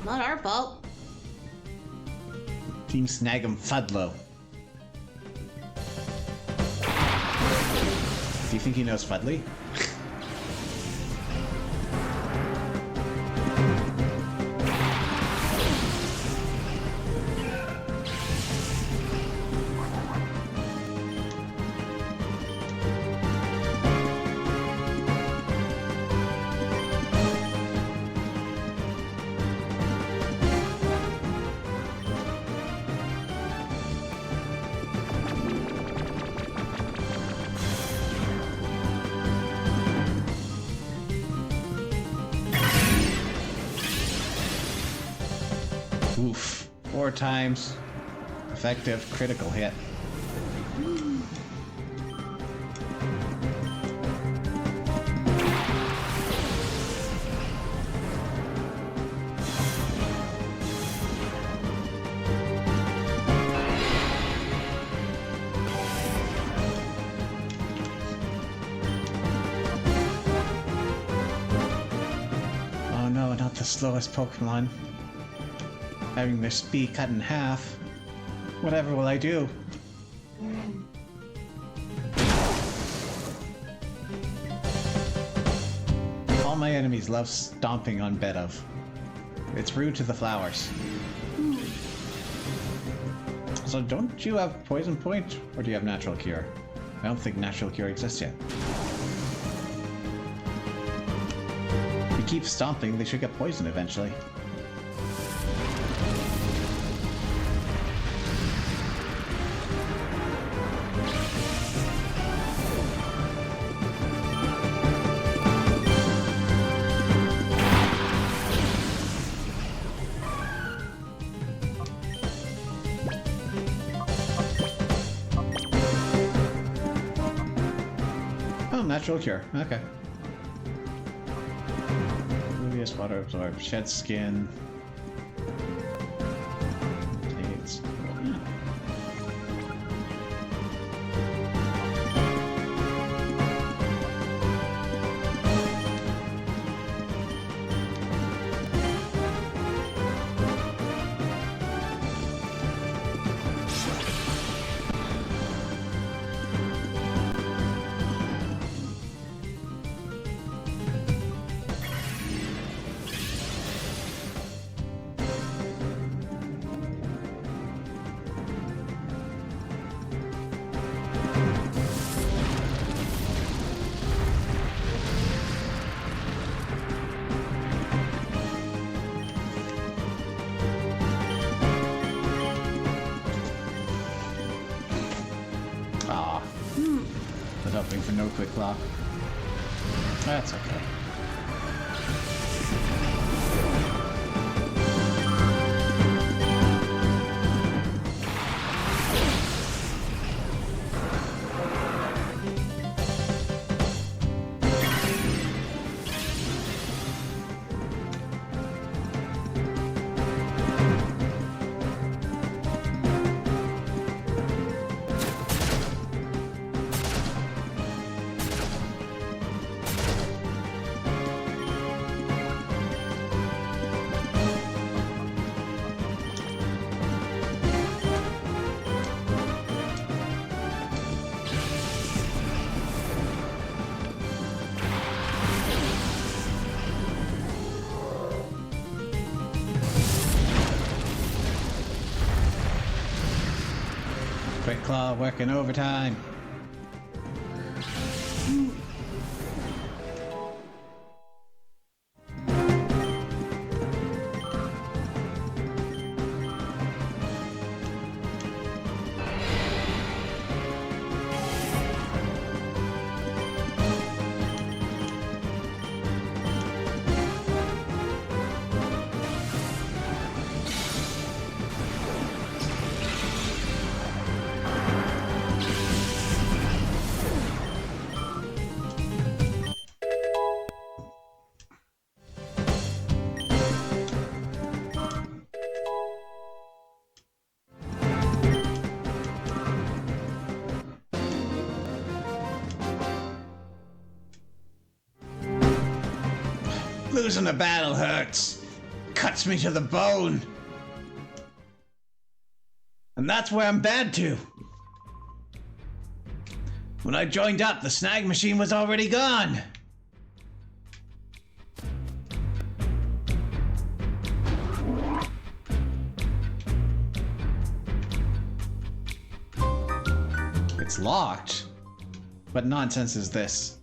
Not our fault. Team Snag 'em Fudlow. Do you think he knows Fudley? Oof. 4 times. Effective critical hit. the slowest Pokemon. Having their speed cut in half. Whatever will I do? All my enemies love stomping on bed of. It's rude to the flowers. So don't you have Poison Point? Or do you have Natural Cure? I don't think Natural Cure exists yet. If you keep stomping, they should get poisoned eventually. Natural Cure, okay. Previous water absorb, shed skin. Takes. Hoping for no quick claw. That's okay. Quick Claw working overtime. Losing a battle hurts. Cuts me to the bone. And that's where I'm bad to. When I joined up, the snag machine was already gone. It's locked. What nonsense is this?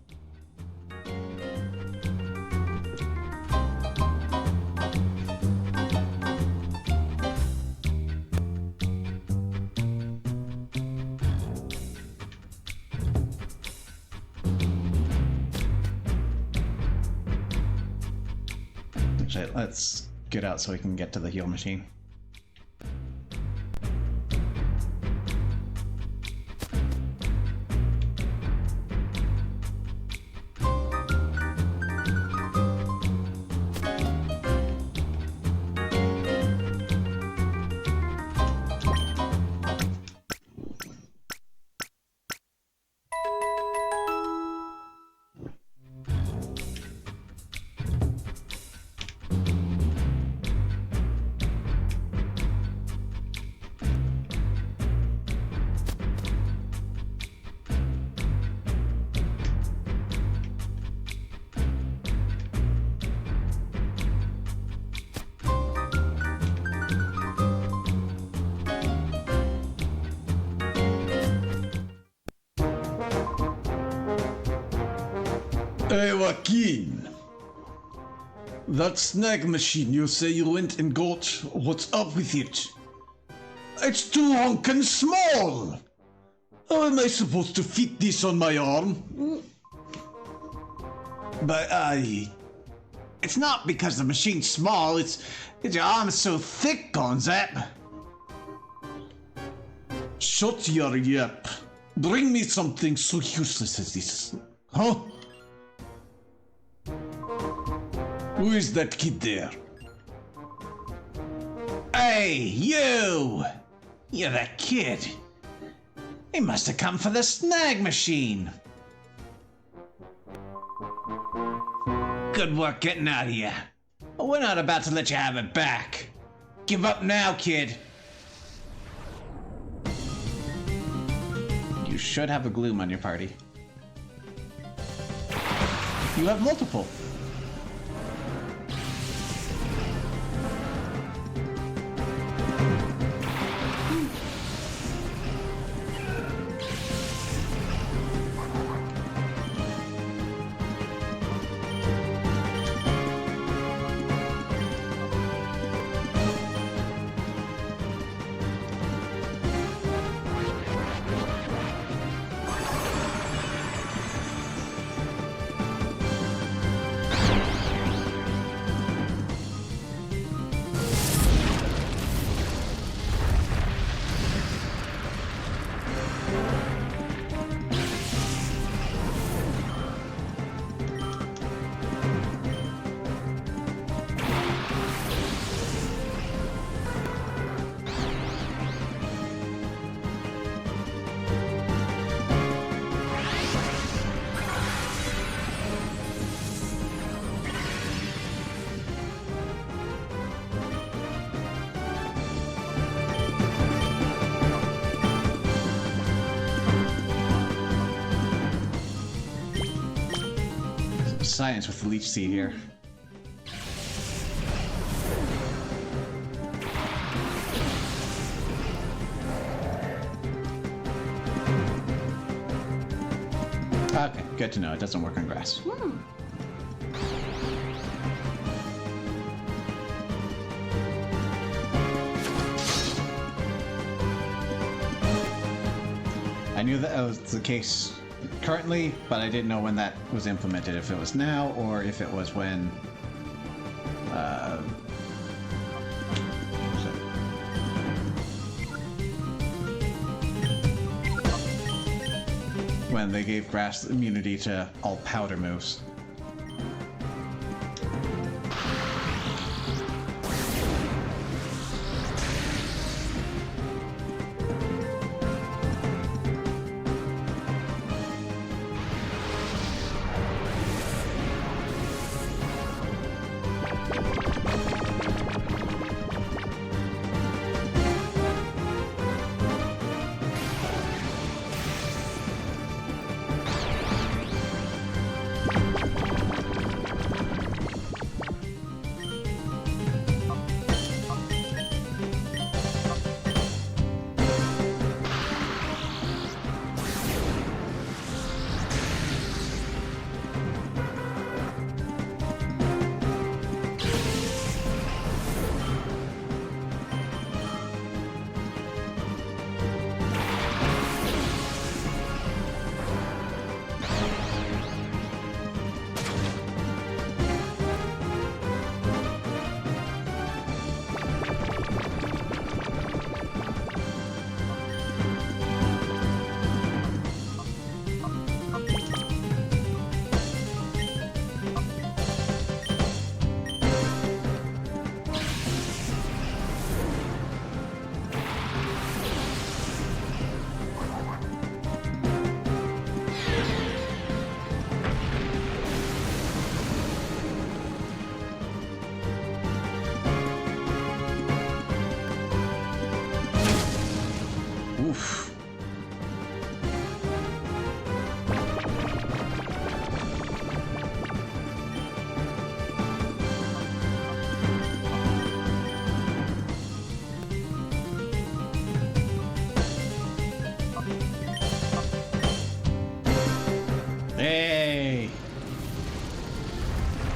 Actually, let's get out so we can get to the heal machine. Hey, Joaquin. That snag machine you say you went and got, what's up with it? It's too honkin' small! How am I supposed to fit this on my arm? But, it's not because the machine's small, it's your arm's so thick, Gonzap. Shut your yap. Bring me something so useless as this. Huh? Who is that kid there? Hey, you! You're that kid. He must have come for the snag machine. Good work getting out of here. We're not about to let you have it back. Give up now, kid. You should have a gloom on your party. You have multiple. Science with the leech seed here. Okay, good to know. It doesn't work on grass. I knew that was the case currently, but I didn't know when that was implemented, if it was now or if it was when when they gave grass immunity to all powder moves.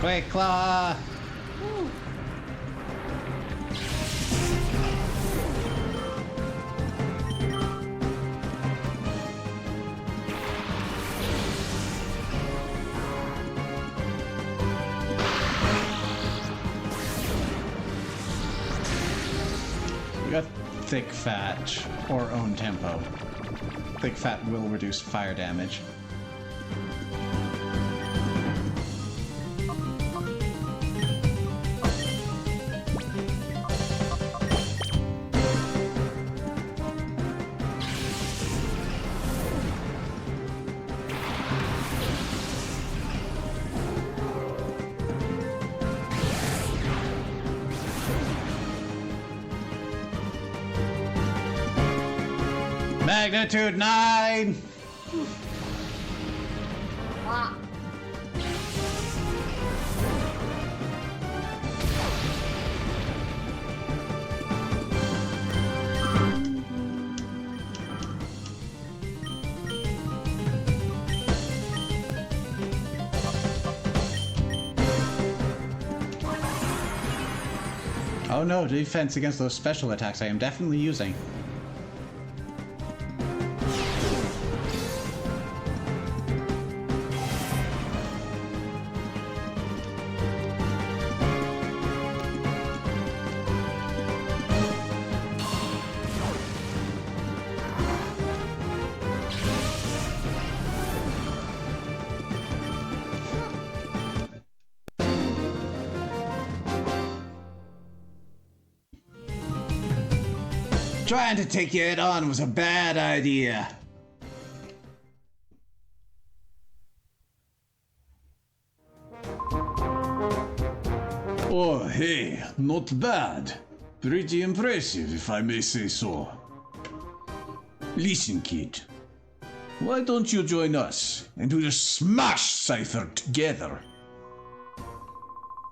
Quick Claw! We got Thick Fat or own tempo. Thick Fat will reduce fire damage. Magnitude 9! Ah. Oh no, defense against those special attacks I am definitely using. Trying to take you head on was a bad idea. Oh, hey, not bad. Pretty impressive, if I may say so. Listen, kid. Why don't you join us and we'll smash Cypher together?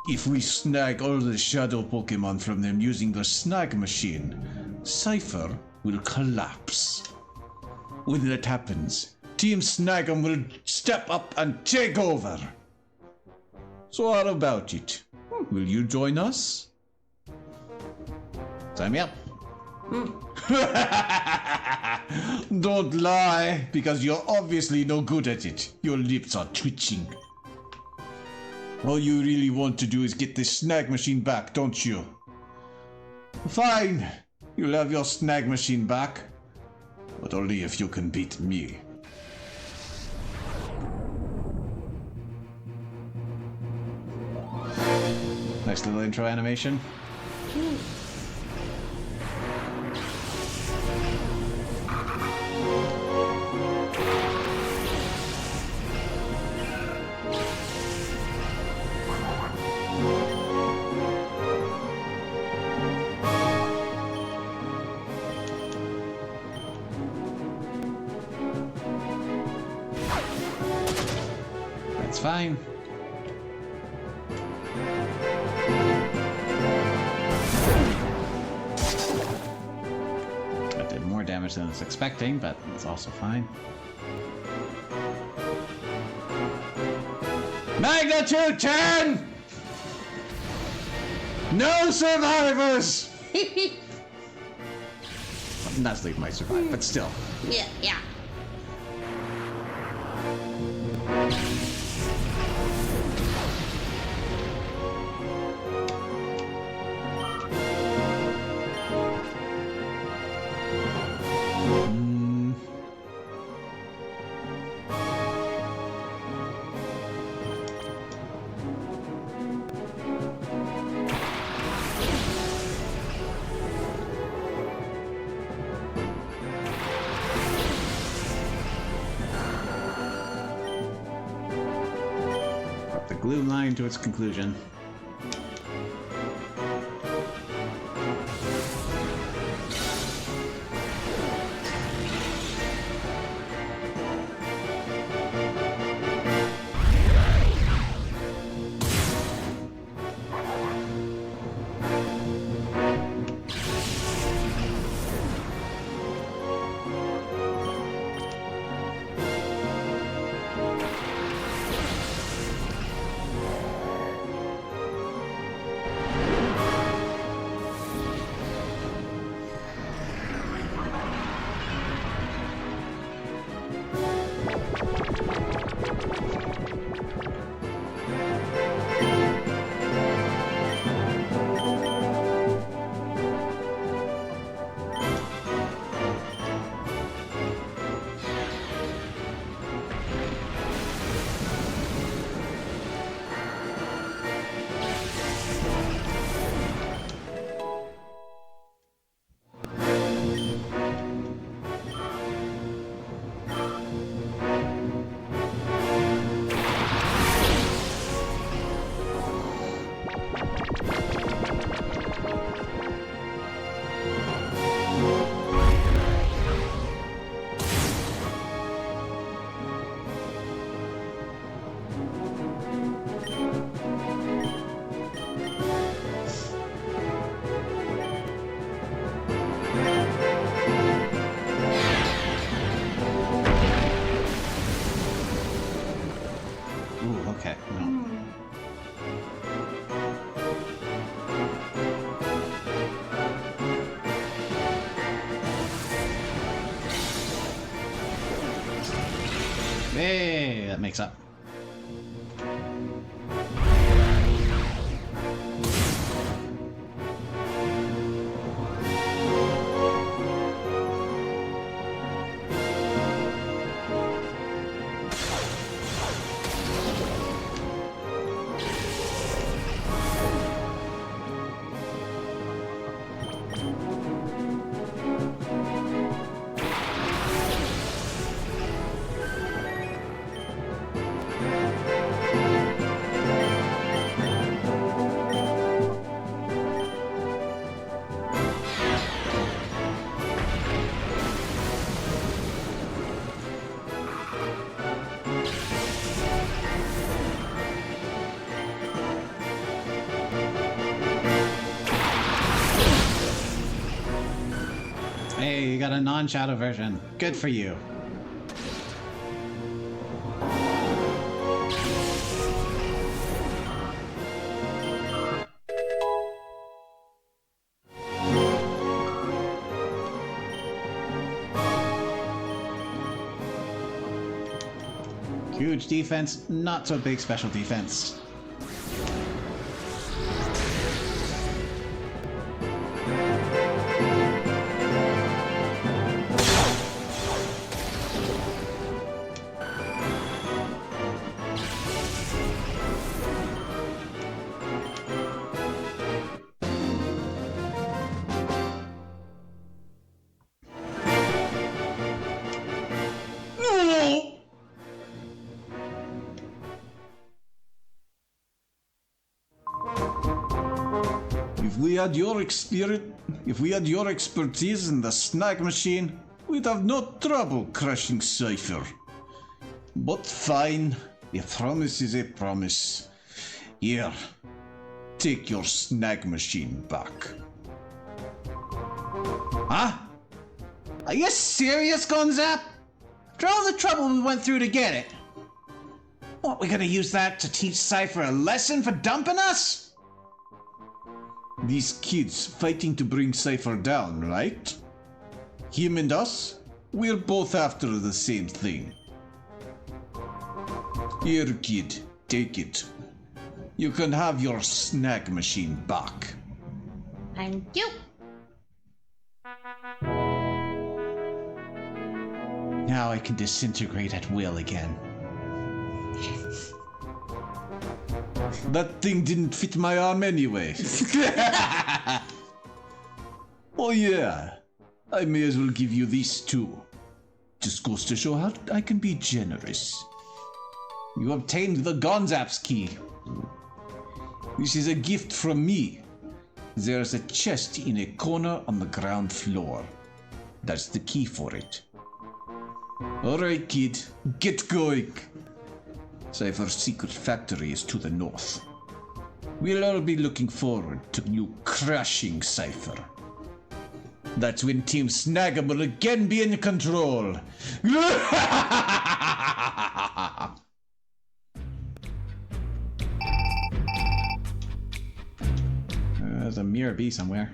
If we snag all the shadow Pokemon from them using the snag machine, Cypher will collapse. When that happens, Team Snag'em will step up and take over. So how about it? Will you join us? Sign me up. Don't lie, because you're obviously no good at it. Your lips are twitching. All you really want to do is get this snag machine back, don't you? Fine, you'll have your snag machine back, but only if you can beat me. Nice little intro animation. That's fine. That did more damage than I was expecting, but it's also fine. Magnitude 10! No survivors! Nuzleaf might survive, but still. Yeah, yeah. Brought the glue line to its conclusion. No. Hey, that makes up. Hey, you got a non-shadow version. Good for you. Huge defense, not so big special defense. If we had your expertise in the snag machine, we'd have no trouble crushing Cypher. But fine, a promise is a promise. Here, take your snag machine back. Huh? Are you serious, Gonzap? After all the trouble we went through to get it? What, we gonna use that to teach Cypher a lesson for dumping us? These kids fighting to bring Cypher down, right? Him and us, we're both after the same thing. Here, kid, take it. You can have your snag machine back. Thank you. Now I can disintegrate at will again. That thing didn't fit my arm anyway. Oh yeah, I may as well give you these too. Just goes to show how I can be generous. You obtained the Gonzap's key. This is a gift from me. There's a chest in a corner on the ground floor. That's the key for it. Alright, kid, get going. Cypher's secret factory is to the north. We'll all be looking forward to you crushing Cypher. That's when Team Snag'em will again be in control. There's a mirror B somewhere.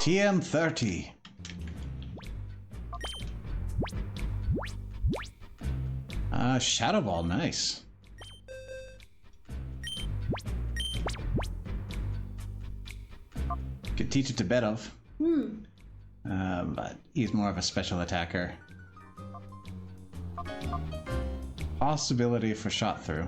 TM30. Shadow Ball, nice. Could teach it to Bedov. But he's more of a special attacker. Possibility for shot through.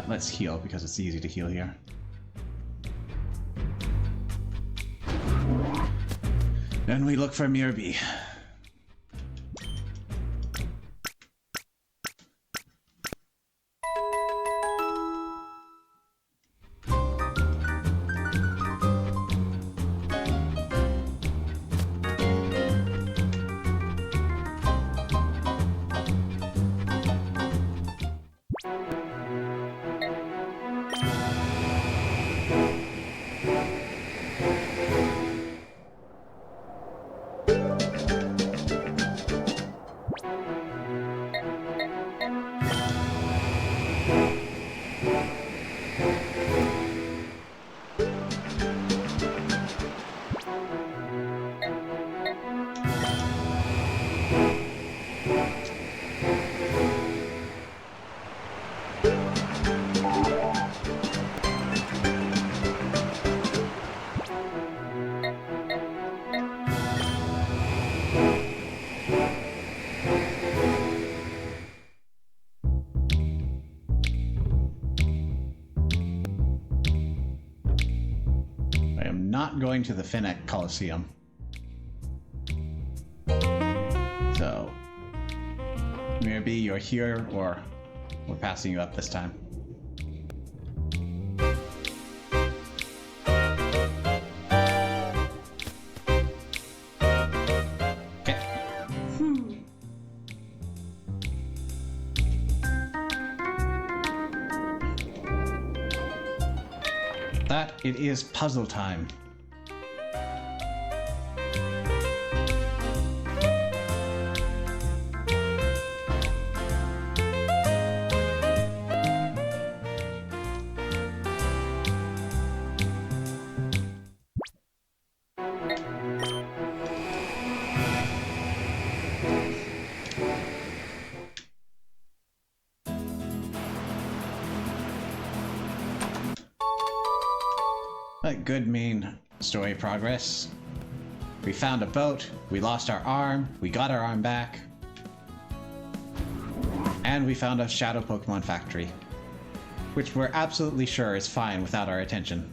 Let's heal because it's easy to heal here. Then we look for Mirby. Not going to the Finneck Coliseum. So, maybe you're here, or we're passing you up this time. Okay. That it is puzzle time. Good main story progress. We found a boat, we lost our arm, we got our arm back, and we found a shadow Pokemon factory, which we're absolutely sure is fine without our attention.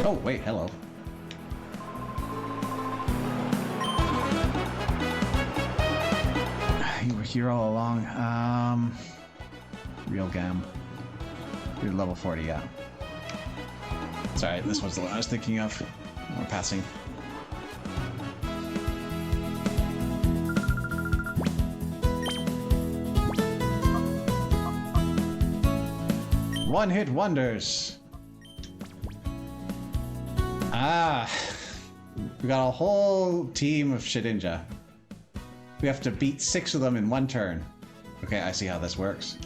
Oh, wait, hello. You were here all along. Real Gam. You're level 40, yeah. Sorry, this was the one I was thinking of. We're passing. One-hit wonders. Ah, we got a whole team of Shedinja. We have to beat 6 of them in one turn. Okay, I see how this works.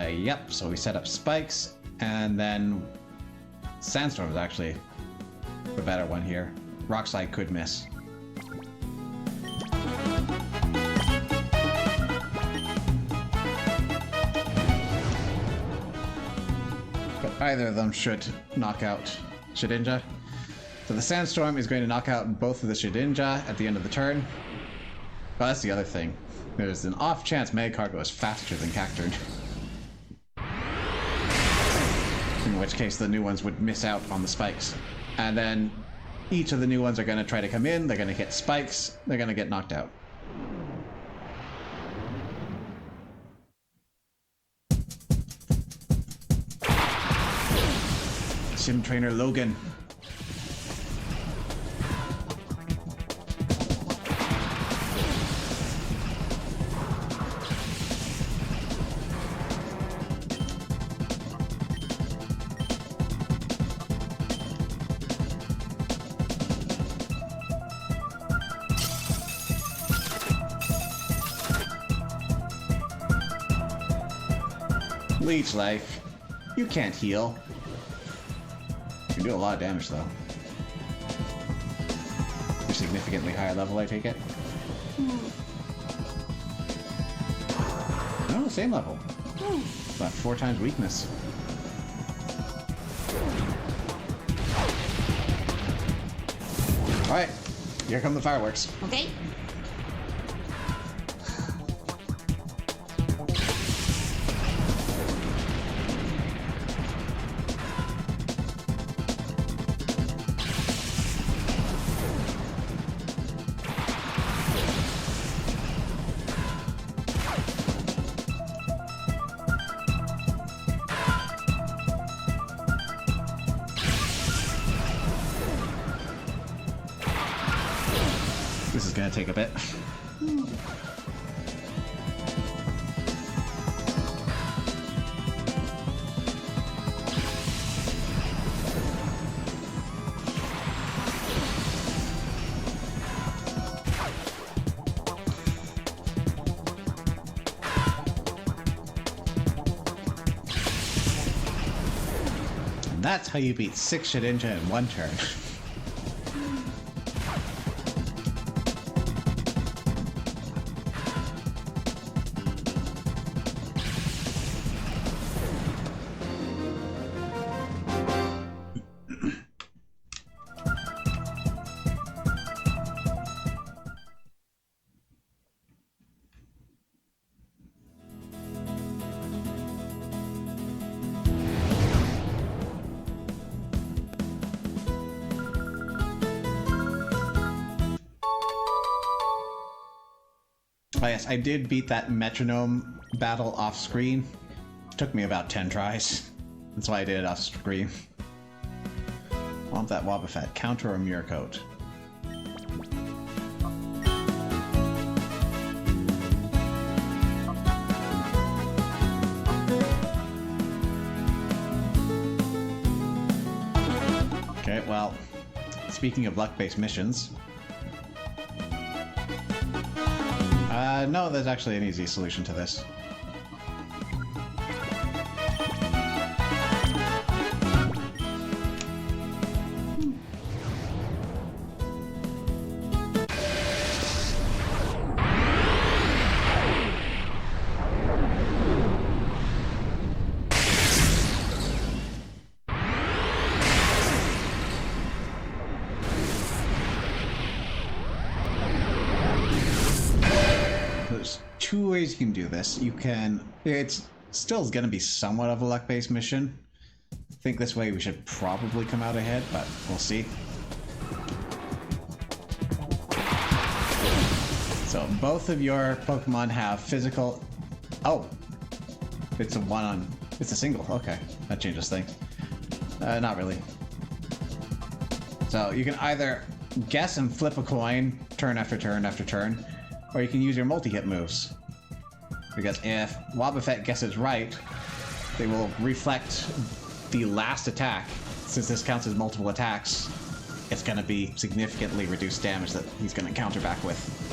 Yep, so we set up spikes, and then Sandstorm is actually the better one here. Rock Slide could miss. But either of them should knock out Shedinja. So the Sandstorm is going to knock out both of the Shedinja at the end of the turn. Well, that's the other thing. There's an off chance Magikarp is faster than Cacturne. In which case the new ones would miss out on the spikes. And then each of the new ones are going to try to come in, they're going to hit spikes, they're going to get knocked out. Sim Trainer Logan. Leech life. You can't heal. You can do a lot of damage though. You're significantly higher level, I take it? No, same level. About 4 times weakness. Alright, here come the fireworks. Okay. This is gonna take a bit. And that's how you beat 6 Shedinja in 1 turn. Oh yes, I did beat that metronome battle off screen. It took me about 10 tries. That's why I did it off screen. I want that Wobbuffet. Counter or Mirror Coat? Okay, well, speaking of luck-based missions... no, there's actually an easy solution to this. There's 2 ways you can do this. You can... It's still going to be somewhat of a luck-based mission. I think this way we should probably come out ahead, but we'll see. So both of your Pokemon have physical... Oh! It's a one on... It's a single. Okay. That changes things. Not really. So you can either guess and flip a coin turn after turn after turn, or you can use your multi-hit moves. Because if Wobbuffet guesses right, they will reflect the last attack. Since this counts as multiple attacks, it's going to be significantly reduced damage that he's going to counter back with.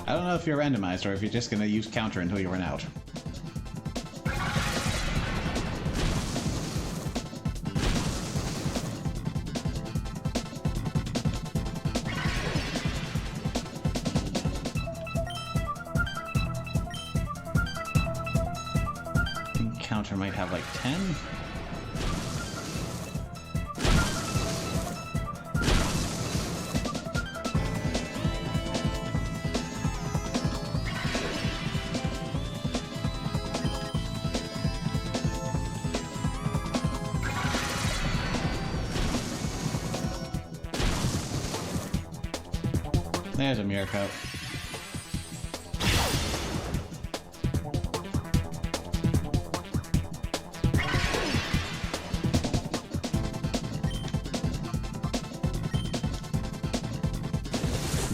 I don't know if you're randomized or if you're just going to use counter until you run out. counter might have like 10. There's a mirror coat.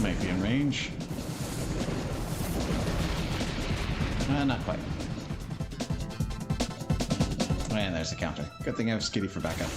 Might be in range. Not quite. And there's the counter. Good thing I have Skitty for backup.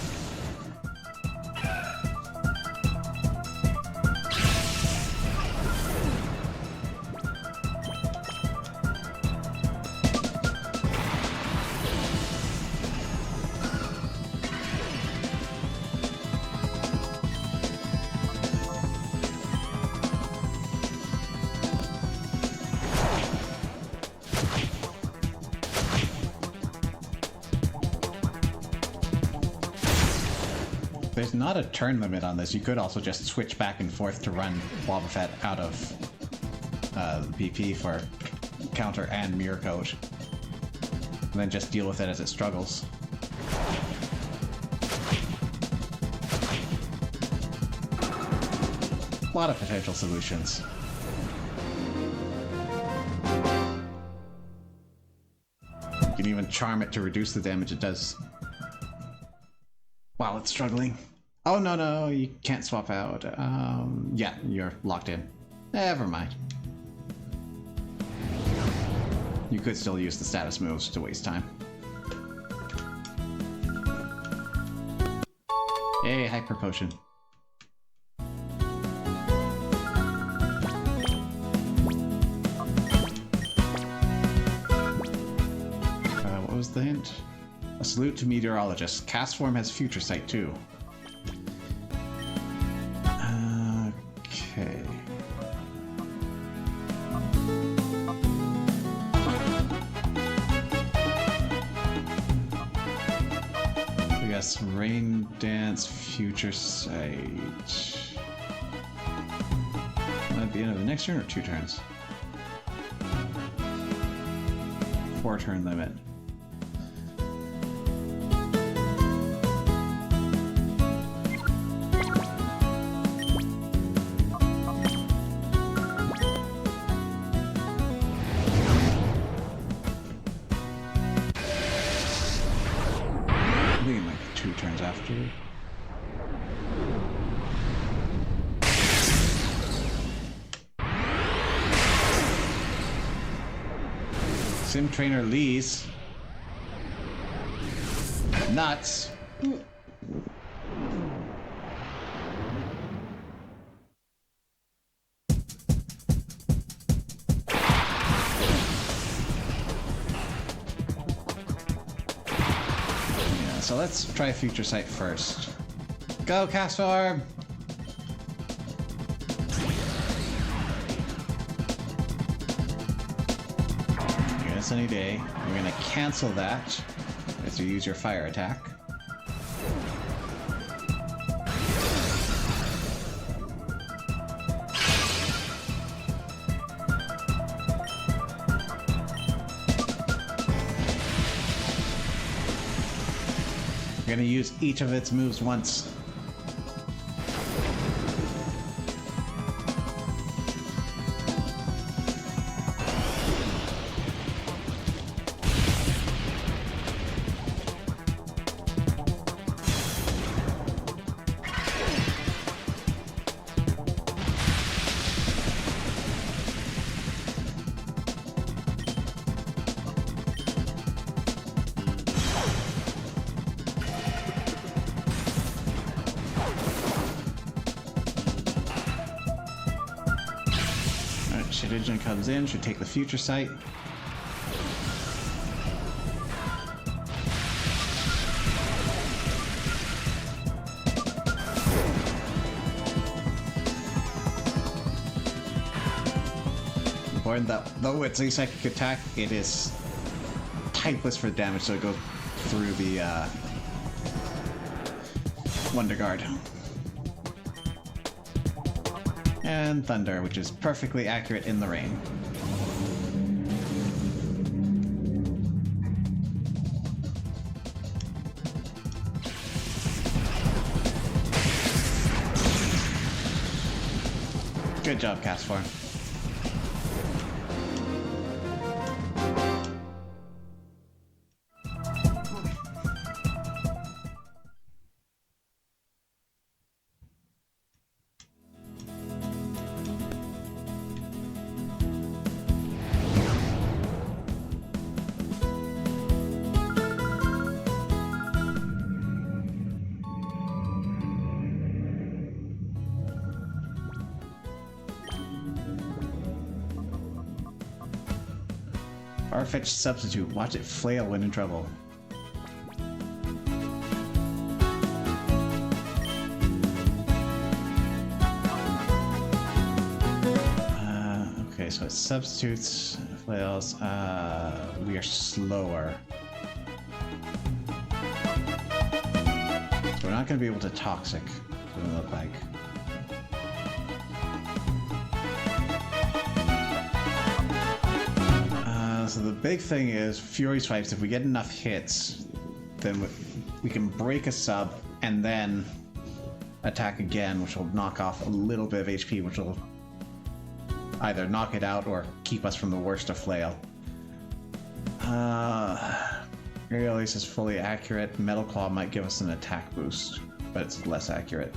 There's not a turn limit on this. You could also just switch back and forth to run Wobbuffet out of BP for counter and mirror coat. And then just deal with it as it struggles. A lot of potential solutions. You can even charm it to reduce the damage it does while it's struggling. Oh, no, you can't swap out. Yeah, you're locked in. Never mind. You could still use the status moves to waste time. Yay, Hyper Potion. What was the hint? A salute to meteorologists. Cast form has future sight too. Okay. We got some rain dance, future sight. At the end of the next turn or 2 turns? 4 turn limit. Sim Trainer Lee's nuts. Yeah, so let's try Future Sight first. Go, Cast Orb! Any day. You're gonna cancel that as you use your fire attack. You're gonna use each of its moves once. Shedijin comes in, should take the Future Sight. Important that though it's a psychic attack, it is typeless for damage, so it goes through the Wonder Guard. And Thunder, which is perfectly accurate in the rain. Good job, Castform. Far-fetched substitute. Watch it flail when in trouble. Okay, so it substitutes, flails. We are slower. So we're not going to be able to toxic, it doesn't look like. So the big thing is Fury Swipes. If we get enough hits, then we can break a sub and then attack again, which will knock off a little bit of HP, which will either knock it out or keep us from the worst of flail. Aerial Ace is fully accurate. Metal Claw might give us an attack boost, but it's less accurate.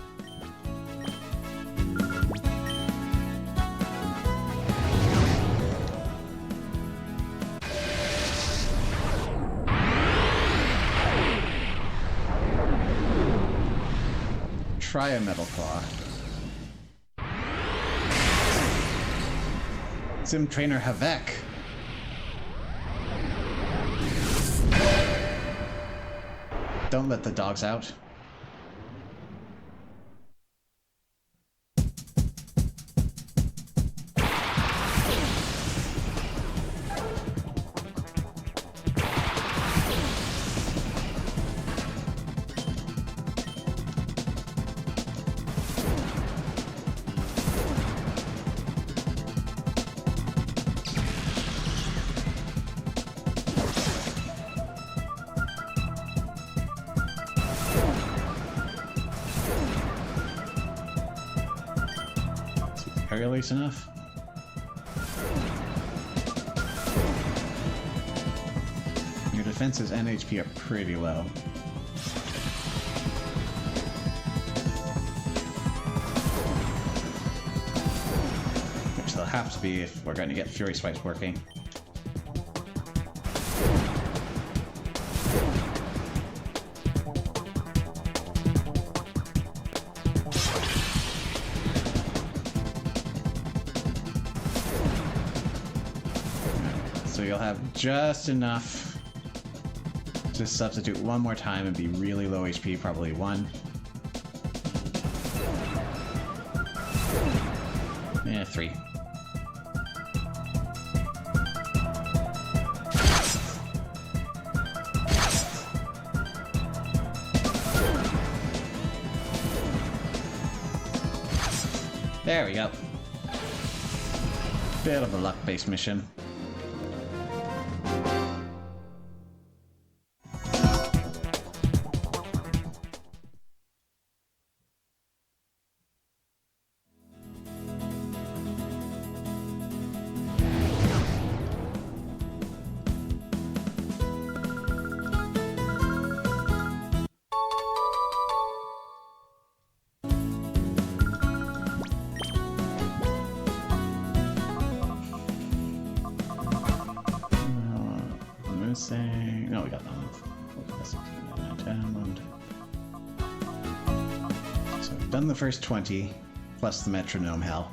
Try a Metal Claw. Sim Trainer Havek. Don't let the dogs out. Aerial Ace enough? Your defenses and HP are pretty low. Which they'll have to be if we're going to get Fury Swipes working. So you'll have just enough to substitute one more time and be really low HP, probably 1. Yeah, 3. There we go. Bit of a luck-based mission. No, we got none. So we've done the first 20, plus the metronome hell.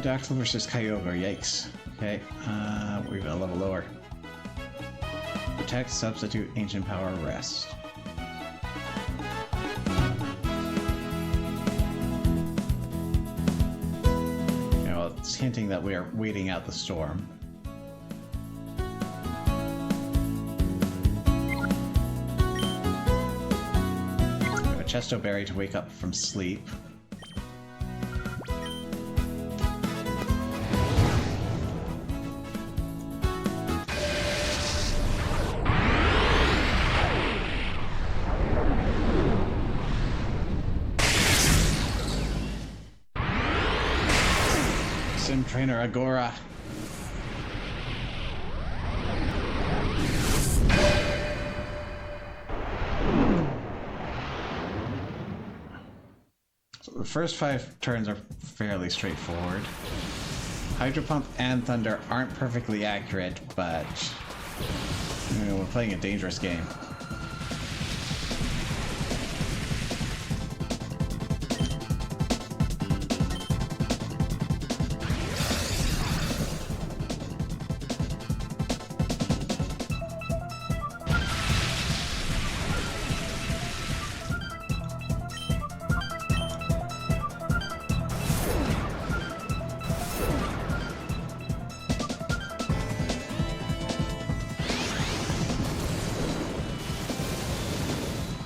Daxel versus Kyogre, yikes. Okay, we're a level lower. Protect, substitute, ancient power, rest. hinting that we are waiting out the storm. We have a Chesto Berry to wake up from sleep. Sim Trainer Agora. So the first 5 turns are fairly straightforward. Hydro Pump and Thunder aren't perfectly accurate, but you know, we're playing a dangerous game.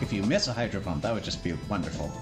If you miss a Hydro Pump, that would just be wonderful.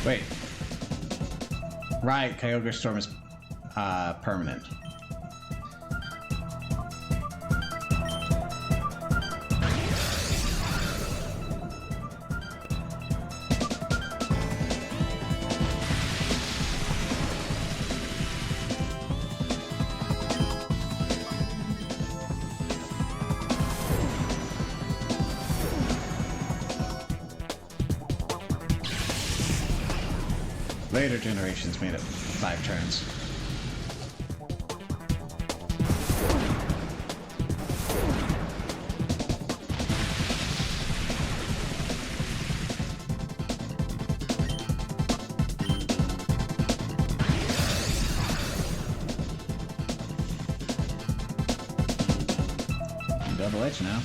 Wait. Right, Kyogre Storm is permanent. Later generations made it 5 turns. Double H now.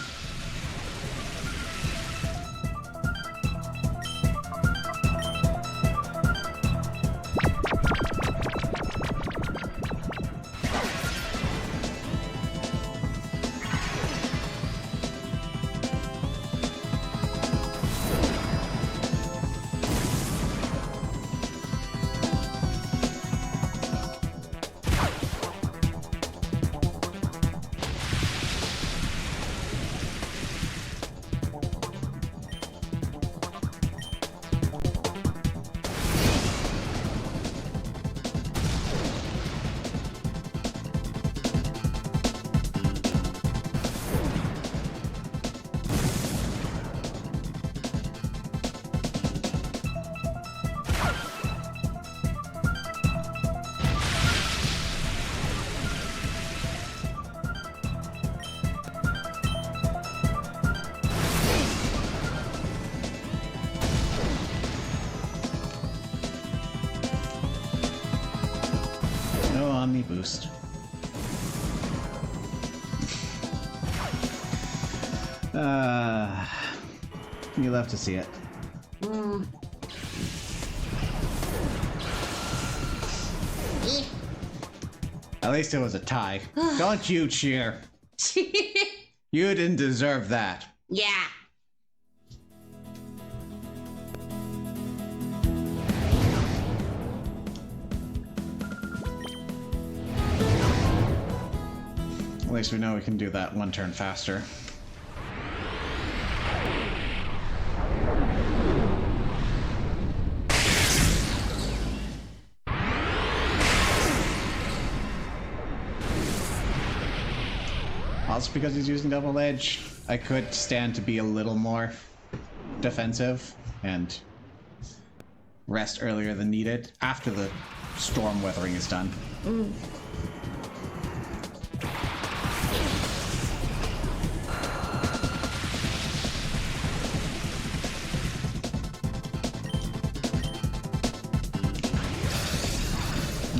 Omni Boost. You love to see it. At least it was a tie. Don't you cheer. You didn't deserve that. Yeah. At least we know we can do that one turn faster. Also, because he's using double edge, I could stand to be a little more defensive and rest earlier than needed after the storm weathering is done.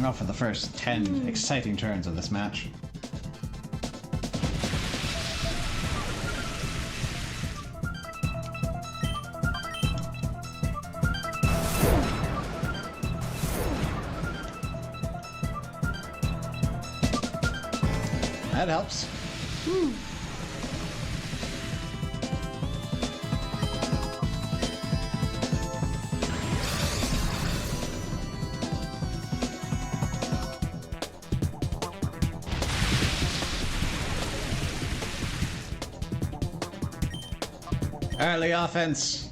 Now for the first 10 exciting turns of this match. That helps. Early offense.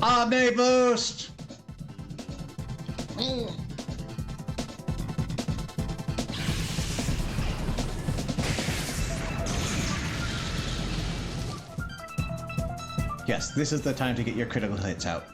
Omni boost. Yes, this is the time to get your critical hits out.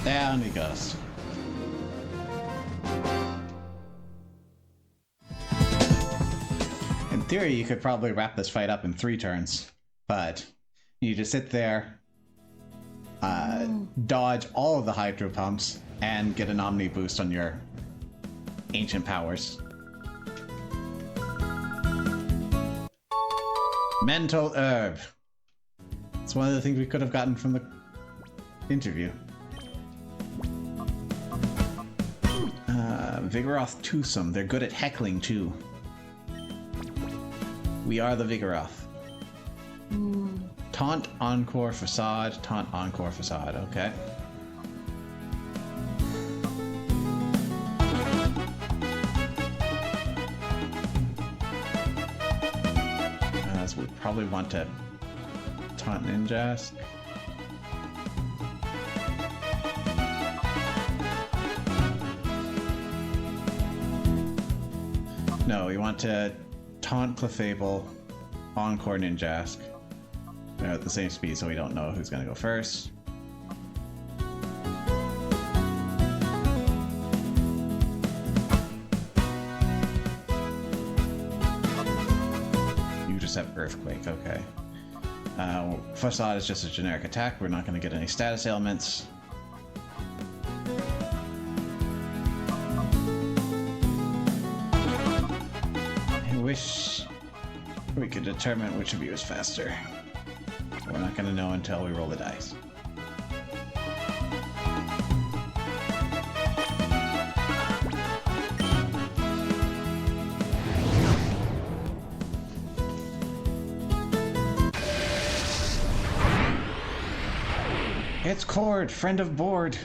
Down he goes. In theory, you could probably wrap this fight up in 3 turns, but you need to sit there, dodge all of the hydro pumps, and get an Omni boost on your ancient powers. Mental Herb. It's one of the things we could have gotten from the interview. Vigoroth Twosome. They're good at heckling too. We are the Vigoroth. Taunt, Encore, Facade. Taunt, Encore, Facade. Okay. So we probably want to taunt Ninjask. No, we want to taunt Clefable, Encore Ninjask. They're at the same speed, so we don't know who's going to go first. You just have Earthquake, okay. Facade is just a generic attack. We're not going to get any status ailments. I wish we could determine which of you is faster. We're not going to know until we roll the dice. It's Cord, friend of board.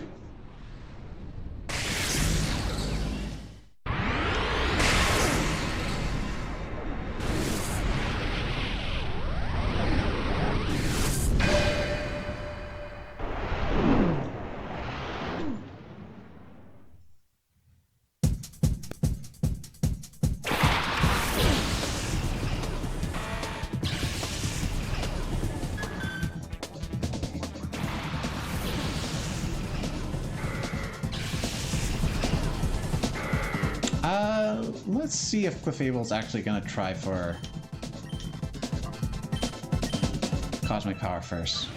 Let's see if Clefable's actually gonna try for Cosmic Power first.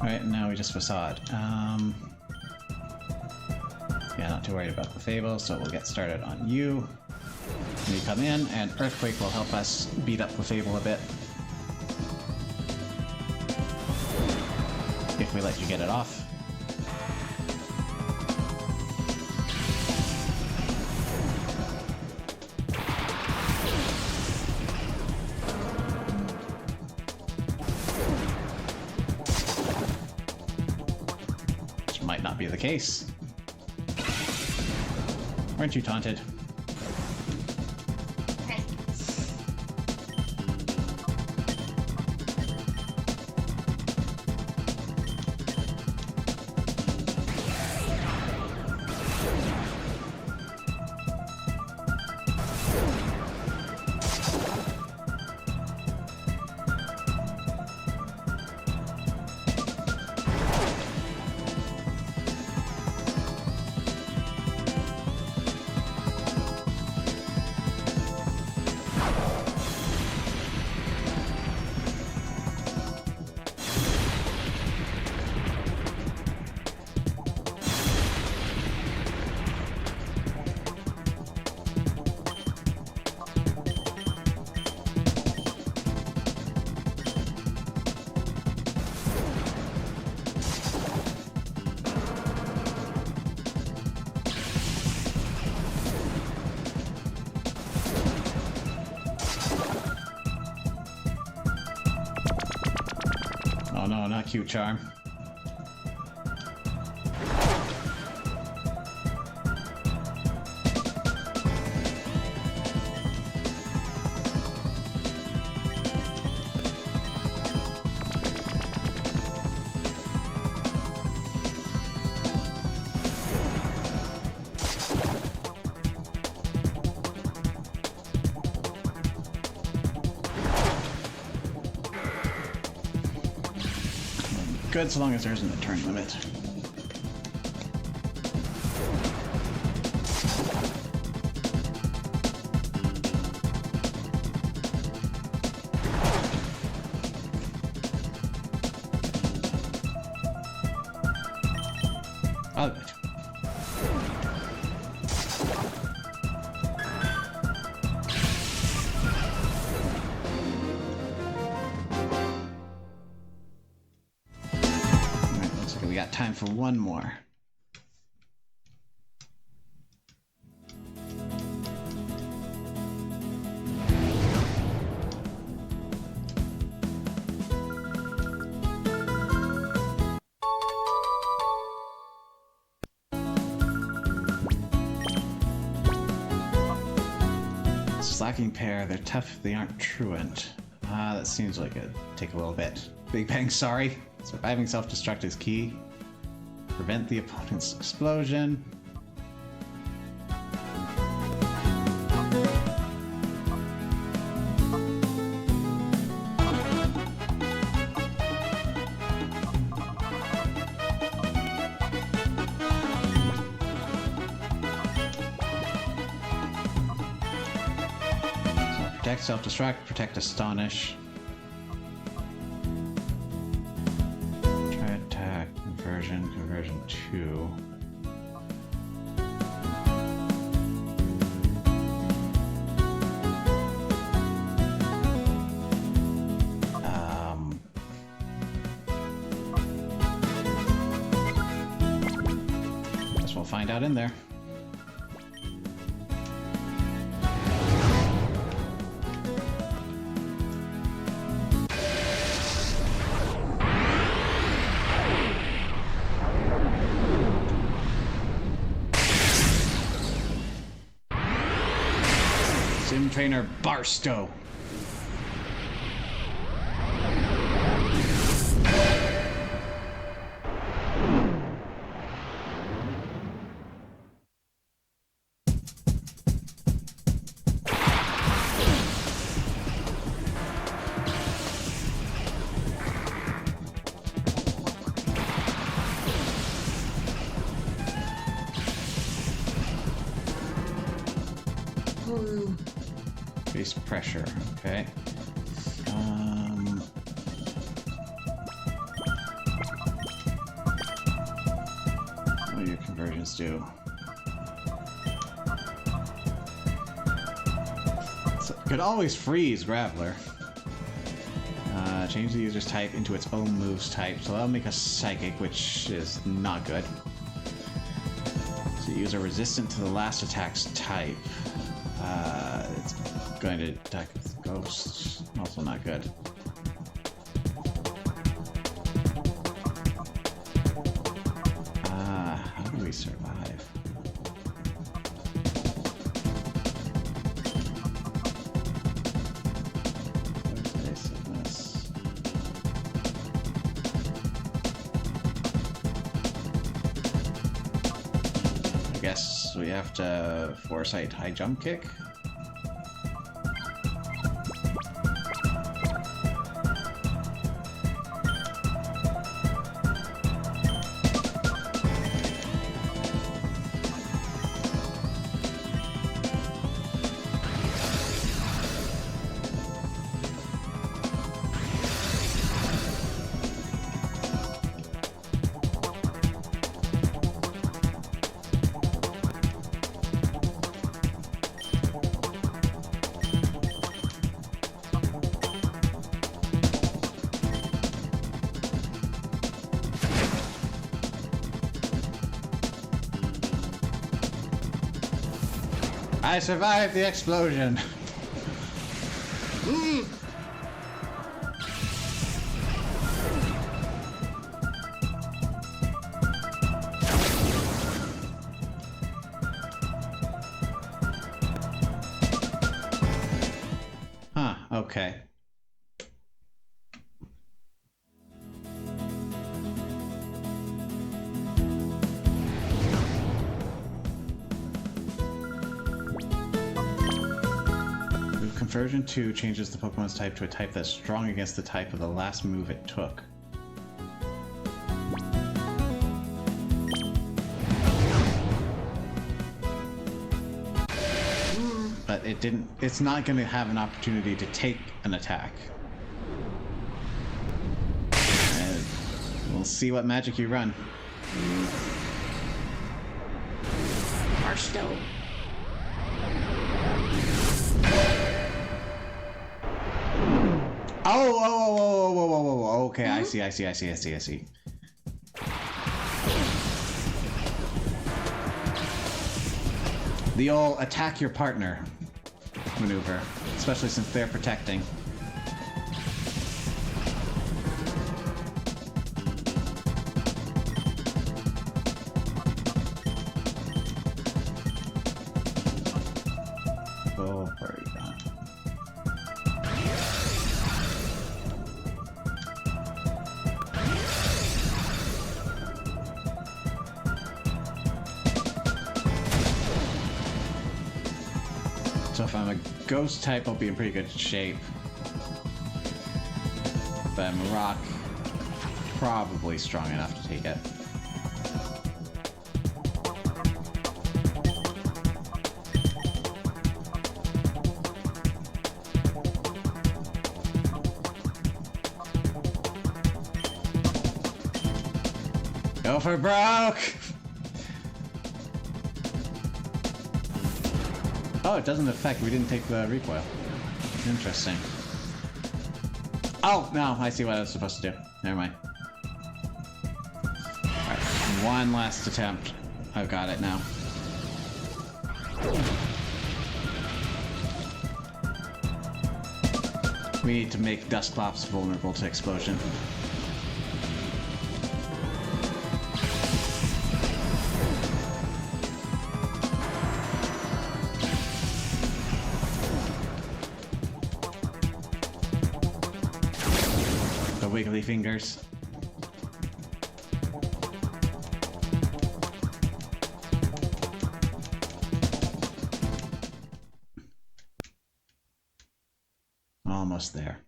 Alright, now we just Facade. Yeah, not too worried about the Fable, so we'll get started on you. You come in, and Earthquake will help us beat up the Fable a bit. If we let you get it off. Might not be the case. Weren't you taunted? Okay. no, not cute charm. Good, so long as there isn't a turn limit. Oh, good. We got time for one more. Slacking pair, they're tough if they aren't truant. That seems like it'd take a little bit. Big Bang, sorry. Surviving self-destruct is key. Prevent the opponent's explosion. So protect, self-destruct, protect, astonish. Conversion 2. Guess we'll find out in there. Sim Trainer Barstow. Base pressure, okay. What do your conversions do? So, could always freeze Graveler. Change the user's type into its own moves type, so that'll make us psychic, which is not good. So user resistant to the last attack's type. It's going to attack with ghosts. Also not good. How do we survive? Evasiveness. I guess we have to foresight high jump kick. I survived the explosion. version 2 changes the Pokemon's type to a type that's strong against the type of the last move it took. But it's not going to have an opportunity to take an attack. And we'll see what magic you run. Barstow. Oh, okay, I see. The old attack your partner maneuver, especially since they're protecting. Oh, where are you gone? So if I'm a ghost type, I'll be in pretty good shape. If I'm a rock, probably strong enough to take it. Go for broke! Oh, it doesn't affect. We didn't take the recoil. Interesting. Oh, no, I see what I was supposed to do. Never mind. Alright, one last attempt. I've got it now. We need to make Dusclops vulnerable to explosion. Wiggly fingers. Almost there.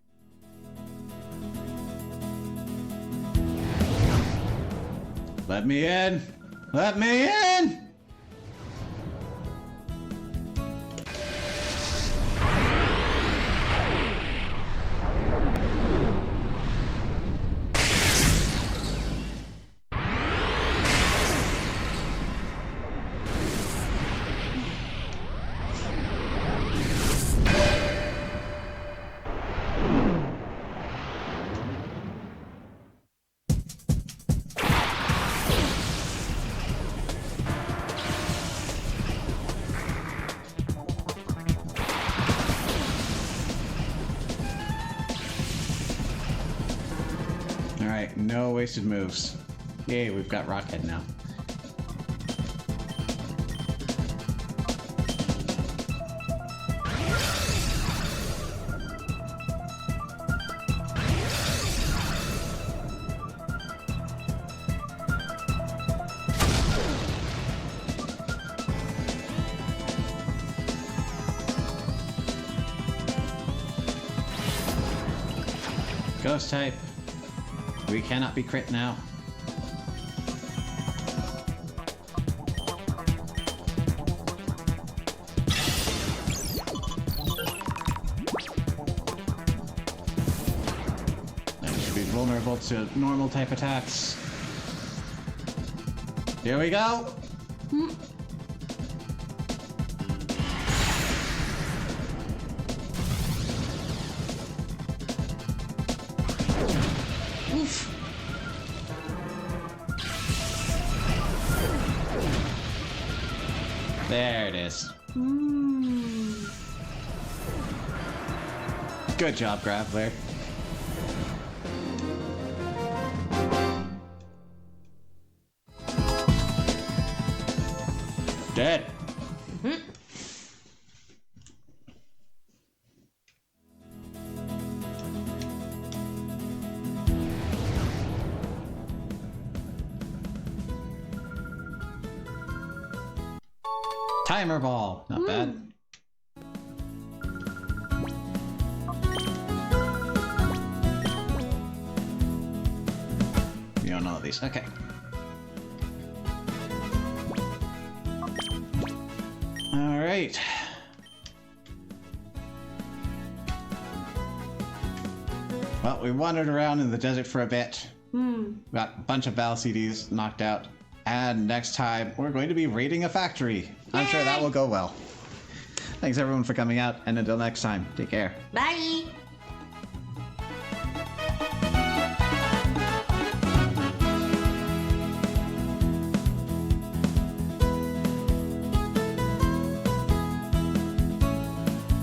Let me in! Let me in! Alright, no wasted moves. Yay, we've got Rockhead now. Ghost type. We cannot be crit now. And should be vulnerable to normal type attacks. Here we go! There it is. Good job, Grappler. Dead. Timer ball. Not bad. You don't know these. Okay. All right. Well, we wandered around in the desert for a bit. Got a bunch of battle CDs knocked out. And next time, we're going to be raiding a factory. I'm sure that will go well. Thanks everyone for coming out, and until next time, take care. Bye.